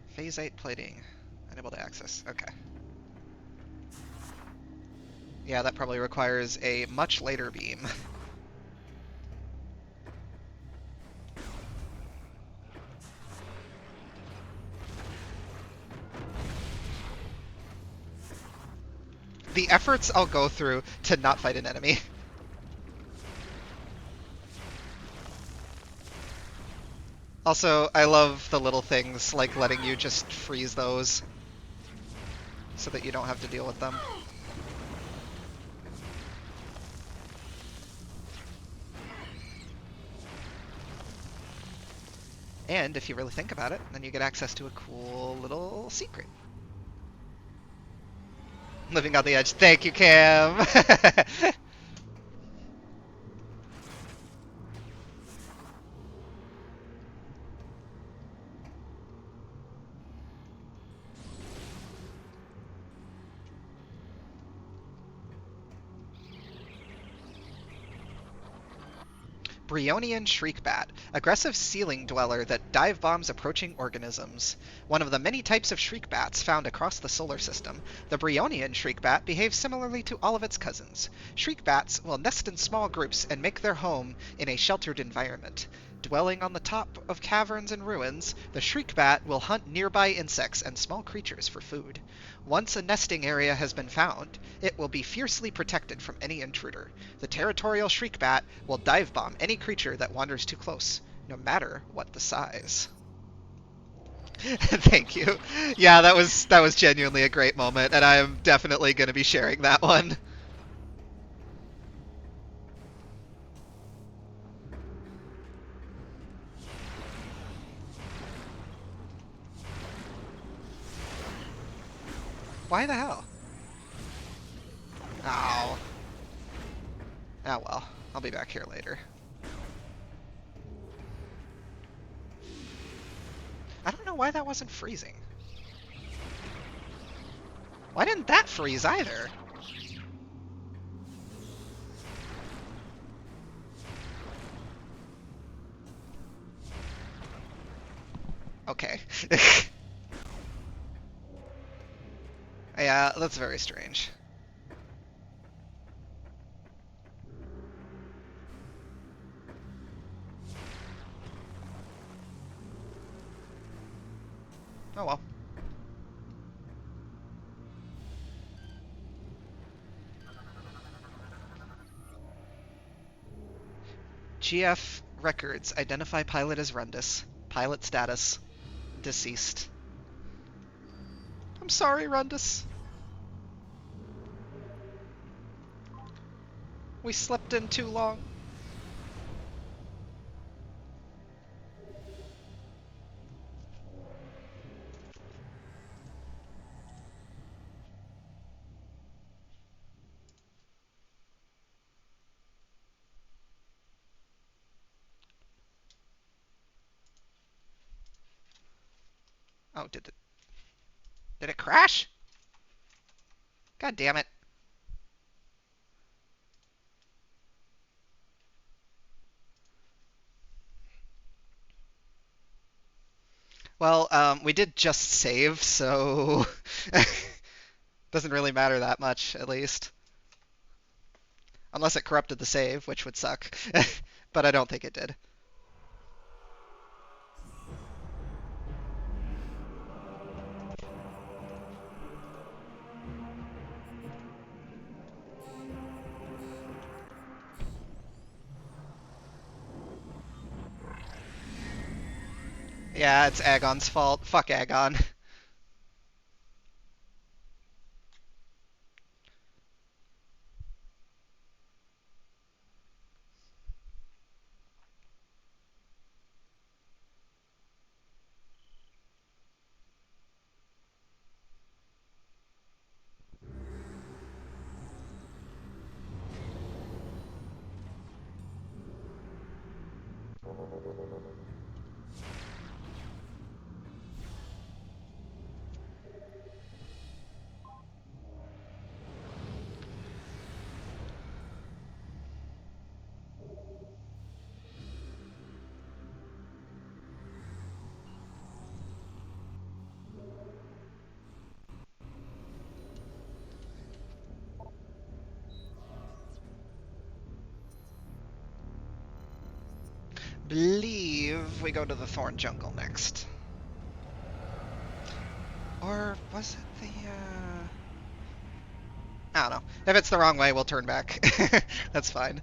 Phase 8 plating. Unable to access. Okay. Yeah, that probably requires a much later beam. The efforts I'll go through to not fight an enemy. Also, I love the little things, like letting you just freeze those, so that you don't have to deal with them. And if you really think about it, then you get access to a cool little secret. Living on the edge. Thank you, Cam! Bryonian Shriekbat, aggressive ceiling dweller that dive bombs approaching organisms. One of the many types of shriekbats found across the solar system, the Bryonian shriekbat behaves similarly to all of its cousins. Shriekbats will nest in small groups and make their home in a sheltered environment. Dwelling on the top of caverns and ruins, the shriekbat will hunt nearby insects and small creatures for food. Once a nesting area has been found, it will be fiercely protected from any intruder. The territorial shriekbat will dive bomb any creature that wanders too close, no matter what the size. Thank you. Yeah, that was genuinely a great moment, and I am definitely going to be sharing that one. Why the hell? Ow. Ah well, I'll be back here later. I don't know why that wasn't freezing. Why didn't that freeze either? Okay. Yeah, that's very strange. Oh well. GF records identify pilot as Rundus. Pilot status deceased. I'm sorry, Rundus. We slept in too long. Oh, did it crash? God damn it. Well, we did just save, so doesn't really matter that much, at least. Unless it corrupted the save, which would suck. But I don't think it did. Yeah, it's Agon's fault. Fuck Agon. Believe we go to the Thorn Jungle next. Or was it the, I don't know. If it's the wrong way, we'll turn back. That's fine.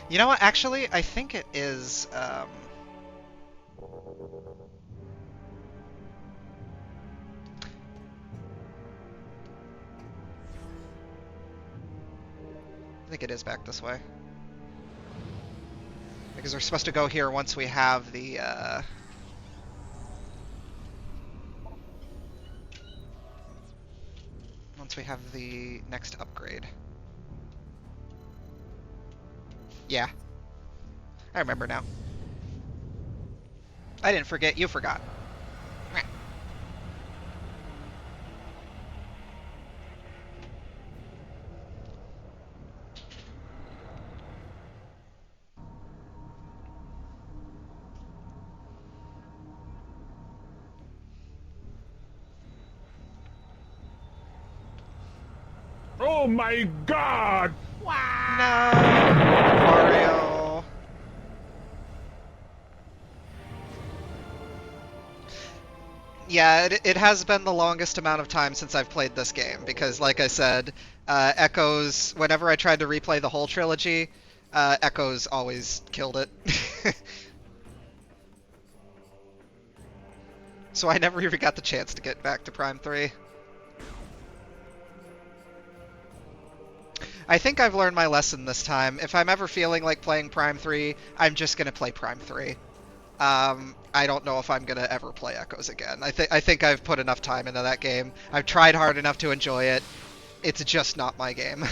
You know what? Actually, I think it is. I think it is back this way. Because we're supposed to go here once we have the. Once we have the next upgrade. Yeah. I remember now. I didn't forget, you forgot. Oh my god! No! Mario! Yeah, it has been the longest amount of time since I've played this game, because like I said, Echoes, whenever I tried to replay the whole trilogy, Echoes always killed it. So I never even got the chance to get back to Prime 3. I think I've learned my lesson this time. If I'm ever feeling like playing Prime 3, I'm just going to play Prime 3. I don't know if I'm going to ever play Echoes again. I think I've put enough time into that game. I've tried hard enough to enjoy it. It's just not my game.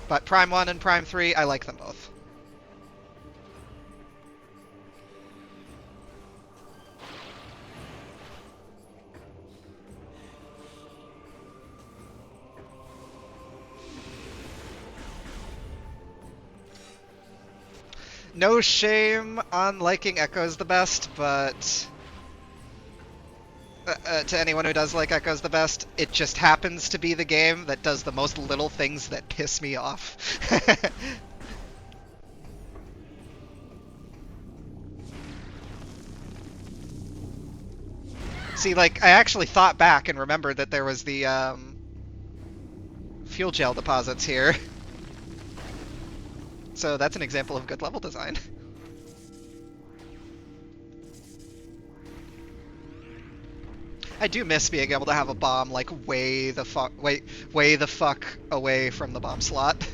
But Prime 1 and Prime 3, I like them both. No shame on liking Echoes the best, but to anyone who does like Echoes the best, it just happens to be the game that does the most little things that piss me off. See, like, I actually thought back and remembered that there was the fuel gel deposits here. So that's an example of good level design. I do miss being able to have a bomb like way the fuck away from the bomb slot.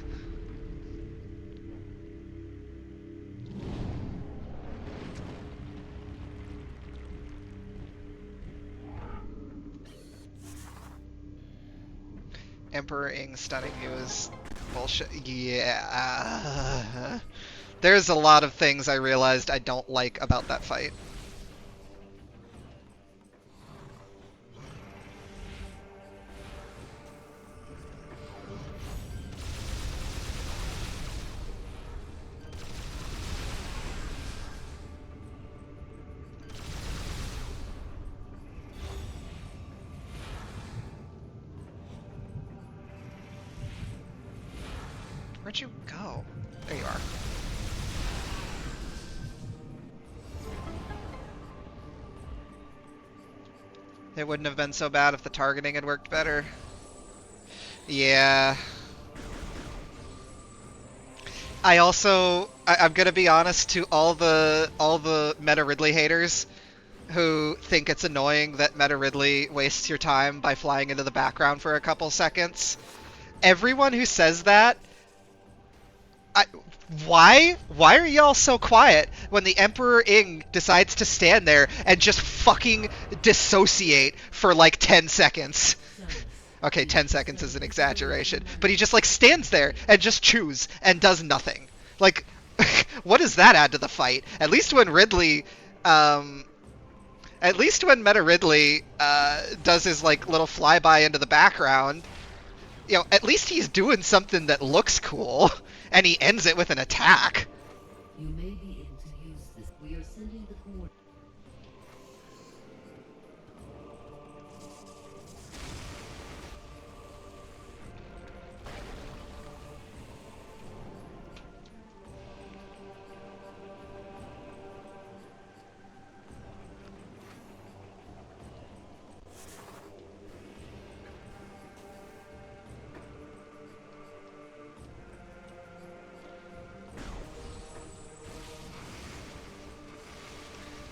Emperor Ing stunning you is bullshit. Yeah. There's a lot of things I realized I don't like about that fight. Where'd you go? There you are. It wouldn't have been so bad if the targeting had worked better. Yeah. I'm gonna be honest to all the Meta Ridley haters who think it's annoying that Meta Ridley wastes your time by flying into the background for a couple seconds. Everyone who says that, why are y'all so quiet when the Emperor Ing decides to stand there and just fucking dissociate for like 10 seconds? Okay, 10 seconds is an exaggeration, but he just like stands there and just chews and does nothing. Like, what does that add to the fight? At least when Meta Ridley does his like little flyby into the background, you know, at least he's doing something that looks cool, and he ends it with an attack. You may be able to use this. We are sending the coordinates.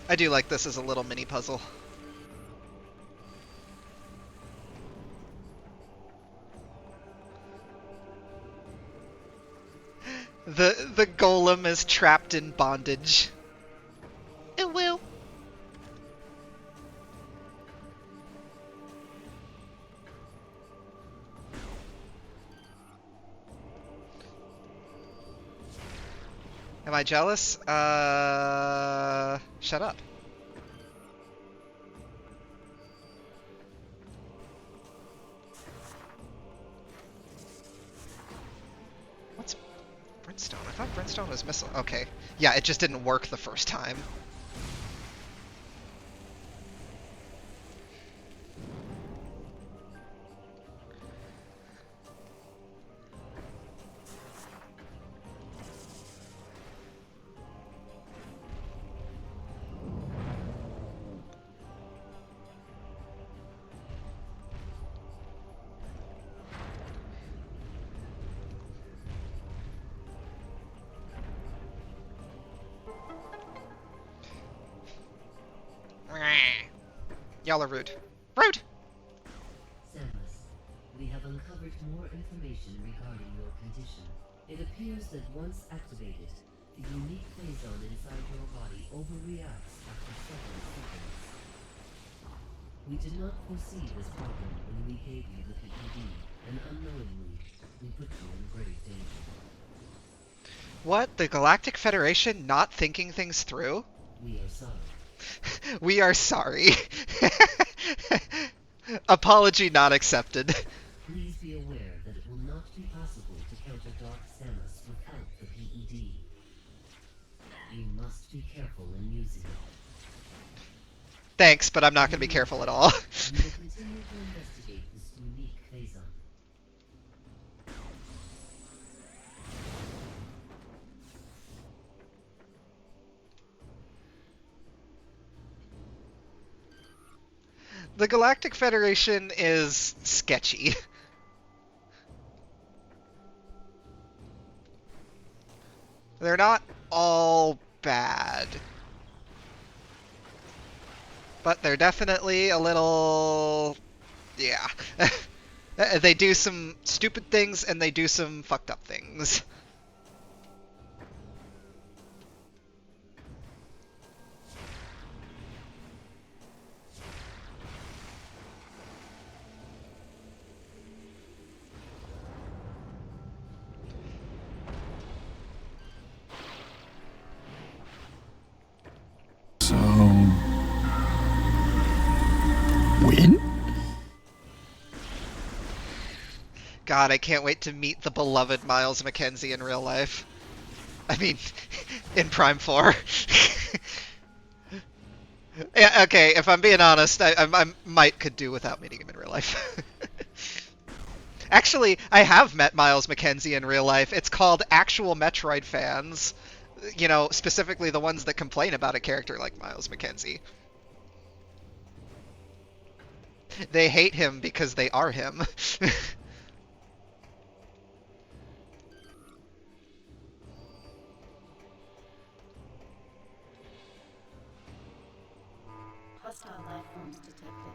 I do like this as a little mini puzzle. The golem is trapped in bondage. It will. Am I jealous? Shut up. What's Brimstone? I thought Brimstone was missile. Okay. Yeah, it just didn't work the first time. Y'all are rude. Rude! Samus, we have uncovered more information regarding your condition. It appears that once activated, the unique phazon inside your body overreacts after several seconds. We did not foresee this problem when we gave you the PED, and unknowingly, we put you in grave danger. What? The Galactic Federation not thinking things through? We are sorry. We are sorry. Apology not accepted. Please be aware that it will not be possible to counter Dark Samus without the PED. You must be careful in using it. Thanks, but I'm not going to be careful at all. We will continue to investigate this unique phazon. The Galactic Federation is sketchy. They're not all bad. but they're definitely a little, yeah. They do some stupid things and they do some fucked up things. So, win? God, I can't wait to meet the beloved Miles McKenzie in real life. I mean, in Prime 4. Yeah, okay, if I'm being honest, I might could do without meeting him in real life. Actually, I have met Miles McKenzie in real life. It's called actual Metroid fans. You know, specifically the ones that complain about a character like Miles McKenzie. They hate him because they are him. Hostile life forms detected.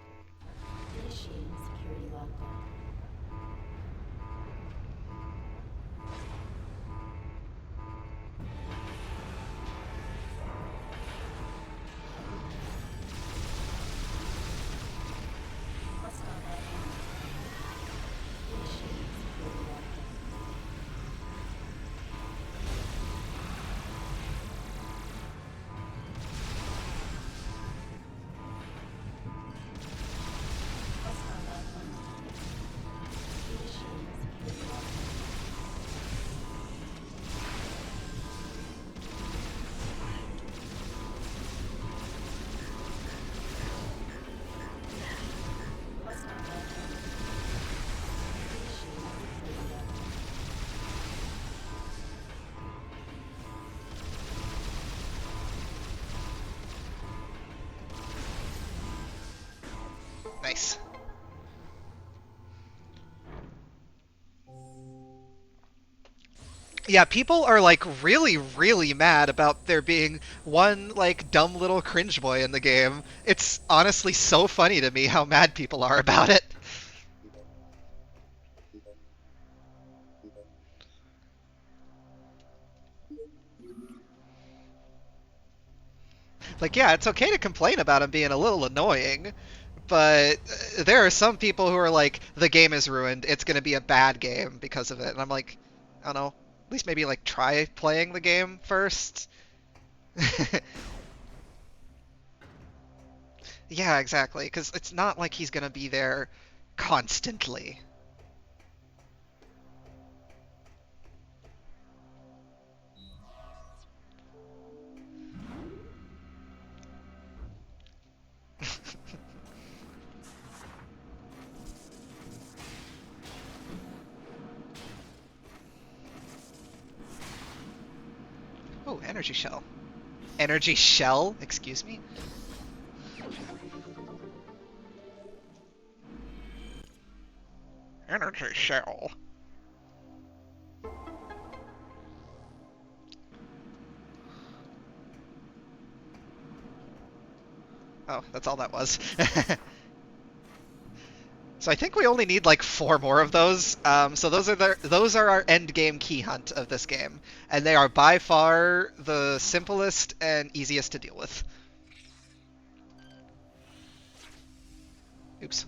Initiating security lockdown. Hostile life forms detected. Initiating security lockdown. Hostile life forms detected. Initiating security lockdown. Hostile life forms detected. Initiating security lockdown. Nice. Yeah, people are like really, really mad about there being one like dumb little cringe boy in the game. It's honestly so funny to me how mad people are about it. Like, yeah, it's okay to complain about him being a little annoying, but there are some people who are like, the game is ruined. It's going to be a bad game because of it. And I'm like, I don't know. At least maybe like try playing the game first. Yeah, exactly. Because it's not like he's going to be there constantly. Oh, energy shell. Energy shell? Excuse me? Energy shell. Oh, that's all that was. So I think we only need like 4 more of those. So those are our end game key hunt of this game, and they are by far the simplest and easiest to deal with. Oops.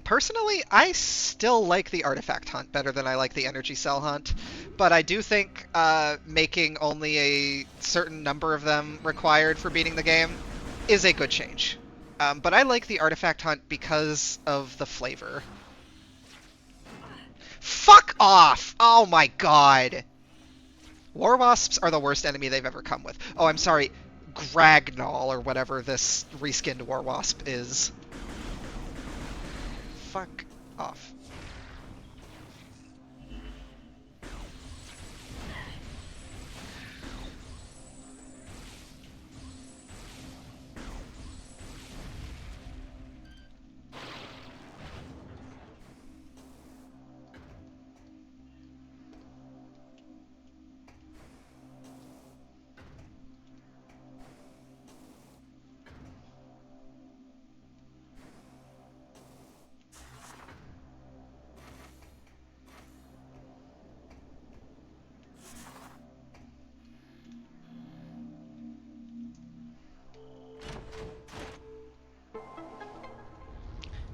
Personally, I still like the artifact hunt better than I like the energy cell hunt, but I do think making only a certain number of them required for beating the game is a good change. But I like the artifact hunt because of the flavor. Fuck off! Oh my god! War wasps are the worst enemy they've ever come with. Oh, I'm sorry. Gragnall, or whatever this reskinned war wasp is. Fuck off.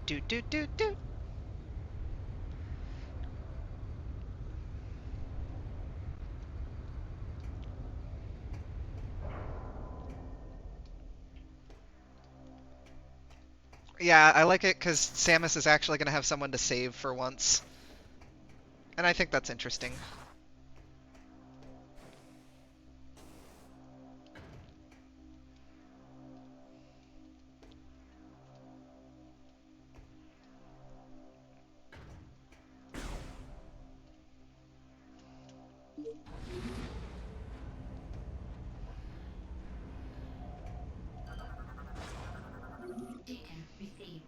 Do do do do. Yeah, I like it because Samus is actually going to have someone to save for once. And I think that's interesting. Data received.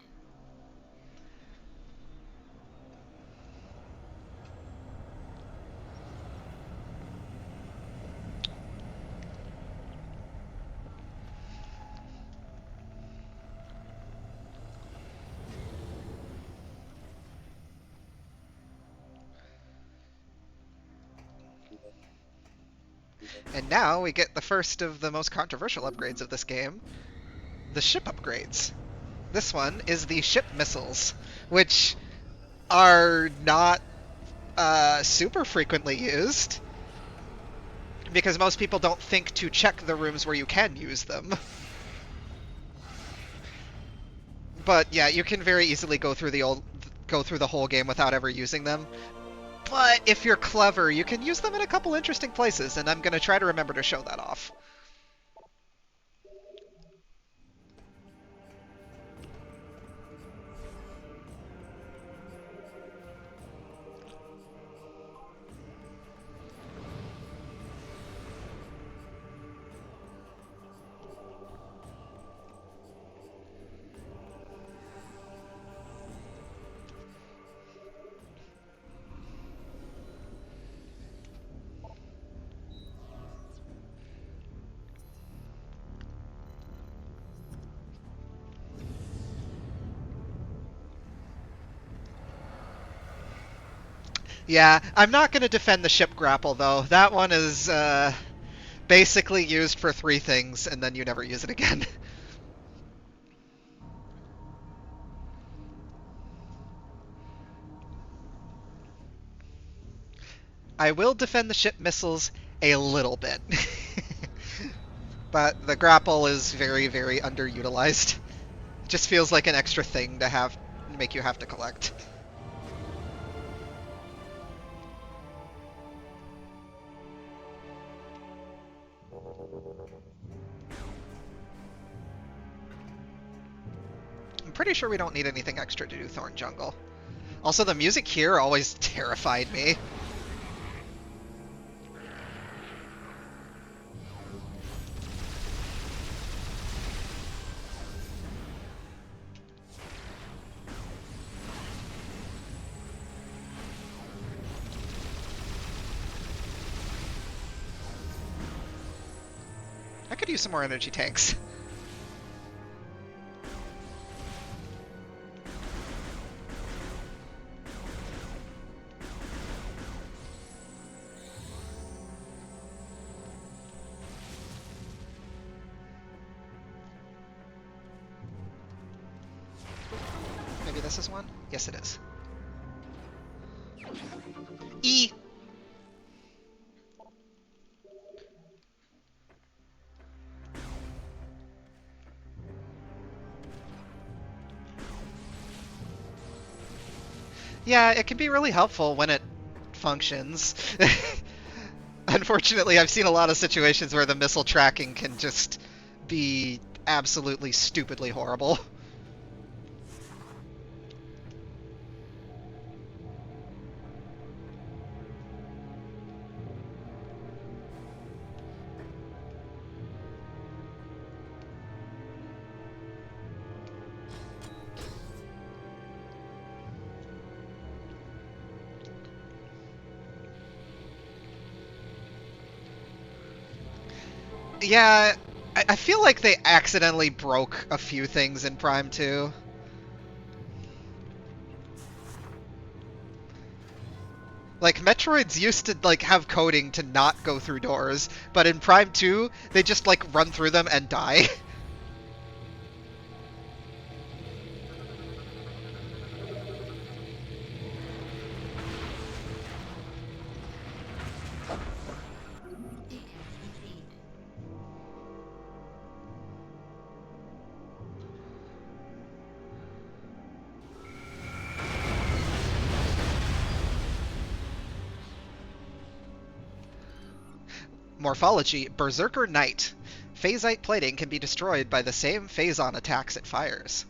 And now we get the first of the most controversial upgrades of this game, the ship upgrades. This one is the ship missiles, which are not super frequently used, because most people don't think to check the rooms where you can use them. But yeah, you can very easily go through the whole game without ever using them. But if you're clever, you can use them in a couple interesting places, and I'm going to try to remember to show that off. Yeah, I'm not going to defend the ship grapple, though. That one is basically used for 3 things, and then you never use it again. I will defend the ship missiles a little bit. But the grapple is very, very underutilized. It just feels like an extra thing to make you have to collect. I'm pretty sure we don't need anything extra to do Thorn Jungle. Also, the music here always terrified me. I could use some more energy tanks. Maybe this is one? Yes, it is. E! Yeah, it can be really helpful when it functions. Unfortunately, I've seen a lot of situations where the missile tracking can just be absolutely stupidly horrible. Yeah, I feel like they accidentally broke a few things in Prime 2. Like, Metroids used to, like, have coding to not go through doors, but in Prime 2, they just, like, run through them and die. Morphology, Berserker Knight. Phasite plating can be destroyed by the same Phazon attacks it fires.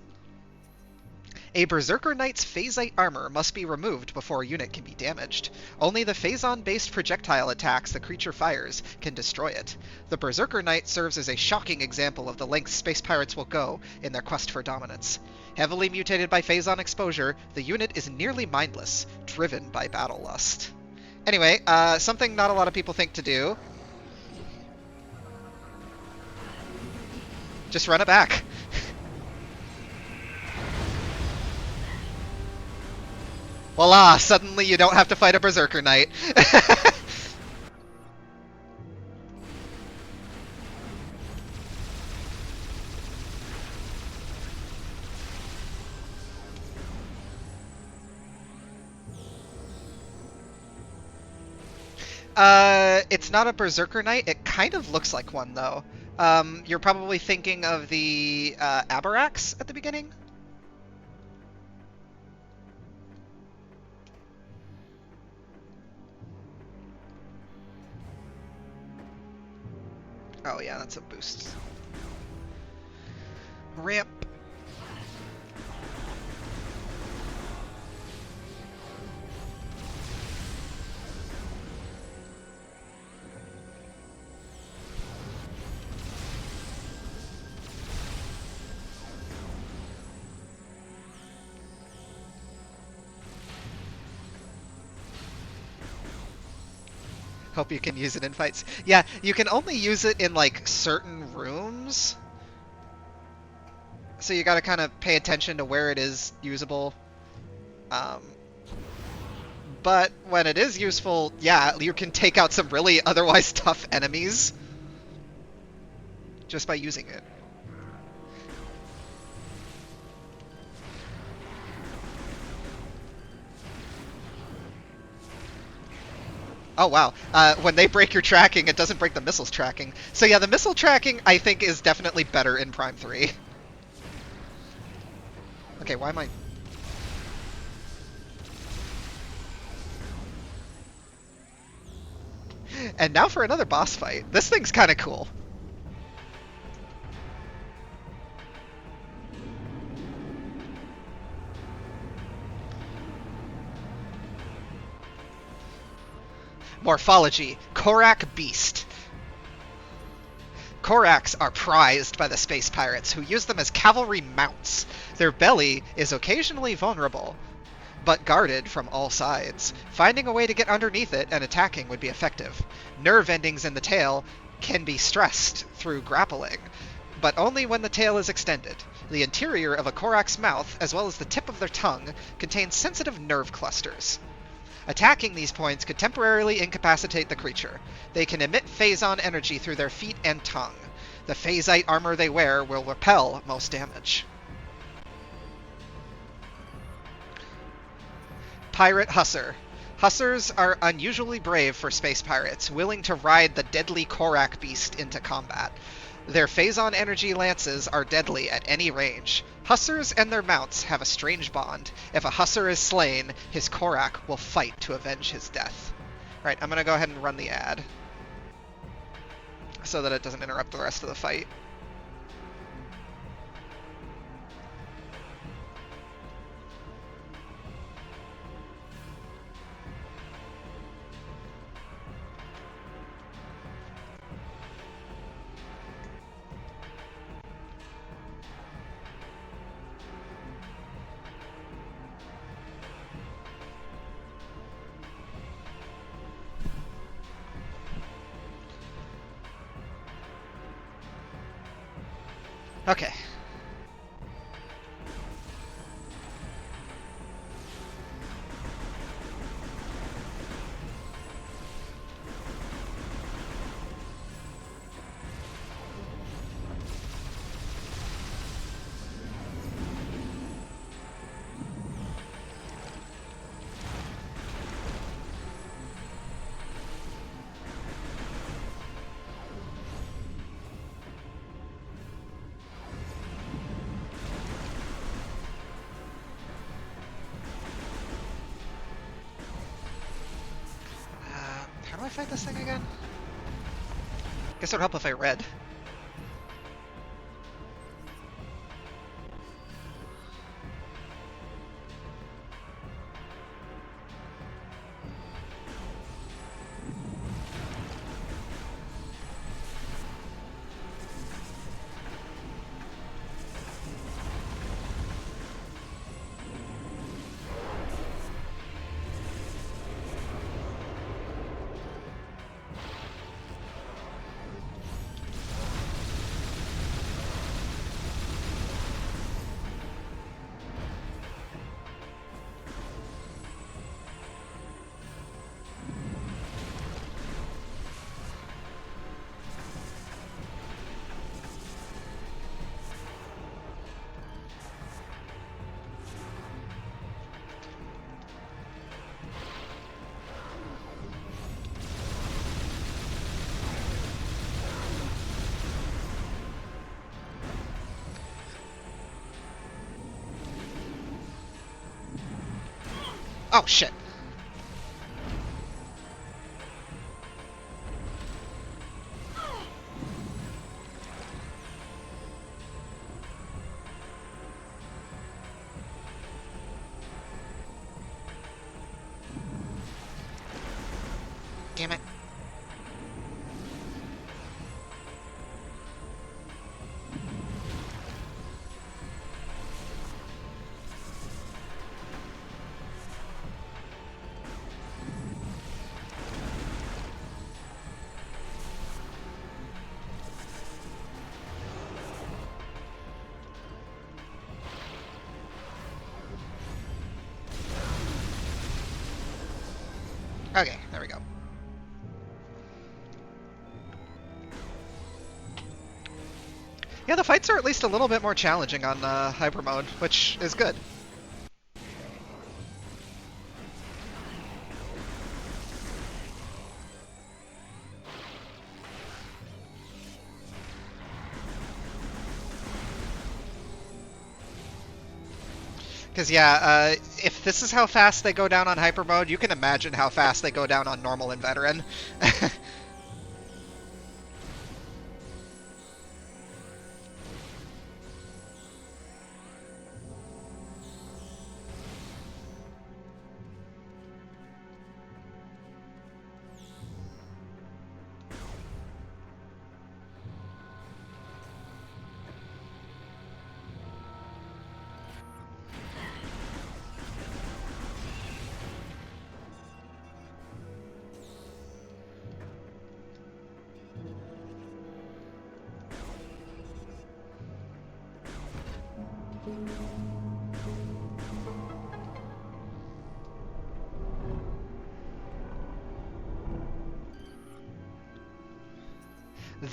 A Berserker Knight's Phasite armor must be removed before a unit can be damaged. Only the Phazon-based projectile attacks the creature fires can destroy it. The Berserker Knight serves as a shocking example of the lengths space pirates will go in their quest for dominance. Heavily mutated by Phazon exposure, the unit is nearly mindless, driven by battle lust. Anyway, something not a lot of people think to do. Just run it back. Voila! Suddenly you don't have to fight a Berserker Knight. It's not a Berserker Knight. It kind of looks like one, though. You're probably thinking of the Abarax at the beginning? Oh yeah, that's a boost. Ramp. Hope you can use it in fights. Yeah, you can only use it in, like, certain rooms. So you gotta kind of pay attention to where it is usable. But when it is useful, yeah, you can take out some really otherwise tough enemies just by using it. Oh, wow. When they break your tracking, it doesn't break the missile's tracking. So yeah, the missile tracking, I think, is definitely better in Prime 3. Okay, why am I... And now for another boss fight. This thing's kind of cool. Morphology, Korak Beast. Koraks are prized by the space pirates, who use them as cavalry mounts. Their belly is occasionally vulnerable, but guarded from all sides. Finding a way to get underneath it and attacking would be effective. Nerve endings in the tail can be stressed through grappling, but only when the tail is extended. The interior of a Korak's mouth, as well as the tip of their tongue, contains sensitive nerve clusters. Attacking these points could temporarily incapacitate the creature. They can emit Phazon energy through their feet and tongue. The Phazite armor they wear will repel most damage. Pirate Hussar. Hussars are unusually brave for space pirates, willing to ride the deadly Korak beast into combat. Their Phazon energy lances are deadly at any range. Hussars and their mounts have a strange bond. If a Hussar is slain, his Korak will fight to avenge his death. Alright, I'm going to go ahead and run the ad so that it doesn't interrupt the rest of the fight. Okay. How do I fight this thing again? Guess it would help if I read. Oh, shit. Damn it. Okay, there we go. Yeah, the fights are at least a little bit more challenging on Hyper Mode, which is good. Because, yeah, if this is how fast they go down on Hyper Mode, you can imagine how fast they go down on Normal and Veteran.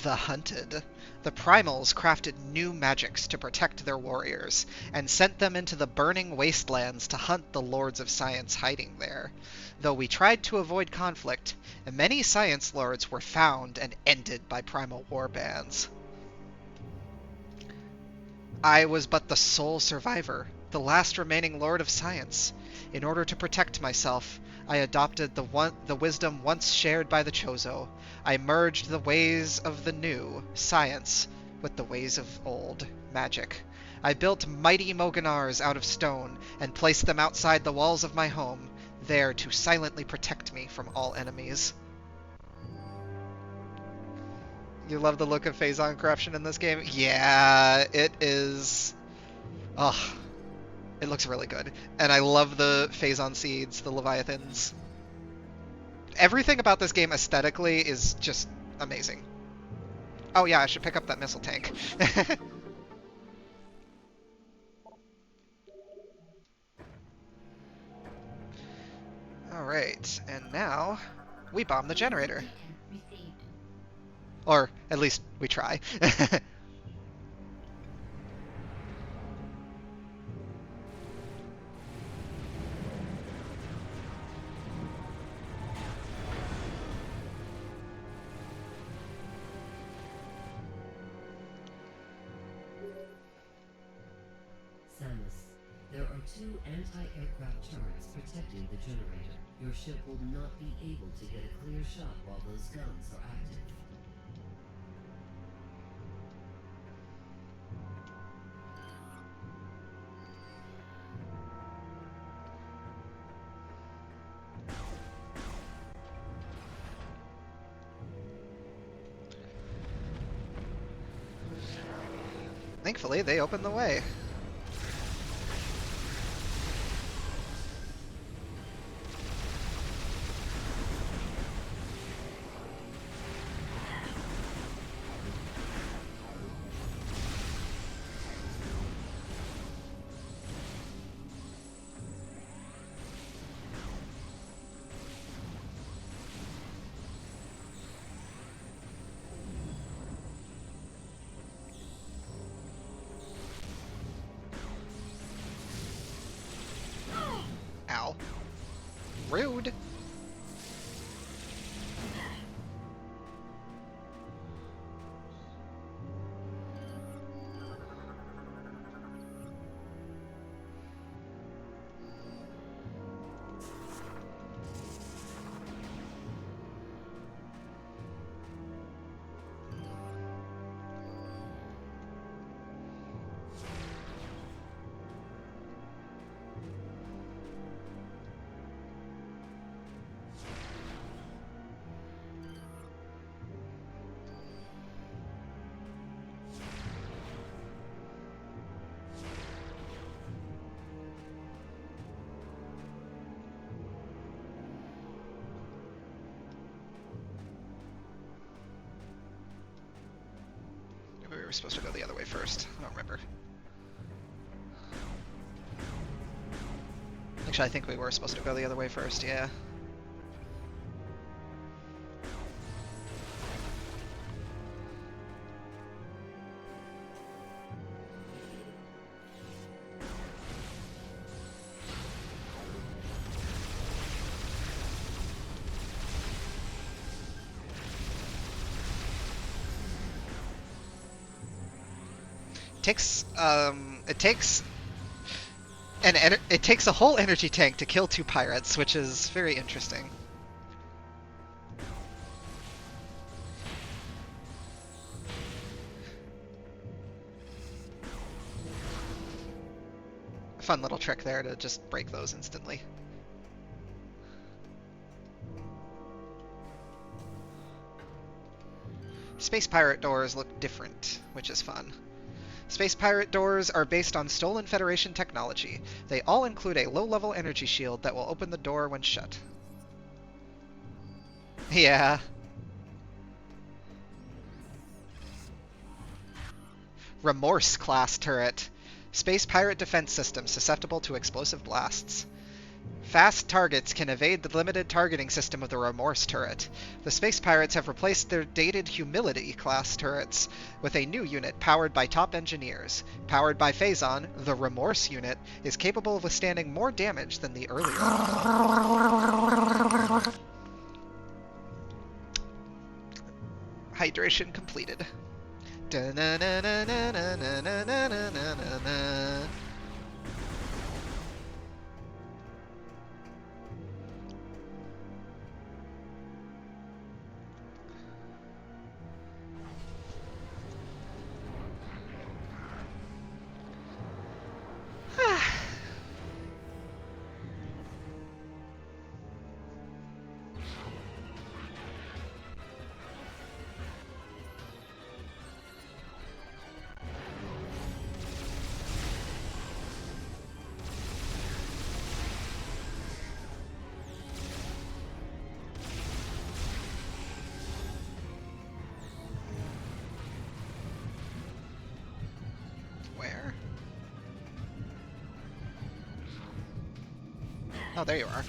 The Hunted. The Primals crafted new magics to protect their warriors, and sent them into the burning wastelands to hunt the Lords of Science hiding there. Though we tried to avoid conflict, many Science Lords were found and ended by primal warbands. I was but the sole survivor, the last remaining Lord of Science. In order to protect myself, I adopted the wisdom once shared by the Chozo. I merged the ways of the new, science, with the ways of old, magic. I built mighty Moganars out of stone, and placed them outside the walls of my home, there to silently protect me from all enemies. You love the look of Phazon corruption in this game? Yeah, it is... Ugh. It looks really good. And I love the Phazon seeds, the Leviathans. Everything about this game aesthetically is just amazing. Oh yeah, I should pick up that missile tank. Alright, and now we bomb the generator. Or at least we try. Samus, there are 2 anti-aircraft turrets protecting the generator. Your ship will not be able to get a clear shot while those guns are active. Thankfully, they opened the way. Ow. Rude. Maybe we were supposed to go the other way first. I don't remember. Actually, I think we were supposed to go the other way first, yeah. It takes a whole energy tank to kill 2 pirates, which is very interesting. Fun little trick there to just break those instantly. Space pirate doors look different, which is fun. Space pirate doors are based on stolen Federation technology. They all include a low-level energy shield that will open the door when shut. Yeah. Remorse class turret. Space pirate defense system susceptible to explosive blasts. Fast targets can evade the limited targeting system of the Remorse turret. The Space Pirates have replaced their dated Humility class turrets with a new unit powered by top engineers. Powered by Phazon, the Remorse unit is capable of withstanding more damage than the earlier model. Hydration completed. Da-na-na-na-na-na-na-na-na-na-na. Oh, there you are.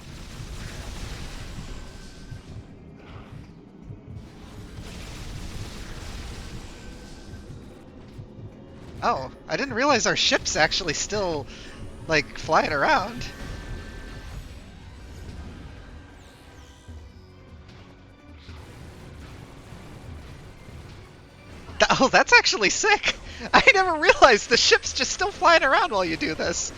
Oh, I didn't realize our ship's actually still, like, flying around. Oh, that's actually sick! I never realized the ship's just still flying around while you do this.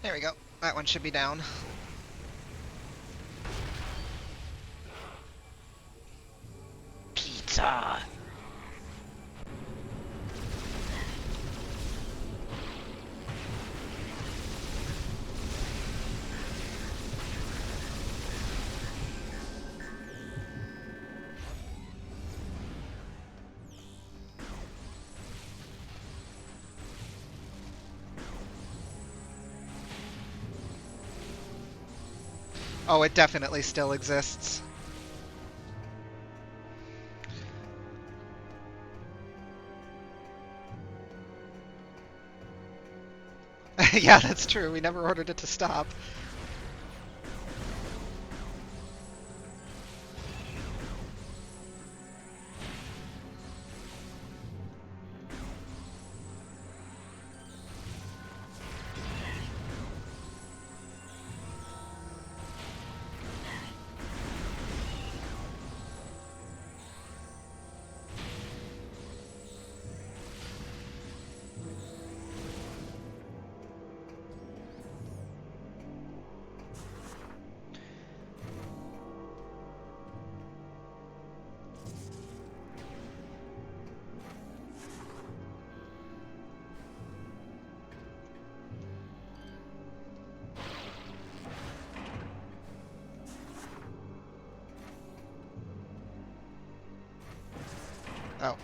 There we go. That one should be down. Pizza. Oh, it definitely still exists. Yeah, that's true. We never ordered it to stop. Oh.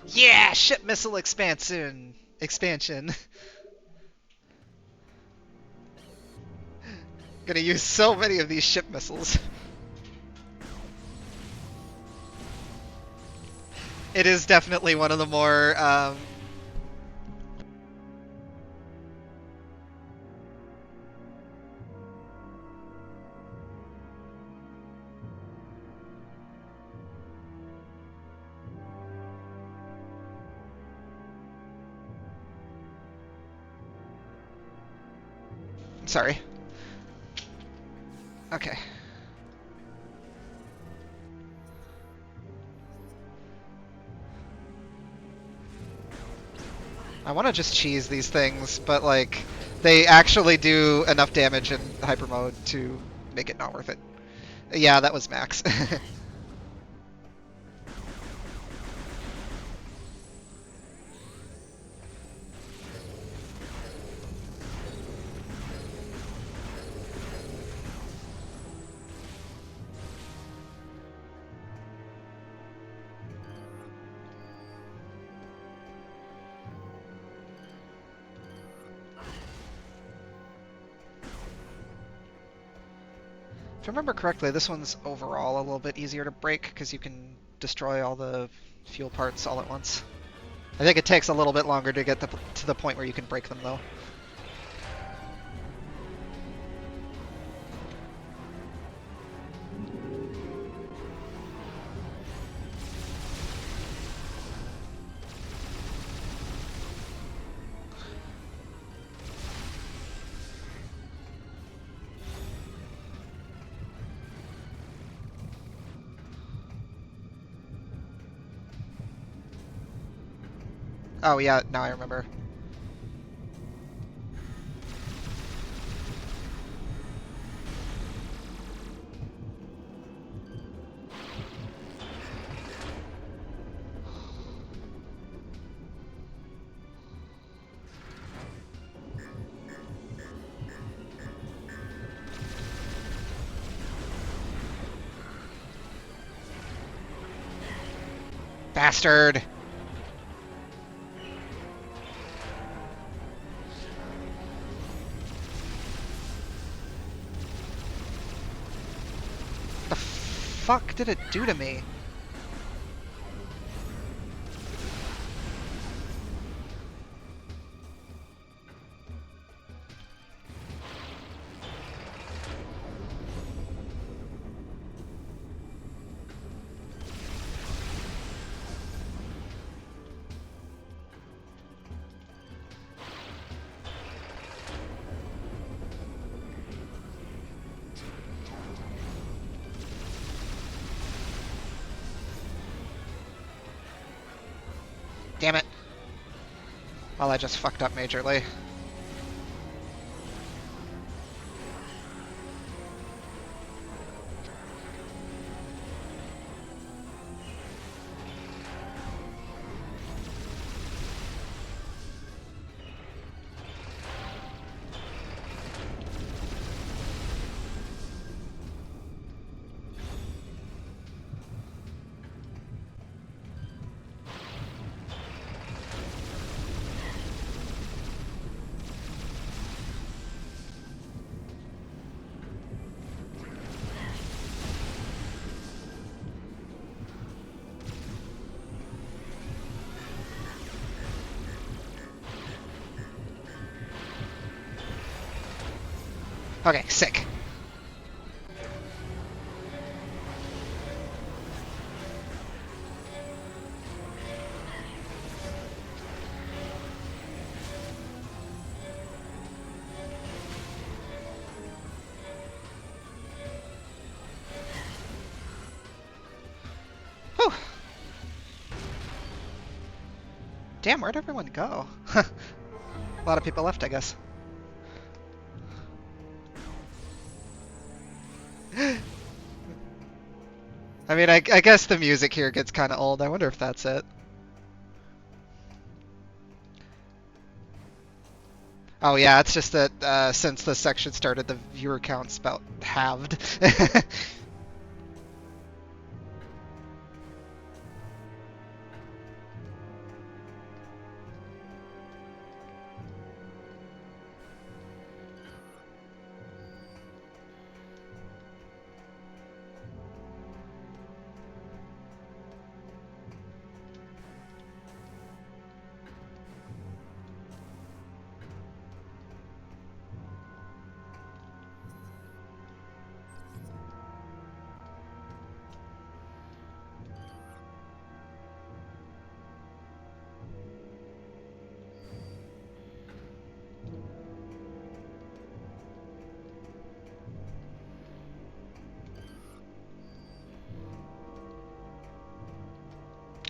Yeah, ship missile expansion. Gonna use so many of these ship missiles. It is definitely one of the more sorry. Okay. I want to just cheese these things, but like they actually do enough damage in hyper mode to make it not worth it. Yeah, that was max. If I remember correctly, this one's overall a little bit easier to break because you can destroy all the fuel parts all at once. I think it takes a little bit longer to get to the point where you can break them, though. Oh yeah, now I remember. Bastard! The fuck did it do to me? Damn it. Well, I just fucked up majorly. Okay, sick. Whew. Damn, where'd everyone go? A lot of people left, I guess. I mean, I guess the music here gets kind of old. I wonder if that's it. Oh yeah, it's just that since this section started, the viewer count's about halved.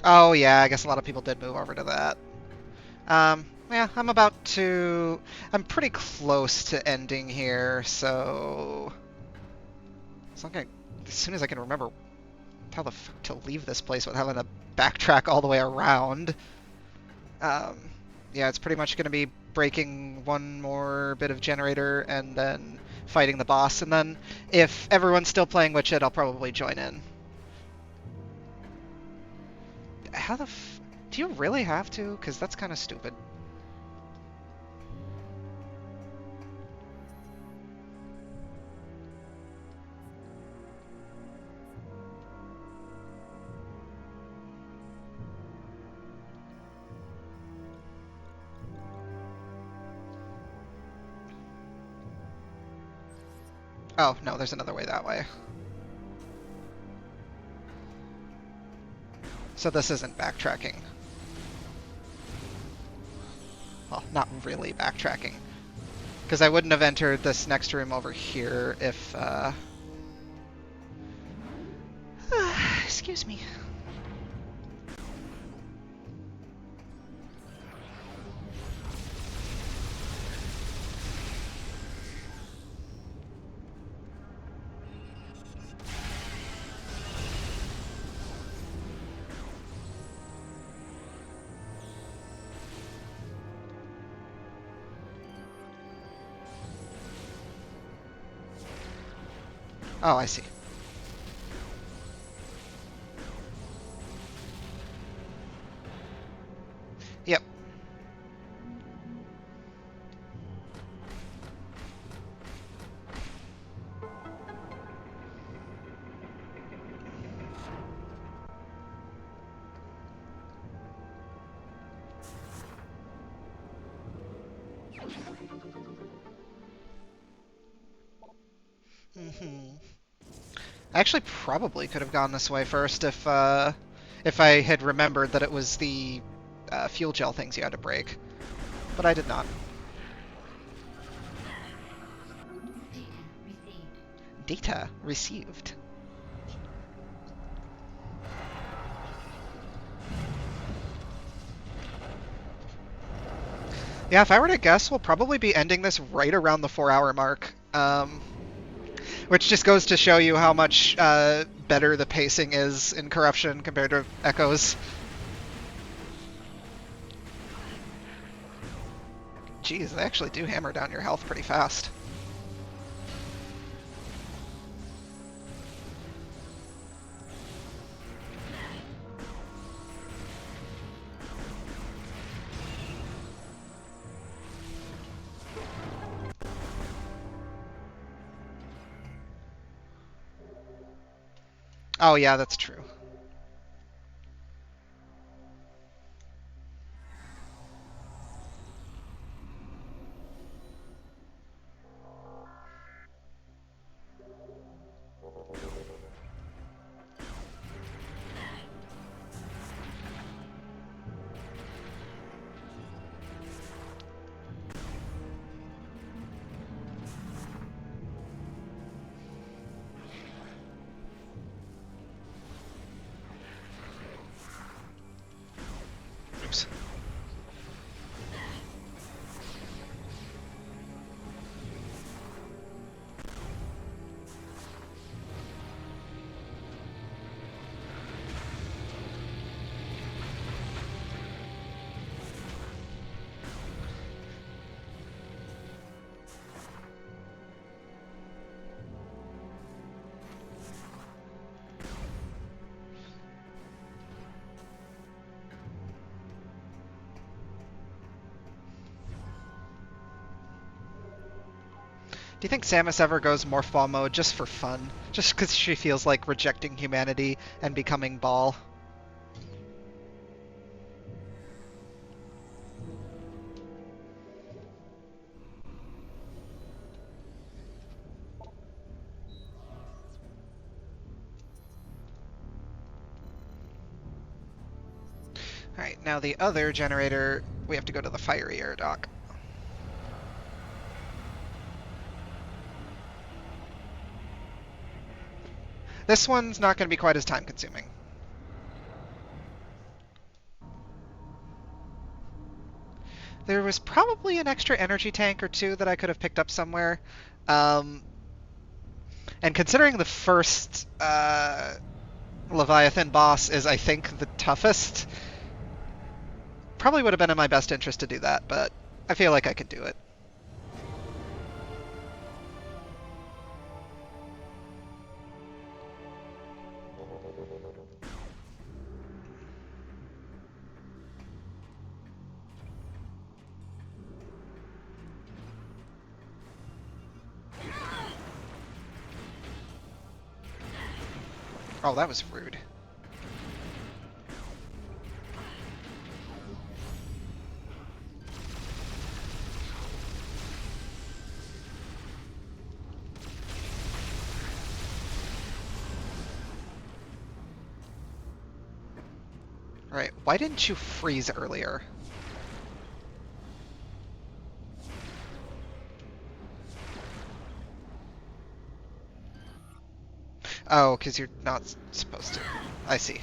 Oh yeah, I guess a lot of people did move over to that. Yeah, I'm pretty close to ending here, so as soon as I can remember how the fuck to leave this place without having to backtrack all the way around. Um, yeah, it's pretty much going to be breaking one more bit of generator and then fighting the boss, and then if everyone's still playing Witch It, I'll probably join in. Do you really have to? Because that's kind of stupid. Oh, no, there's another way that way. So this isn't backtracking. Well, not really backtracking. Because I wouldn't have entered this next room over here if, excuse me. Oh, I see. Yep. I actually probably could have gone this way first if I had remembered that it was the fuel gel things you had to break. But I did not. Data received. Yeah, if I were to guess, we'll probably be ending this right around the 4-hour mark. Which just goes to show you how much better the pacing is in Corruption compared to Echoes. Jeez, they actually do hammer down your health pretty fast. Oh yeah, that's true. Do you think Samus ever goes Morph mode just for fun? Just because she feels like rejecting humanity and becoming Ball? Alright, now the other generator, we have to go to the fiery air dock. This one's not going to be quite as time-consuming. There was probably an extra energy tank or two that I could have picked up somewhere. And considering the first Leviathan boss is, I think, the toughest, probably would have been in my best interest to do that, but I feel like I could do it. Oh, that was rude. Right, why didn't you freeze earlier? Oh, because you're not supposed to. I see.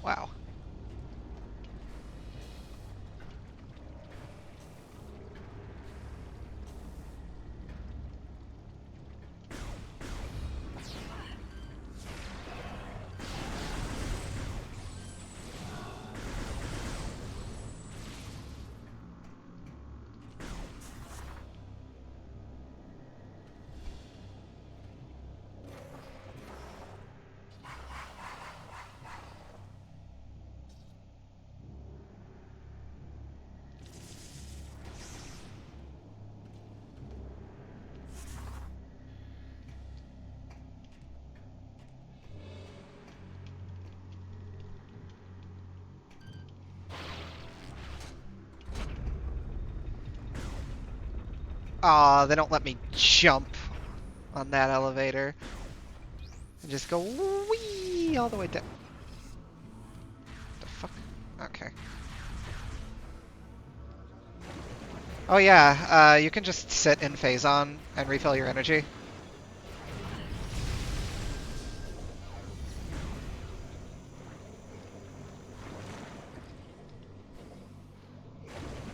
Wow. Aw, they don't let me jump on that elevator. And just go wee all the way down. The fuck? Okay. Oh yeah, you can just sit in Phazon and refill your energy.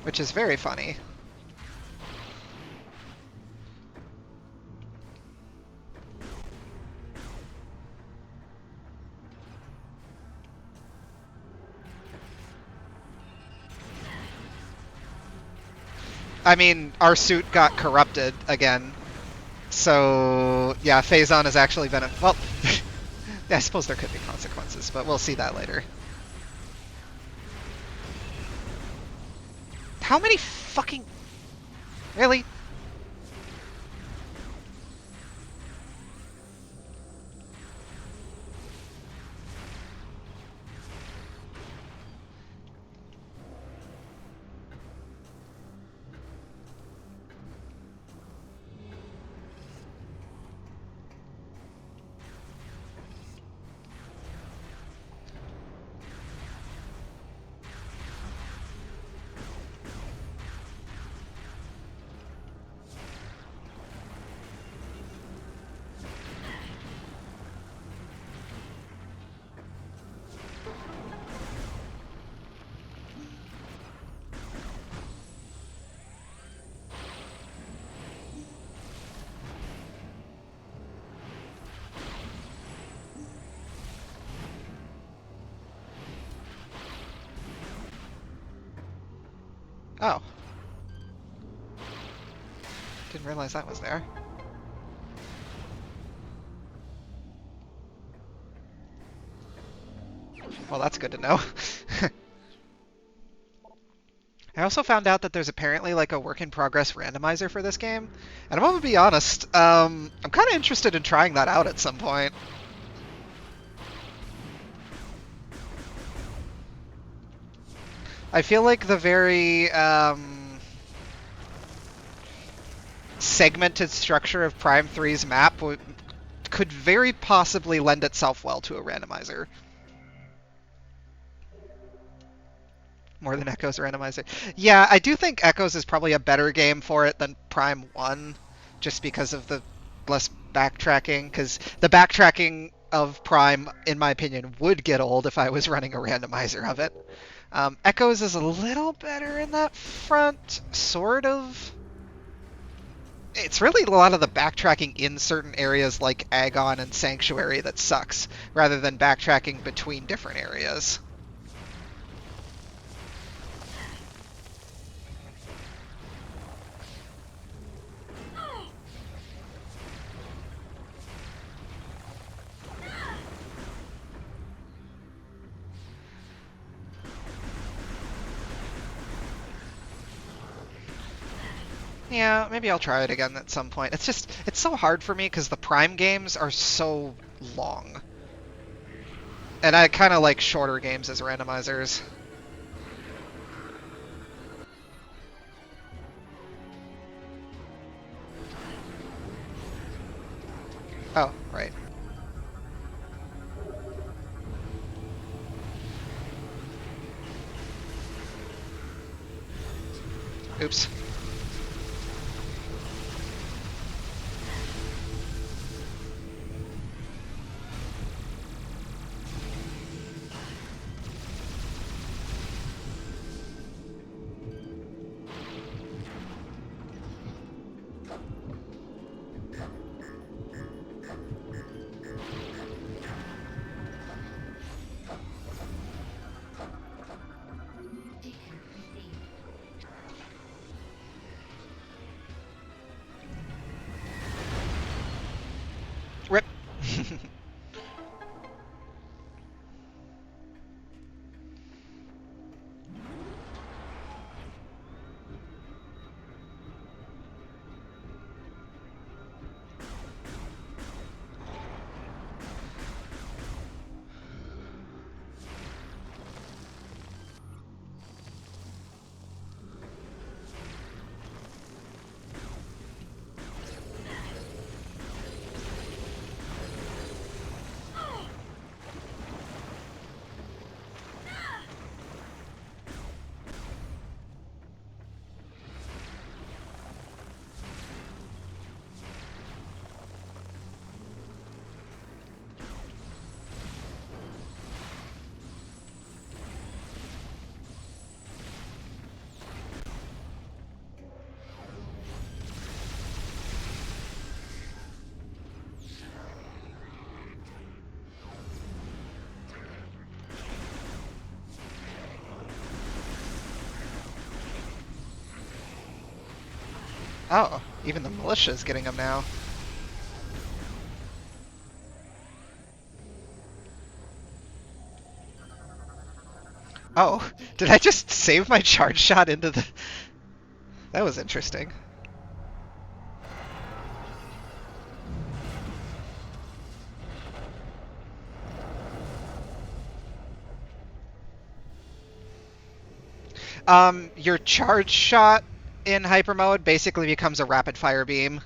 Which is very funny. I mean, our suit got corrupted again. So, yeah, Phazon has actually been a... Well, yeah, I suppose there could be consequences, but we'll see that later. How many fucking... Really? Oh. Didn't realize that was there. Well, that's good to know. I also found out that there's apparently like a work in progress randomizer for this game, and I'm gonna be honest, I'm kind of interested in trying that out at some point. I feel like the very segmented structure of Prime 3's map could very possibly lend itself well to a randomizer. More than Echo's randomizer. Yeah, I do think Echoes is probably a better game for it than Prime 1, just because of the less backtracking, because the backtracking of Prime, in my opinion, would get old if I was running a randomizer of it. Echoes is a little better in that front, sort of. It's really a lot of the backtracking in certain areas like Agon and Sanctuary that sucks, rather than backtracking between different areas. Yeah, maybe I'll try it again at some point. It's so hard for me because the Prime games are so long. And I kind of like shorter games as randomizers. Oh, right. Oops. Rip. Oh, even the militia's getting them now. Oh, did I just save my charge shot into the... That was interesting. Your charge shot in hyper mode basically becomes a rapid fire beam.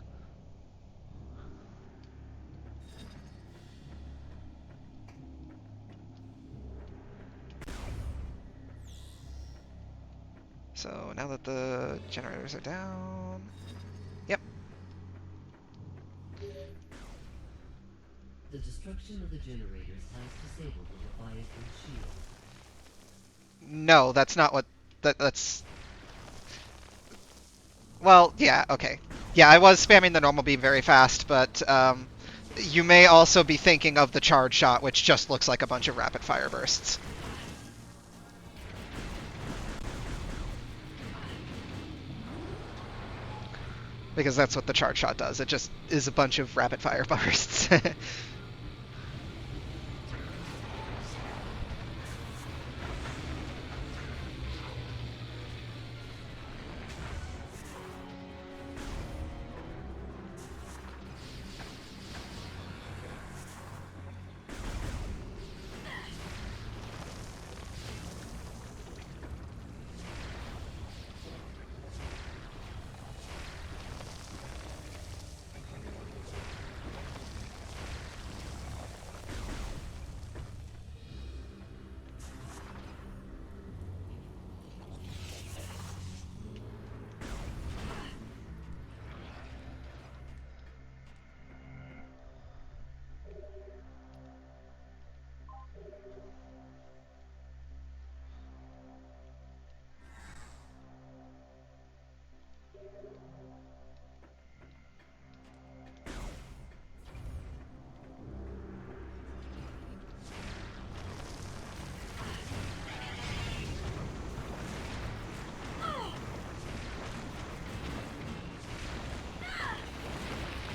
So now that the generators are down... Yep. The destruction of the generators has disabled the Leviathan shield. No, that's not what... That's... Well, yeah, okay. Yeah, I was spamming the normal beam very fast, but you may also be thinking of the charge shot, which just looks like a bunch of rapid fire bursts. Because that's what the charge shot does. It just is a bunch of rapid fire bursts.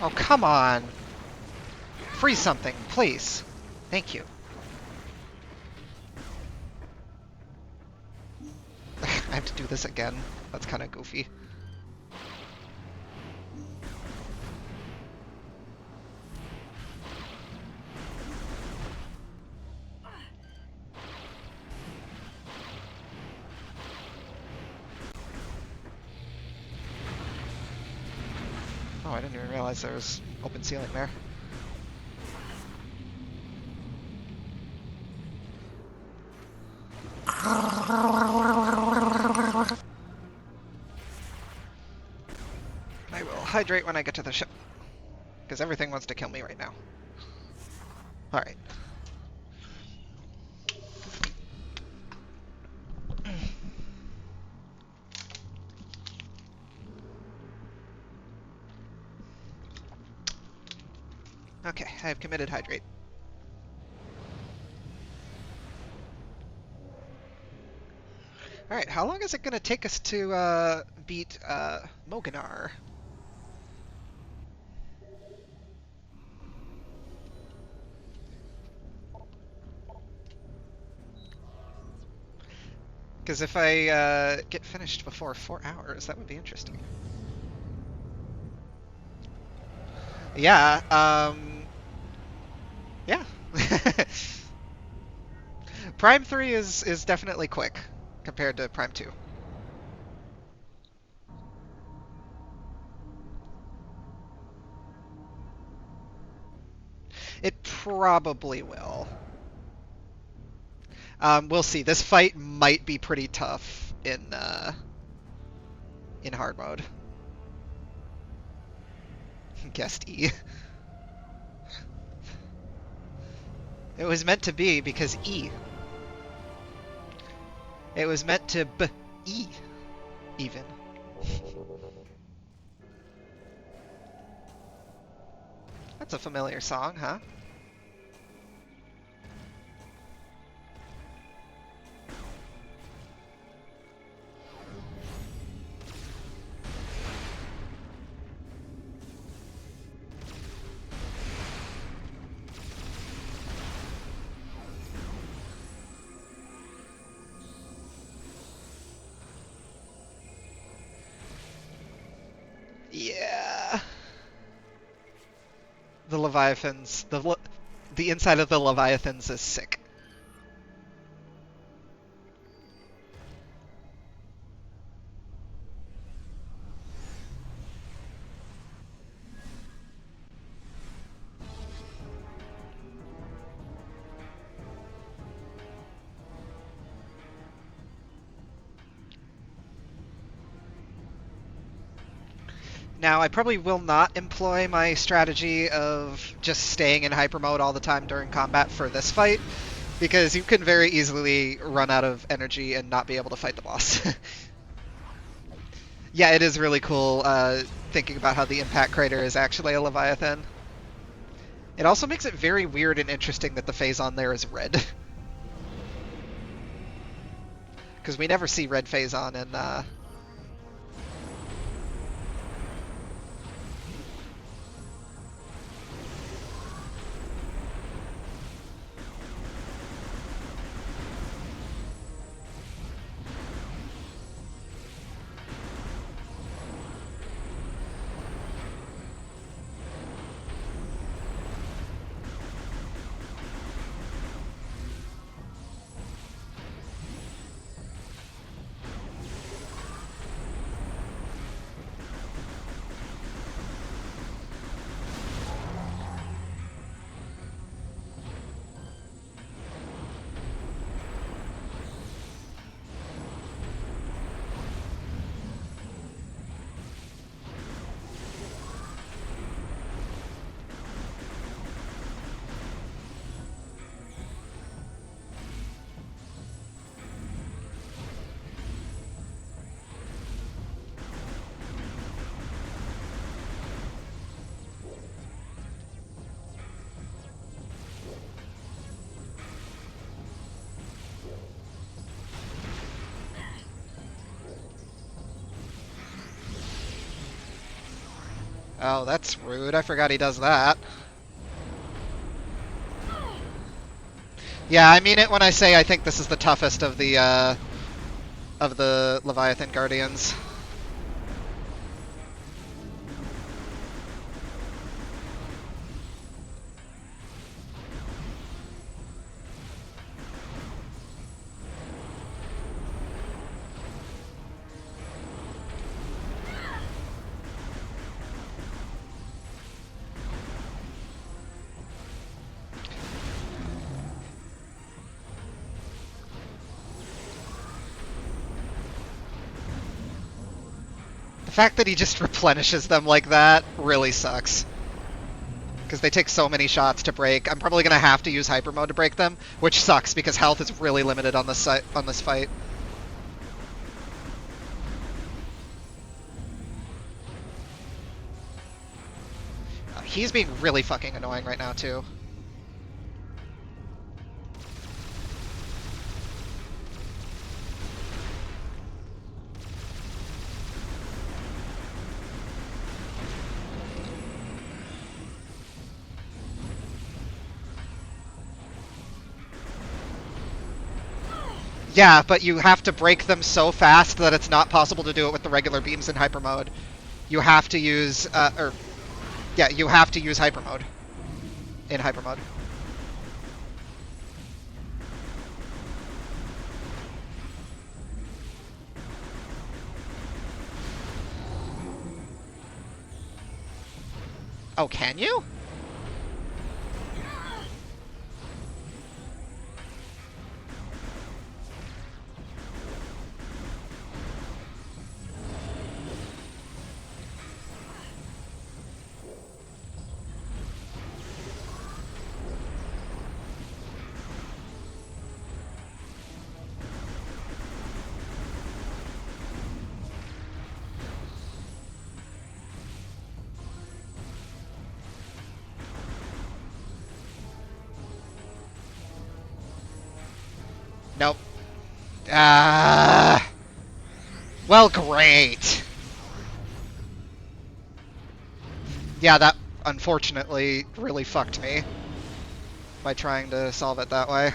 Oh, come on! Freeze something, please. Thank you. I have to do this again. That's kind of goofy. Oh, I didn't even realize there was open ceiling there. I will hydrate when I get to the ship, because everything wants to kill me right now. Alright. Okay, I have committed hydrate. Alright, how long is it going to take us to beat Moganar? Because if I get finished before 4 hours, that would be interesting. Yeah, yeah. Prime 3 is definitely quick compared to Prime 2. It probably will. We'll see. This fight might be pretty tough in hard mode. Guessed E. It was meant to be because E. It was meant to E even. That's a familiar song, huh? Yeah. The Leviathans, the inside of the Leviathans is sick. Now, I probably will not employ my strategy of just staying in hyper mode all the time during combat for this fight, because you can very easily run out of energy and not be able to fight the boss. Yeah, it is really cool thinking about how the impact crater is actually a Leviathan. It also makes it very weird and interesting that the phase on there is red. Because we never see red phase on in Oh, that's rude. I forgot he does that. Yeah, I mean it when I say I think this is the toughest of the Leviathan Guardians. The fact that he just replenishes them like that really sucks. Because they take so many shots to break. I'm probably going to have to use hyper mode to break them, which sucks because health is really limited on this fight. He's being really fucking annoying right now, too. Yeah, but you have to break them so fast that it's not possible to do it with the regular beams in hyper mode. You have to use, you have to use hyper mode in hyper mode. Oh, can you? Nope. Well, great. Yeah, that unfortunately really fucked me by trying to solve it that way.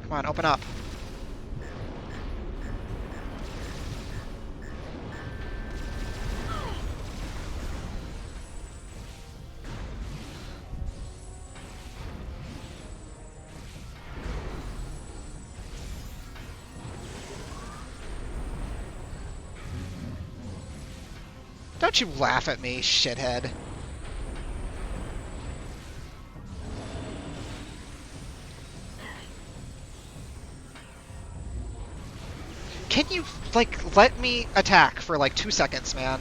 Come on, open up. Don't you laugh at me, shithead. Can you, like, let me attack for, like, 2 seconds, man?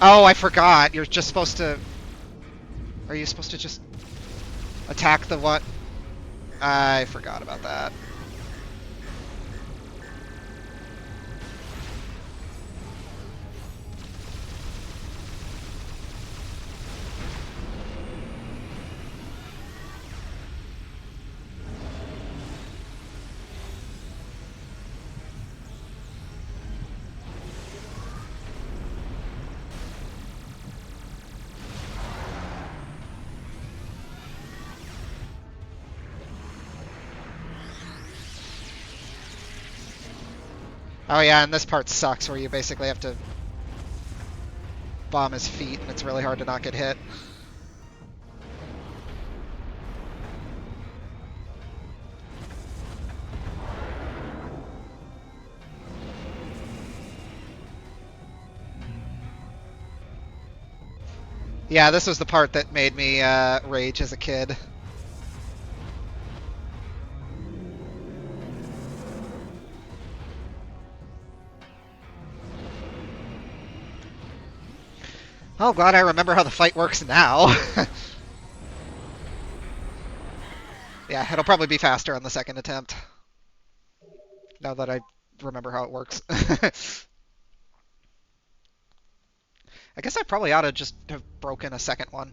Oh, I forgot. You're just supposed to... Are you supposed to just attack the what? I forgot about that. Oh yeah, and this part sucks where you basically have to bomb his feet and it's really hard to not get hit. Yeah, this was the part that made me rage as a kid. Oh, glad I remember how the fight works now. Yeah, it'll probably be faster on the second attempt. Now that I remember how it works. I guess I probably ought to just have broken a second one.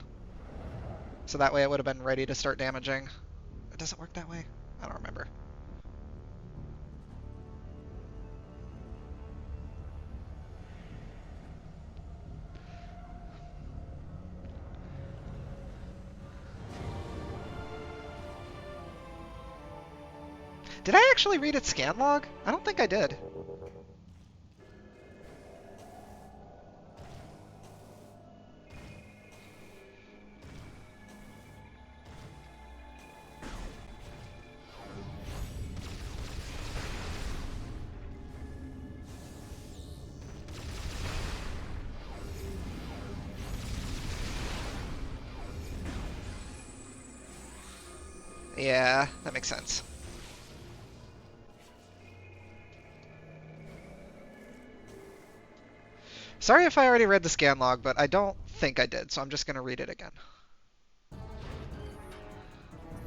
So that way I would have been ready to start damaging. Does it work that way? I don't remember. Did I actually read its scan log? I don't think I did. Yeah, that makes sense. Sorry if I already read the scan log, but I don't think I did, so I'm just going to read it again.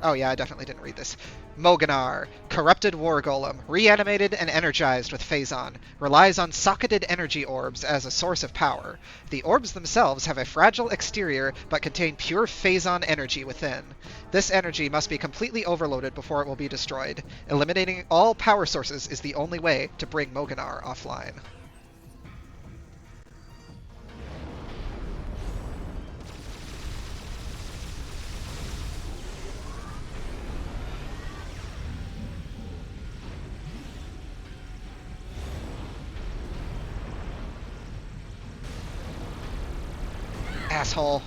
Oh yeah, I definitely didn't read this. Moganar, corrupted war golem, reanimated and energized with Phazon, relies on socketed energy orbs as a source of power. The orbs themselves have a fragile exterior but contain pure Phazon energy within. This energy must be completely overloaded before it will be destroyed. Eliminating all power sources is the only way to bring Moganar offline. Asshole.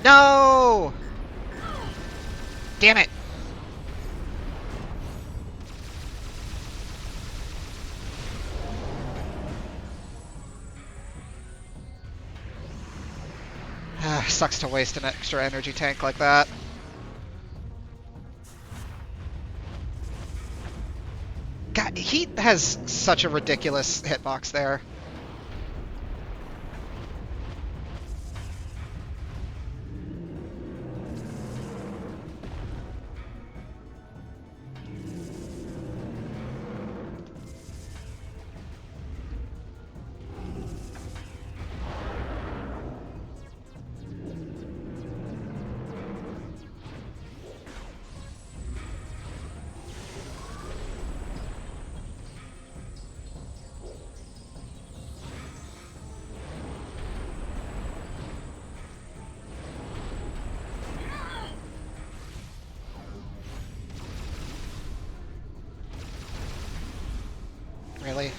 No! Damn it! Sucks to waste an extra energy tank like that. God, he has such a ridiculous hitbox there. Really?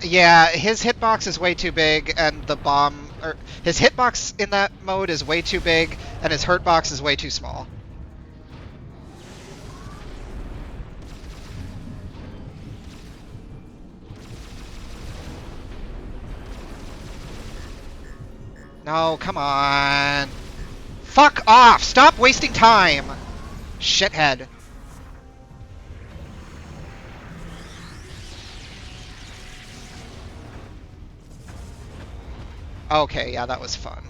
Yeah, his hitbox is way too big, and the bomb, or his hitbox in that mode is way too big, and his hurtbox is way too small. No, come on. Fuck off! Stop wasting time! Shithead. Okay, yeah, that was fun.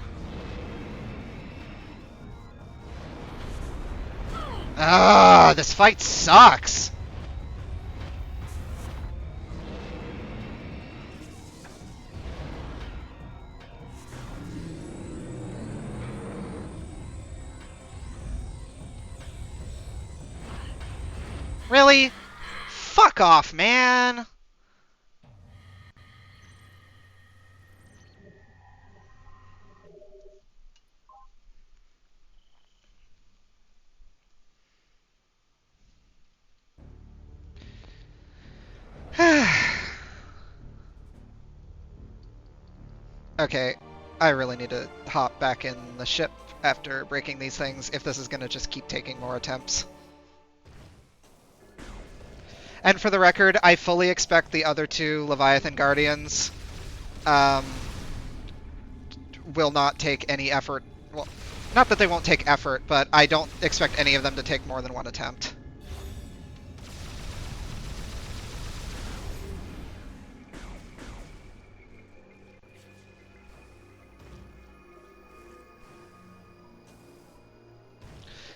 Ah, this fight sucks! Really? Fuck off, man! Okay, I really need to hop back in the ship after breaking these things if this is going to just keep taking more attempts. And for the record, I fully expect the other two Leviathan Guardians will not take any effort. Well, not that they won't take effort, but I don't expect any of them to take more than one attempt.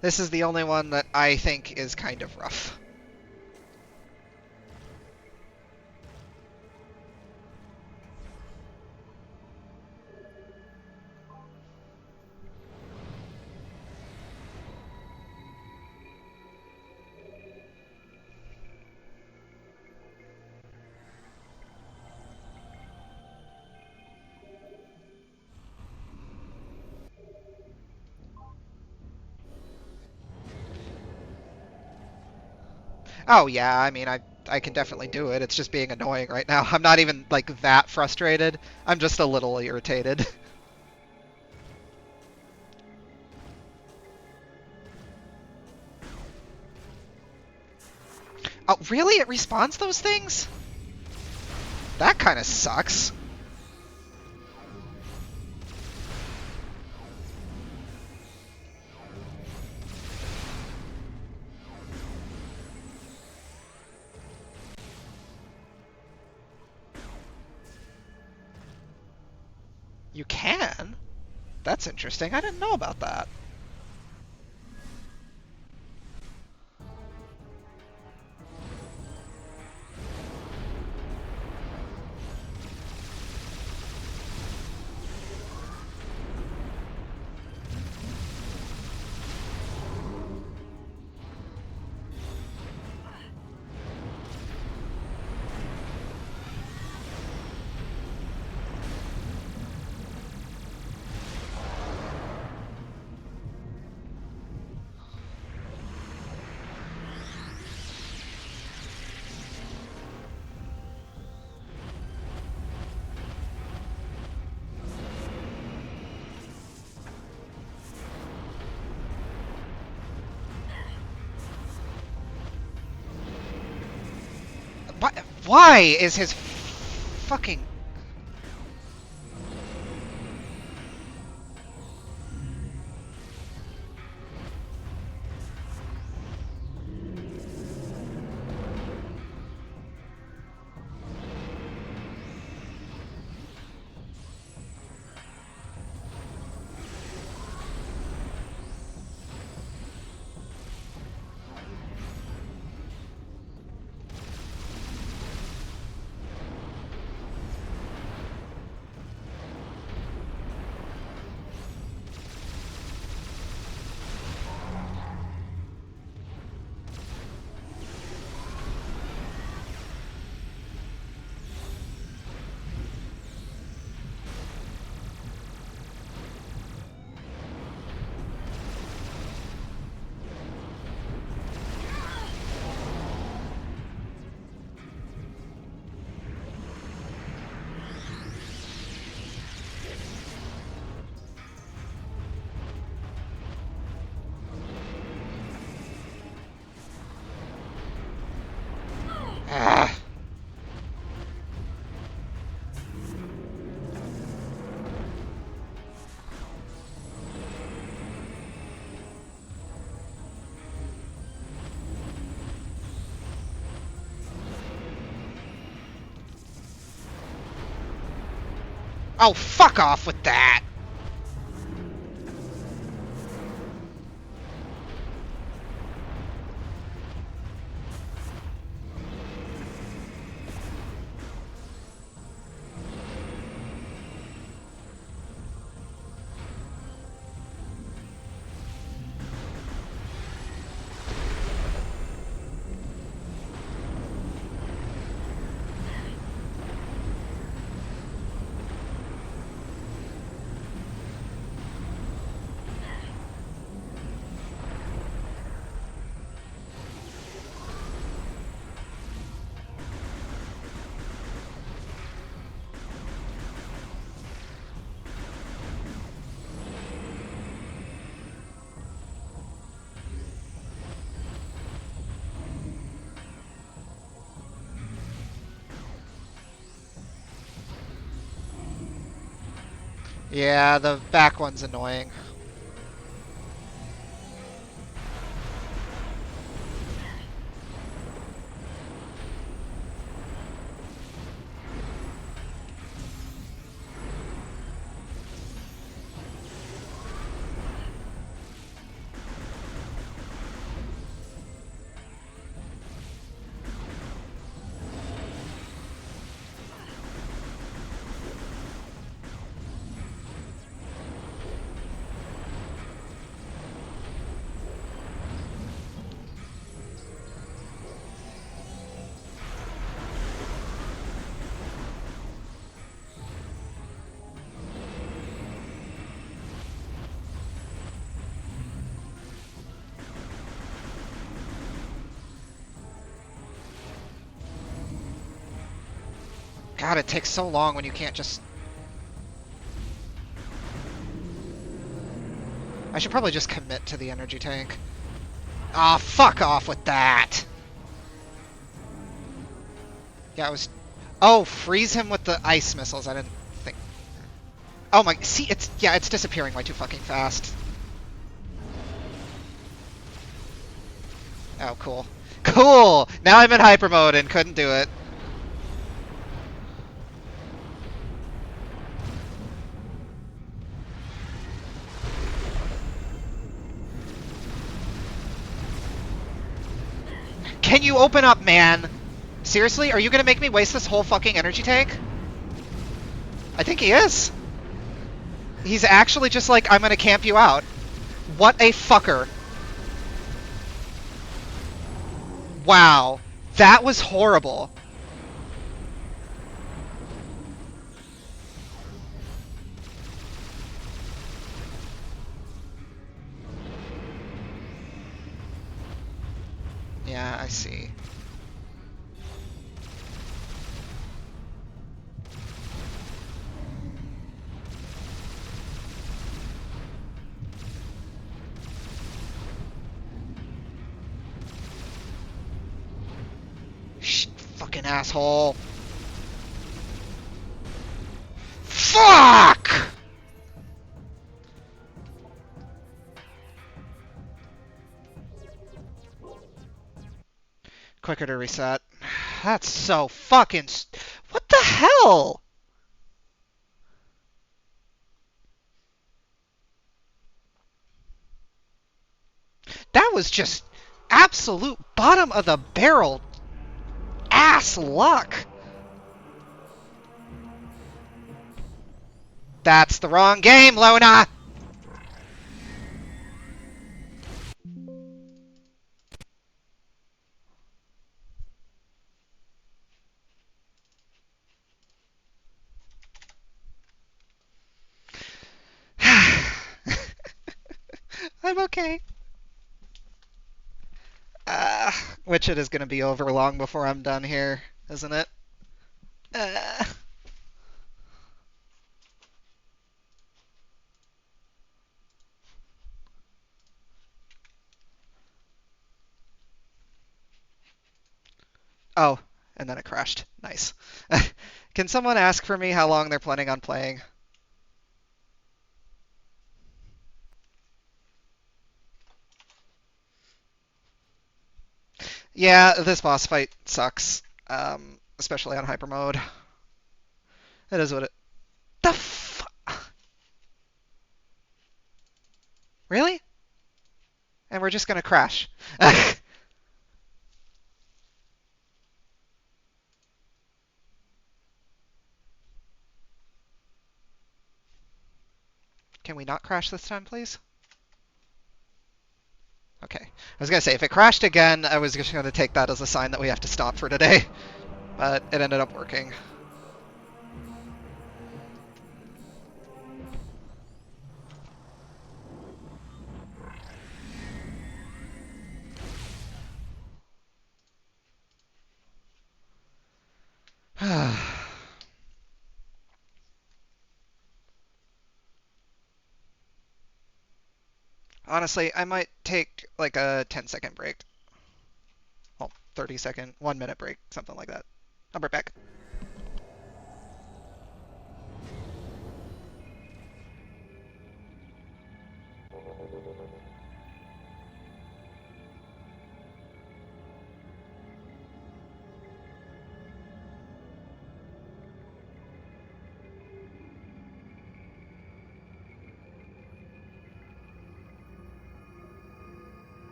This is the only one that I think is kind of rough. Oh yeah, I mean, I can definitely do it. It's just being annoying right now. I'm not even, like, that frustrated. I'm just a little irritated. Oh, really? It respawns those things? That kind of sucks. You can? That's interesting. I didn't know about that. Why is his fucking... Ah. Oh, fuck off with that! Yeah, the back one's annoying. God, it takes so long when you can't just... I should probably just commit to the energy tank. Ah, oh, fuck off with that! Yeah, it was... Oh, freeze him with the ice missiles. I didn't think... Oh my... See, it's... Yeah, it's disappearing way too fucking fast. Oh, cool. Cool! Now I'm in hyper mode and couldn't do it. Can you open up, man? Seriously? Are you gonna make me waste this whole fucking energy tank? I think he is. He's actually just like, I'm gonna camp you out. What a fucker. Wow. That was horrible. Yeah, I see. Fucking asshole. Fuck! Quicker to reset. That's so fucking... What the hell? That was just absolute bottom of the barrel ass luck. That's the wrong game, Luna! I'm okay. Which it is going to be over long before I'm done here, isn't it? Oh, and then it crashed. Nice. Can someone ask for me how long they're planning on playing? Yeah, this boss fight sucks. Especially on hyper mode. It is what it... The f... Really? And we're just gonna crash. Can we not crash this time, please? Okay. I was gonna say, if it crashed again, I was just gonna take that as a sign that we have to stop for today. But it ended up working. Honestly, I might take like a 10-second break. Well, 30-second, 1-minute break, something like that. I'll be right back.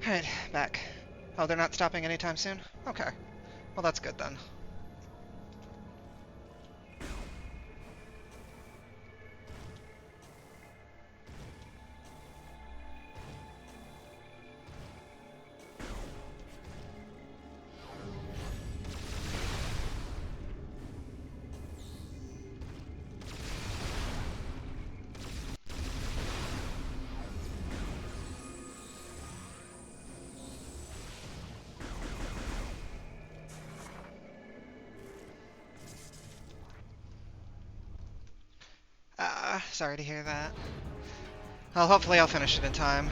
Alright, back. Oh, they're not stopping anytime soon? Okay. Well, that's good then. Sorry to hear that. Well, hopefully I'll finish it in time.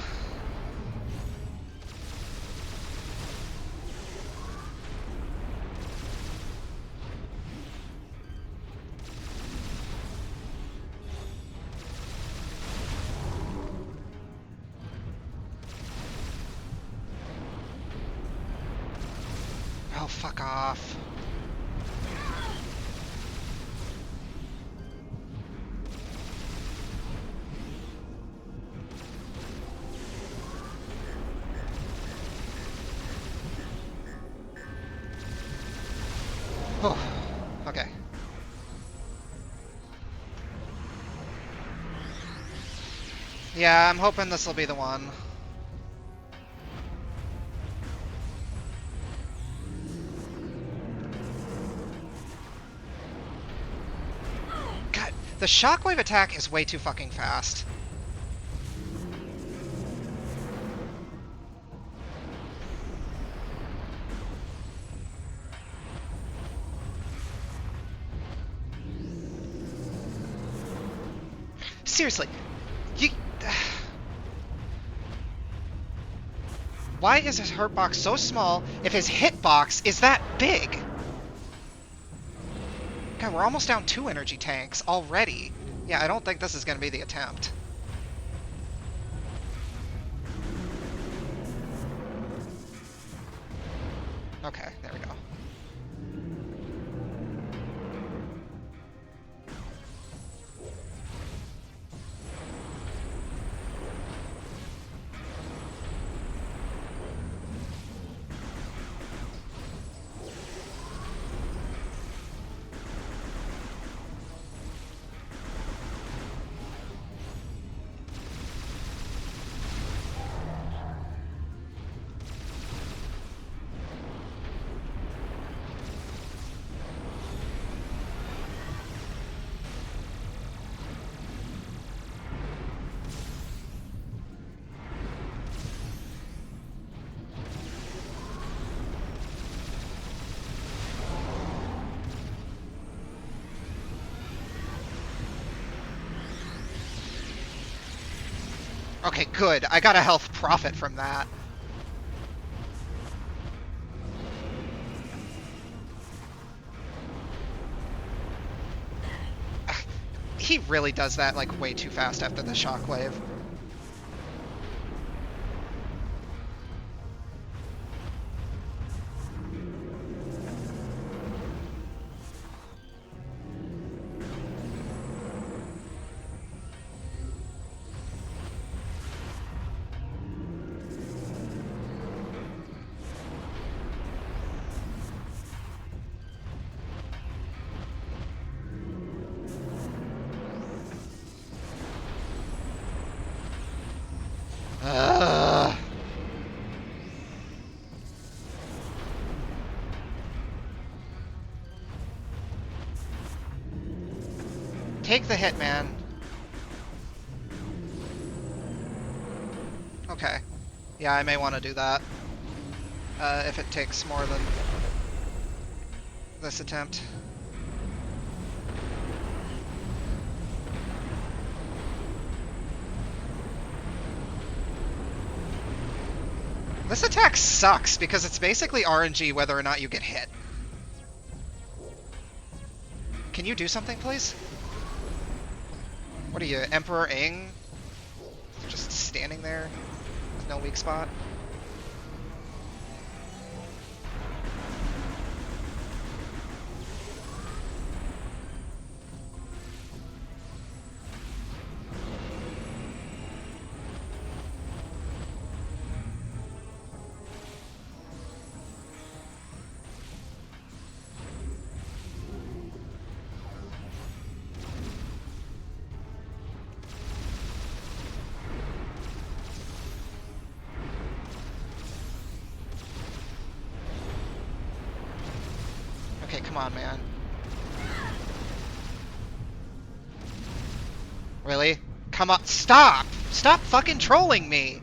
Oh, fuck off. Oh, okay. Yeah, I'm hoping this will be the one. God, the shockwave attack is way too fucking fast. Seriously, you... Why is his hurt box so small if his hit box is that big? God, we're almost down 2 energy tanks already. Yeah, I don't think this is going to be the attempt. Okay, there we go. Okay, good. I got a health profit from that. He really does that, like, way too fast after the shockwave. Take the hit, man. Okay. Yeah, I may want to do that. If it takes more than this attempt. This attack sucks because it's basically RNG whether or not you get hit. Can you do something, please? What are you, Emperor Aang? Just standing there with no weak spot? Okay, come on, man. Really? Come on, stop! Stop fucking trolling me!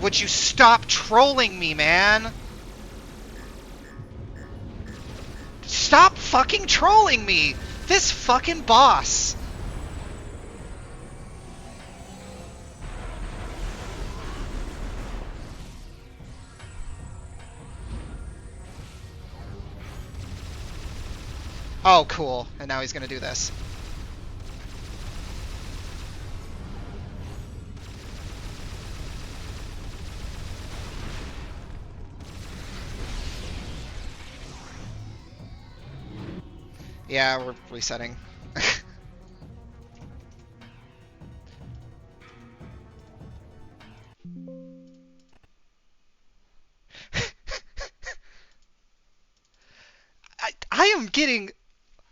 Would you stop trolling me, man? Stop fucking trolling me! This fucking boss! Oh, cool. And now he's gonna do this. Yeah, we're resetting.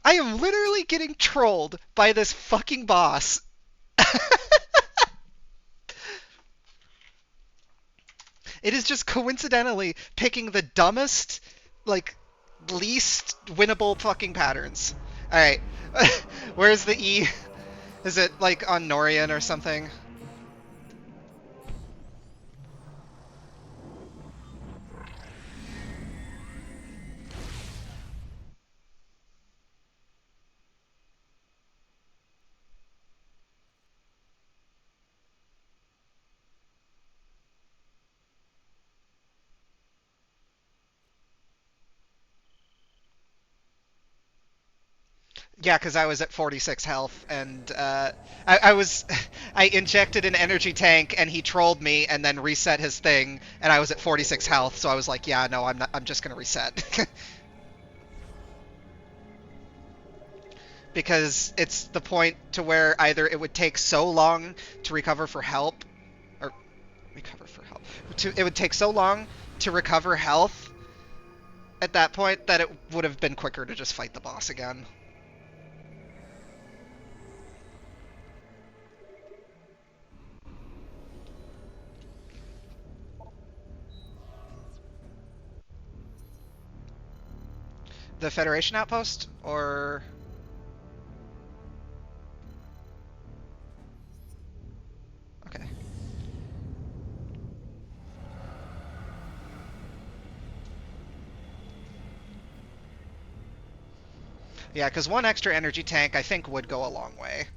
I am literally getting trolled by this fucking boss. It is just coincidentally picking the dumbest, like, least winnable fucking patterns. Alright. Where's the E? Is it, like, on Norion or something? Yeah, because I was at 46 health, and I was I injected an energy tank, and he trolled me, and then reset his thing, and I was at 46 health, so I was like, yeah, no, I'm not. I'm just gonna reset. Because it's the point to where either it would take so long to recover for help, or recover for help. It would take so long to recover health at that point that it would have been quicker to just fight the boss again. The Federation outpost, or... Okay. Yeah, because one extra energy tank, I think, would go a long way.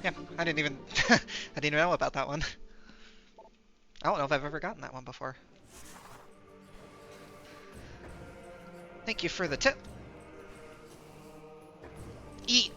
Yeah, I didn't even I didn't even know about that one. I don't know if I've ever gotten that one before. Thank you for the tip. Eat.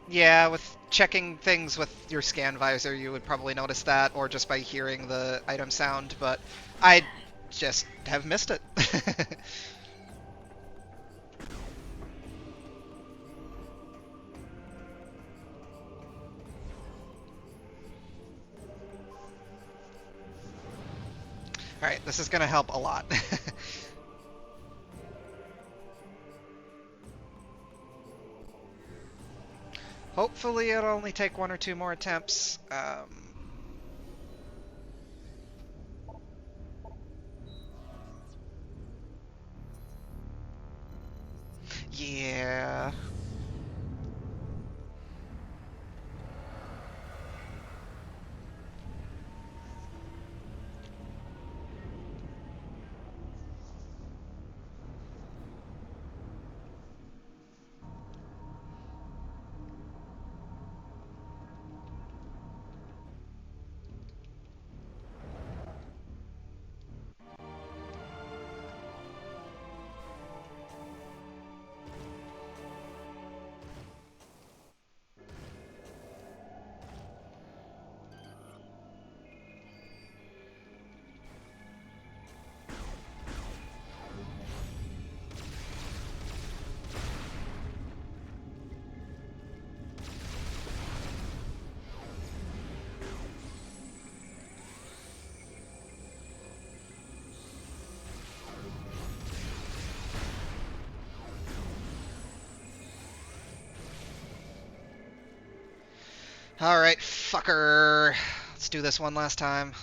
Yeah, with checking things with your scan visor, you would probably notice that, or just by hearing the item sound, but I just have missed it. Alright, this is gonna help a lot. Hopefully it'll only take 1 or 2 more attempts. Yeah. Alright, fucker. Let's do this one last time.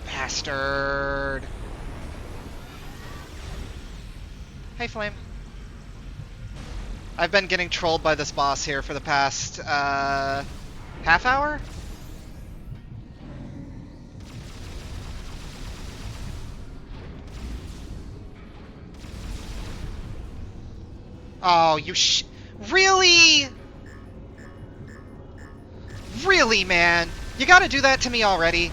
Bastard. Hey, Flame. I've been getting trolled by this boss here for the past, half hour? Oh, you Really? Really, man? You gotta do that to me already?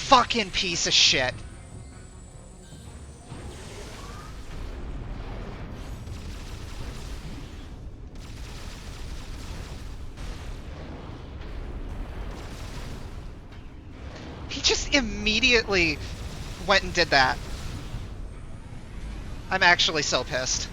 Fucking piece of shit. He just immediately went and did that. I'm actually so pissed.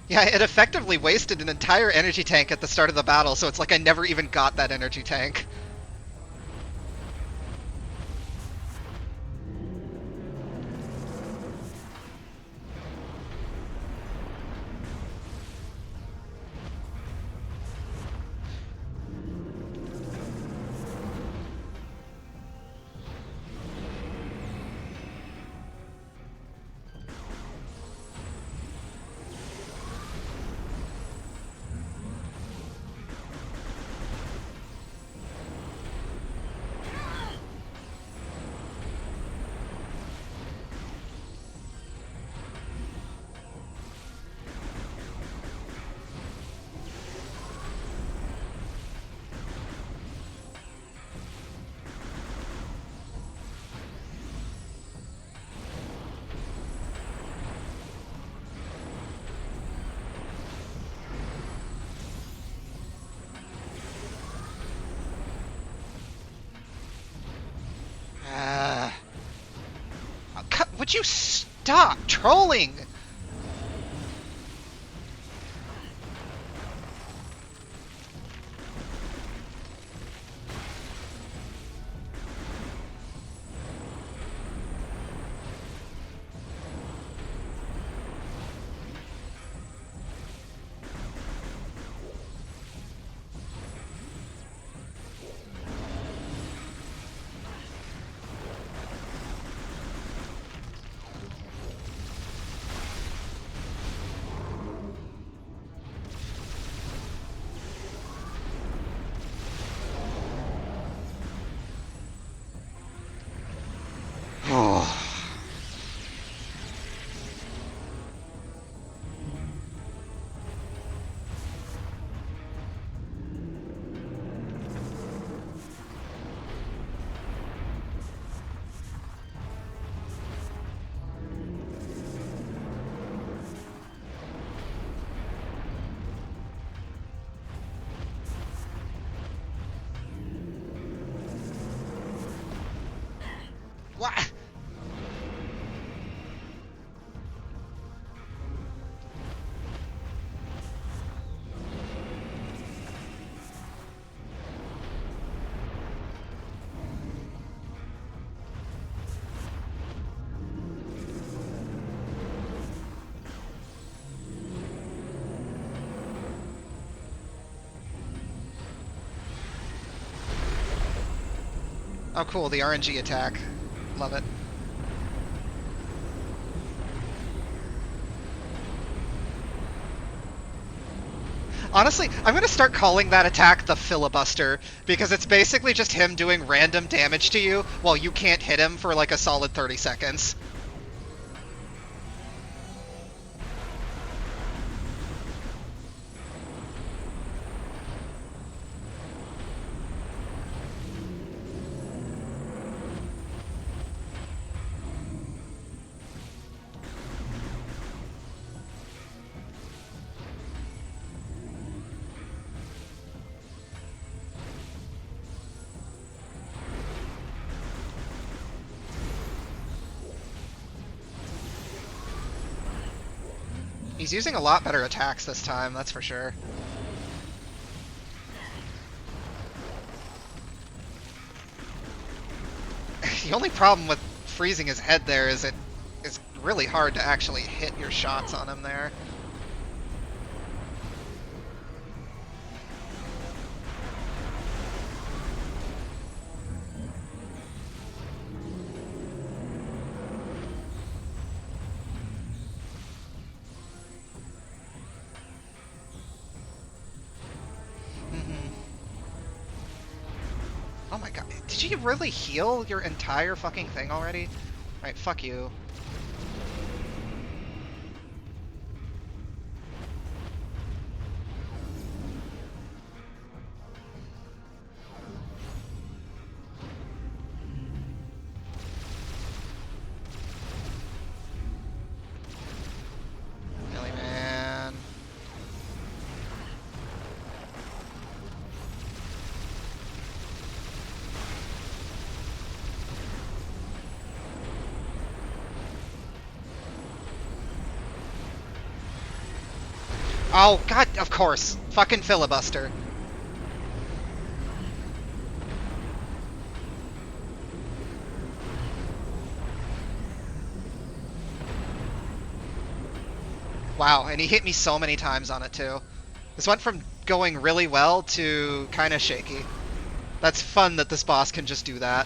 Yeah, it effectively wasted an entire energy tank at the start of the battle, so it's like I never even got that energy tank. would you stop trolling? What? Oh cool, the RNG attack. Love it. Honestly, I'm gonna start calling that attack the filibuster, because it's basically just him doing random damage to you while you can't hit him for like a solid 30 seconds. He's using a lot better attacks this time, that's for sure. The only problem with freezing his head there is it's really hard to actually hit your shots on him there. Oh my god, did you really heal your entire fucking thing already? Alright, fuck you. Really, man. Oh, god, of course. Fucking filibuster. Wow, and he hit me so many times on it, too. This went from going really well to kind of shaky. That's fun that this boss can just do that.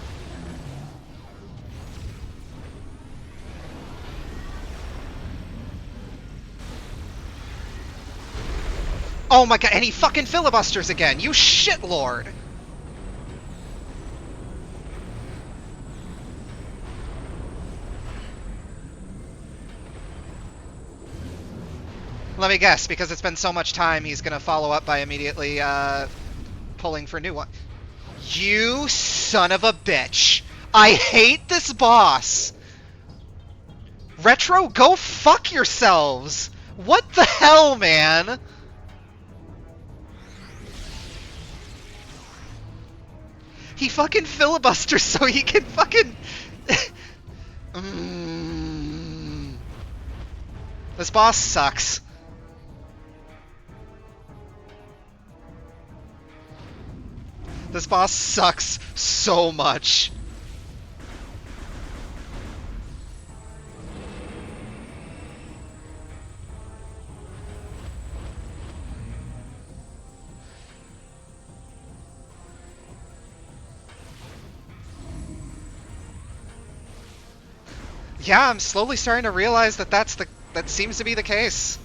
Oh my god, and he fucking filibusters again, you shitlord! Let me guess, because it's been so much time, he's gonna follow up by immediately, pulling for new one. You son of a bitch! I hate this boss! Retro, go fuck yourselves! What the hell, man? He fucking filibusters so he can fucking... This boss sucks. This boss sucks so much. Yeah, I'm slowly starting to realize that that seems to be the case.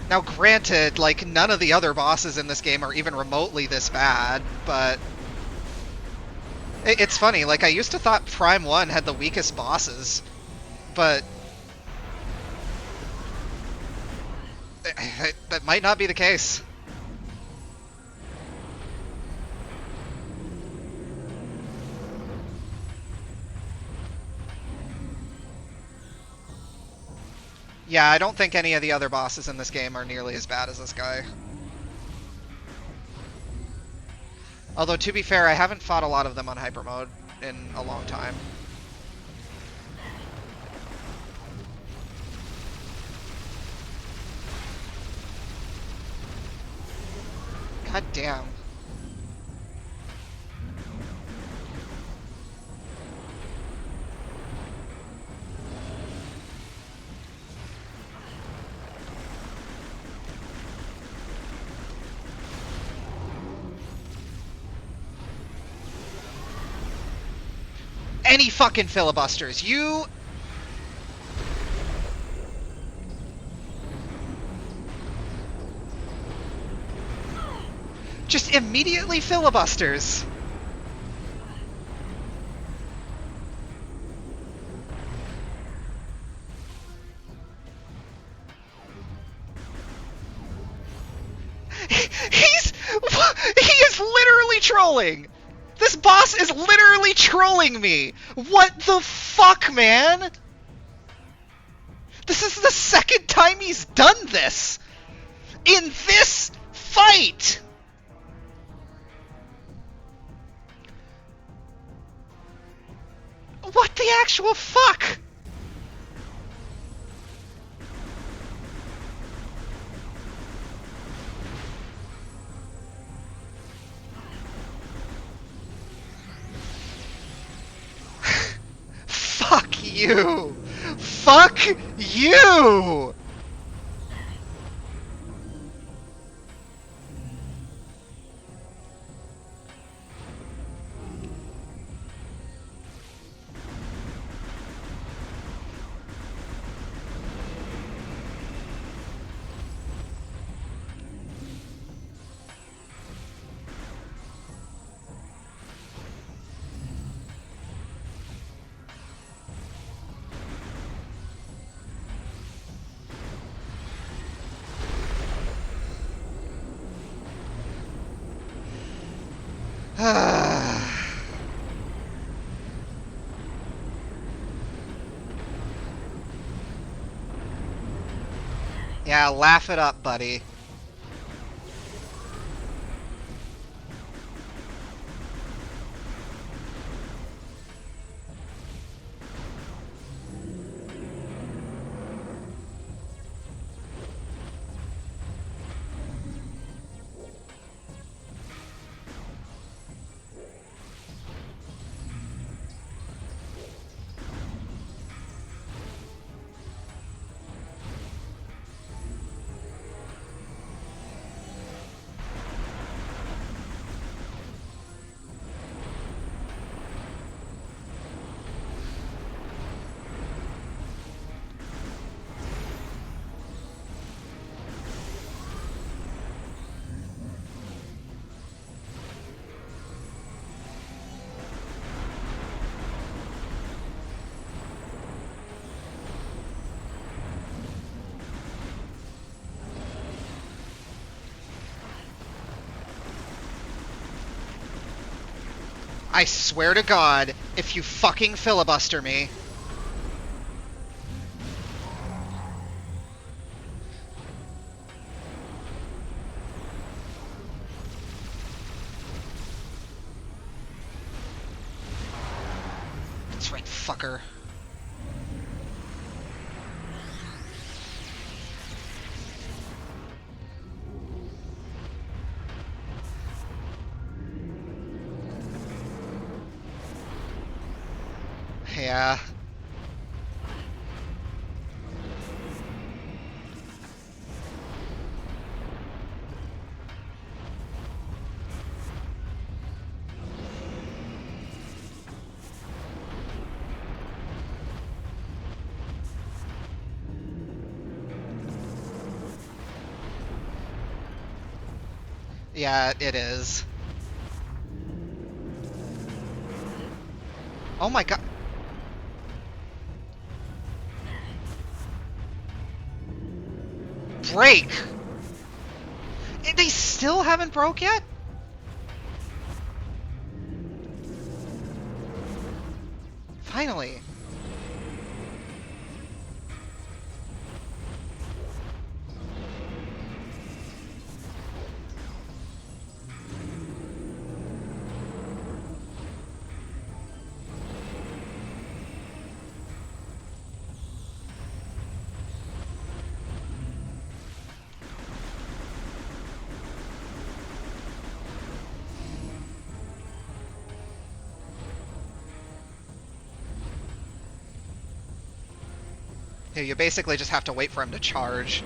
Now, granted, like, none of the other bosses in this game are even remotely this bad, but it's funny, like, I used to thought Prime 1 had the weakest bosses, but that might not be the case. Yeah, I don't think any of the other bosses in this game are nearly as bad as this guy. Although, to be fair, I haven't fought a lot of them on hyper mode in a long time. God damn. Any fucking filibusters. You... just immediately filibusters. He is literally trolling. This boss is literally trolling me! What the fuck, man? This is the second time he's done this! In this fight! What the actual fuck? Fuck you! Fuck you! Yeah, laugh it up, buddy. I swear to God, if you fucking filibuster me... fucker. Yeah. Yeah, it is. Oh my god. Break! They still haven't broke yet? Finally. Yeah, you basically just have to wait for him to charge.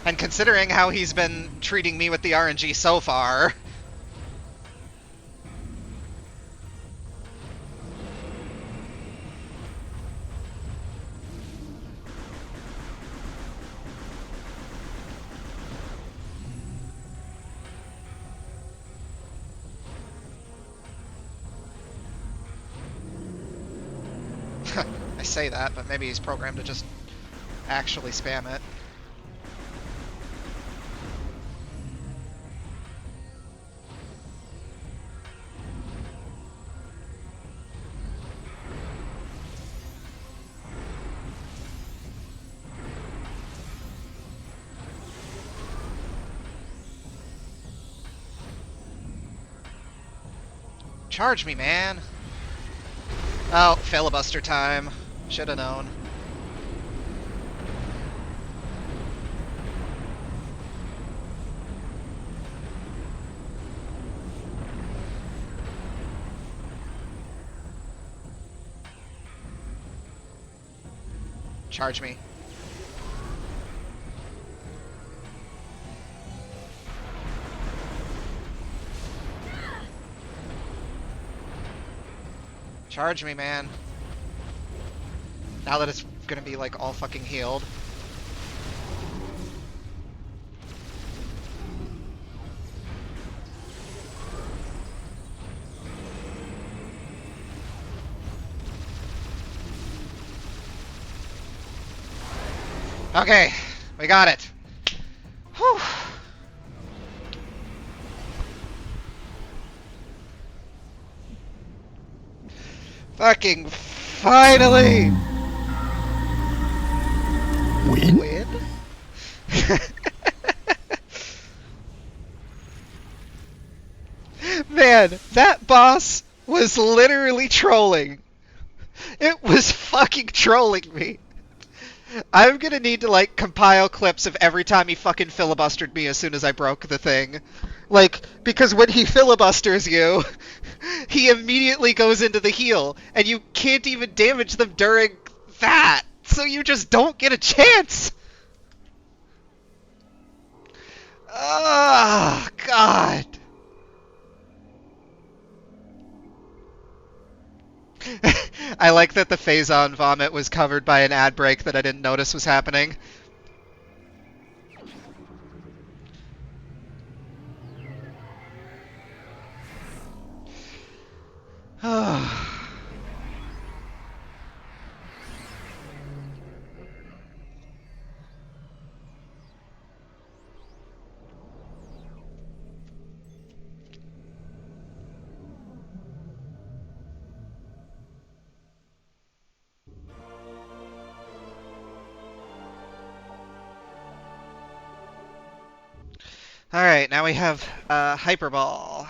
And considering how he's been treating me with the RNG so far... I say that, but maybe he's programmed to just actually spam it. Charge me, man! Oh, filibuster time. Should have known. Charge me. Charge me, man. Now that it's gonna be, like, all fucking healed. Okay, we got it. Whew. Fucking finally! Win? Man, that boss was literally trolling. It was fucking trolling me. I'm gonna need to, like, compile clips of every time he fucking filibustered me as soon as I broke the thing. Like, because when he filibusters you, he immediately goes into the heal, and you can't even damage them during that, so you just don't get a chance! Oh, God. I like that the Phazon vomit was covered by an ad break that I didn't notice was happening. Alright, now we have Hyperball.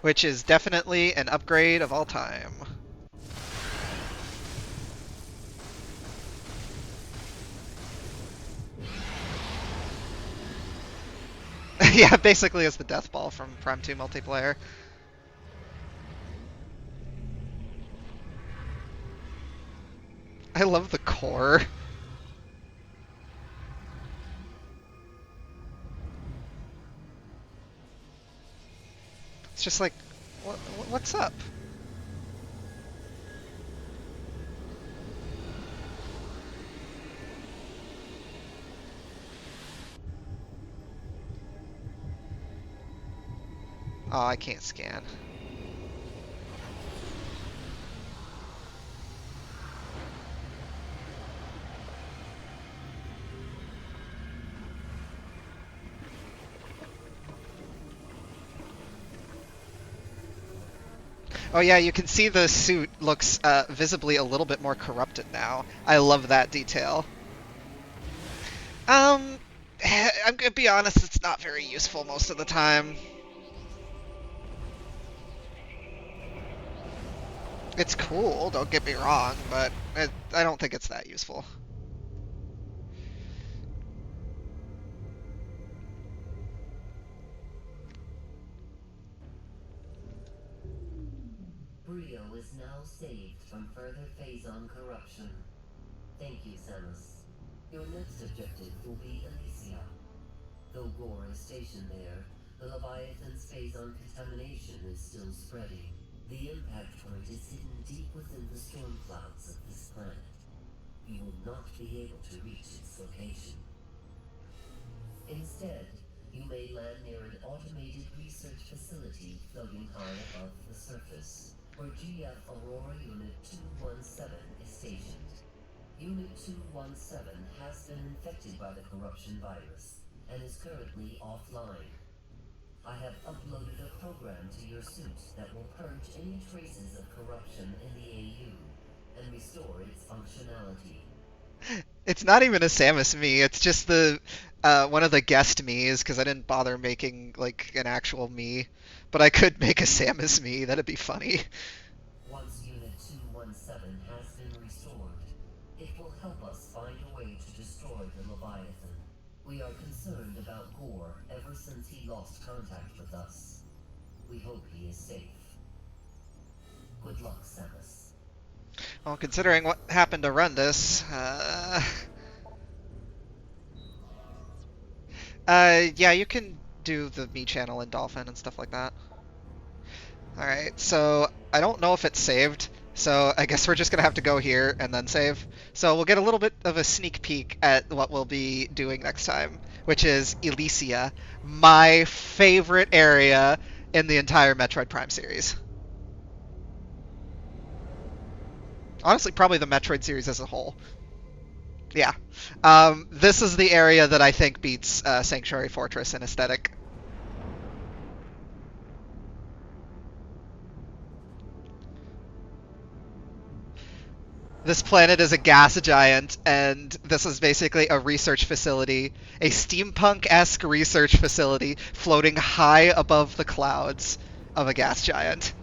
Which is definitely an upgrade of all time. Yeah, basically it's the Death Ball from Prime 2 multiplayer. I love the core. It's just like, what's up? Oh, I can't scan. Oh yeah, you can see the suit looks visibly a little bit more corrupted now. I love that detail. I'm gonna be honest, it's not very useful most of the time. It's cool, don't get me wrong, but I don't think it's that useful. Bryyo is now saved from further phase-on corruption. Thank you, Samus. Your next objective will be Elysia. Though Gore is stationed there, the Leviathan's phase-on contamination is still spreading. The impact point is hidden deep within the storm clouds of this planet. You will not be able to reach its location. Instead, you may land near an automated research facility floating high above the surface, where GF Aurora Unit 217 is stationed. Unit 217 has been infected by the corruption virus and is currently offline. I have uploaded a program to your suit that will purge any traces of corruption in the AU and restore its functionality. It's not even a Samus Mii, it's just the one of the guest Miis, because I didn't bother making like an actual Mii. But I could make a Samus Mii, that'd be funny. Once Unit 217 has been restored, it will help us find a way to destroy the Leviathan. We are concerned about Gore ever since he lost contact with us. We hope he is safe. Good luck, Samus. Well, considering what happened to run this, yeah, you can do the Mii channel in Dolphin and stuff like that. Alright, so I don't know if it's saved, so I guess we're just gonna have to go here and then save. So we'll get a little bit of a sneak peek at what we'll be doing next time, which is Elysia, my favorite area in the entire Metroid Prime series. Honestly, probably the Metroid series as a whole. Yeah. This is the area that I think beats Sanctuary Fortress in aesthetic. This planet is a gas giant, and this is basically a research facility, a steampunk-esque research facility floating high above the clouds of a gas giant.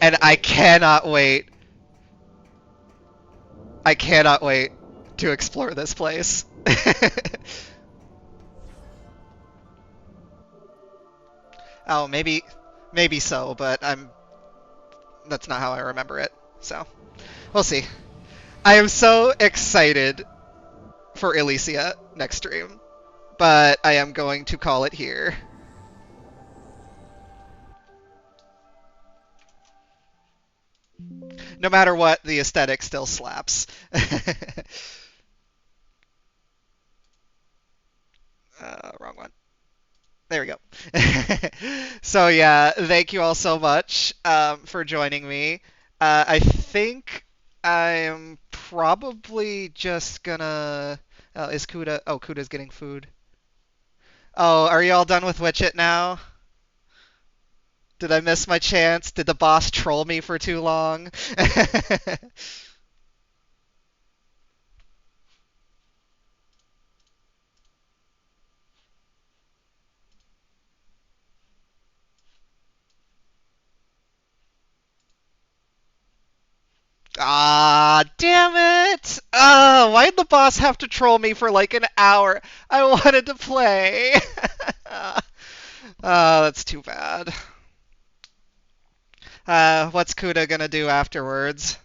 And I cannot wait. I cannot wait to explore this place. Oh, maybe so, but that's not how I remember it. So, we'll see. I am so excited for Elysia next stream, but I am going to call it here. No matter what, the aesthetic still slaps. Wrong one. There we go. So yeah, thank you all so much for joining me. I think I'm probably just gonna... is Kuda... Oh, Kuda's getting food. Oh, are you all done with Witch It now? Did I miss my chance? Did the boss troll me for too long? Ah, damn it! Why'd the boss have to troll me for like an hour? I wanted to play. That's too bad. What's Kuda gonna do afterwards?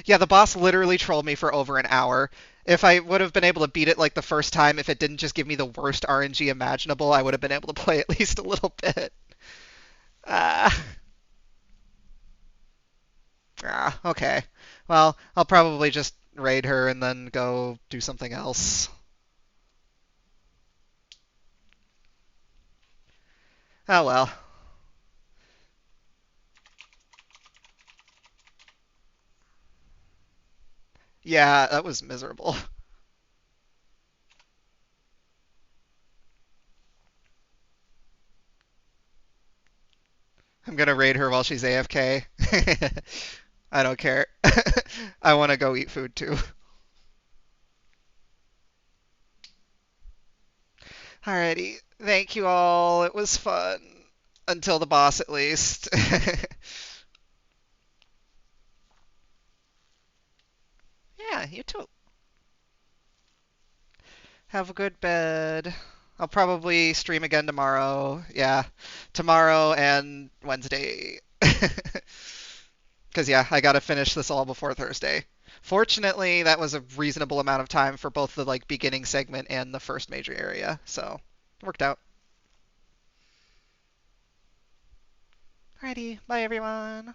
Yeah, the boss literally trolled me for over an hour. If I would have been able to beat it like the first time, if it didn't just give me the worst RNG imaginable, I would have been able to play at least a little bit. Ah. Okay. Well, I'll probably just raid her and then go do something else. Oh well. Yeah, that was miserable. I'm gonna raid her while she's AFK. I don't care. I want to go eat food too. Alrighty. Thank you all. It was fun. Until the boss, at least. Yeah, you too. Have a good bed. I'll probably stream again tomorrow. Yeah, tomorrow and Wednesday. Because, yeah, I gotta finish this all before Thursday. Fortunately, that was a reasonable amount of time for both the like beginning segment and the first major area, so worked out. Alrighty, bye everyone.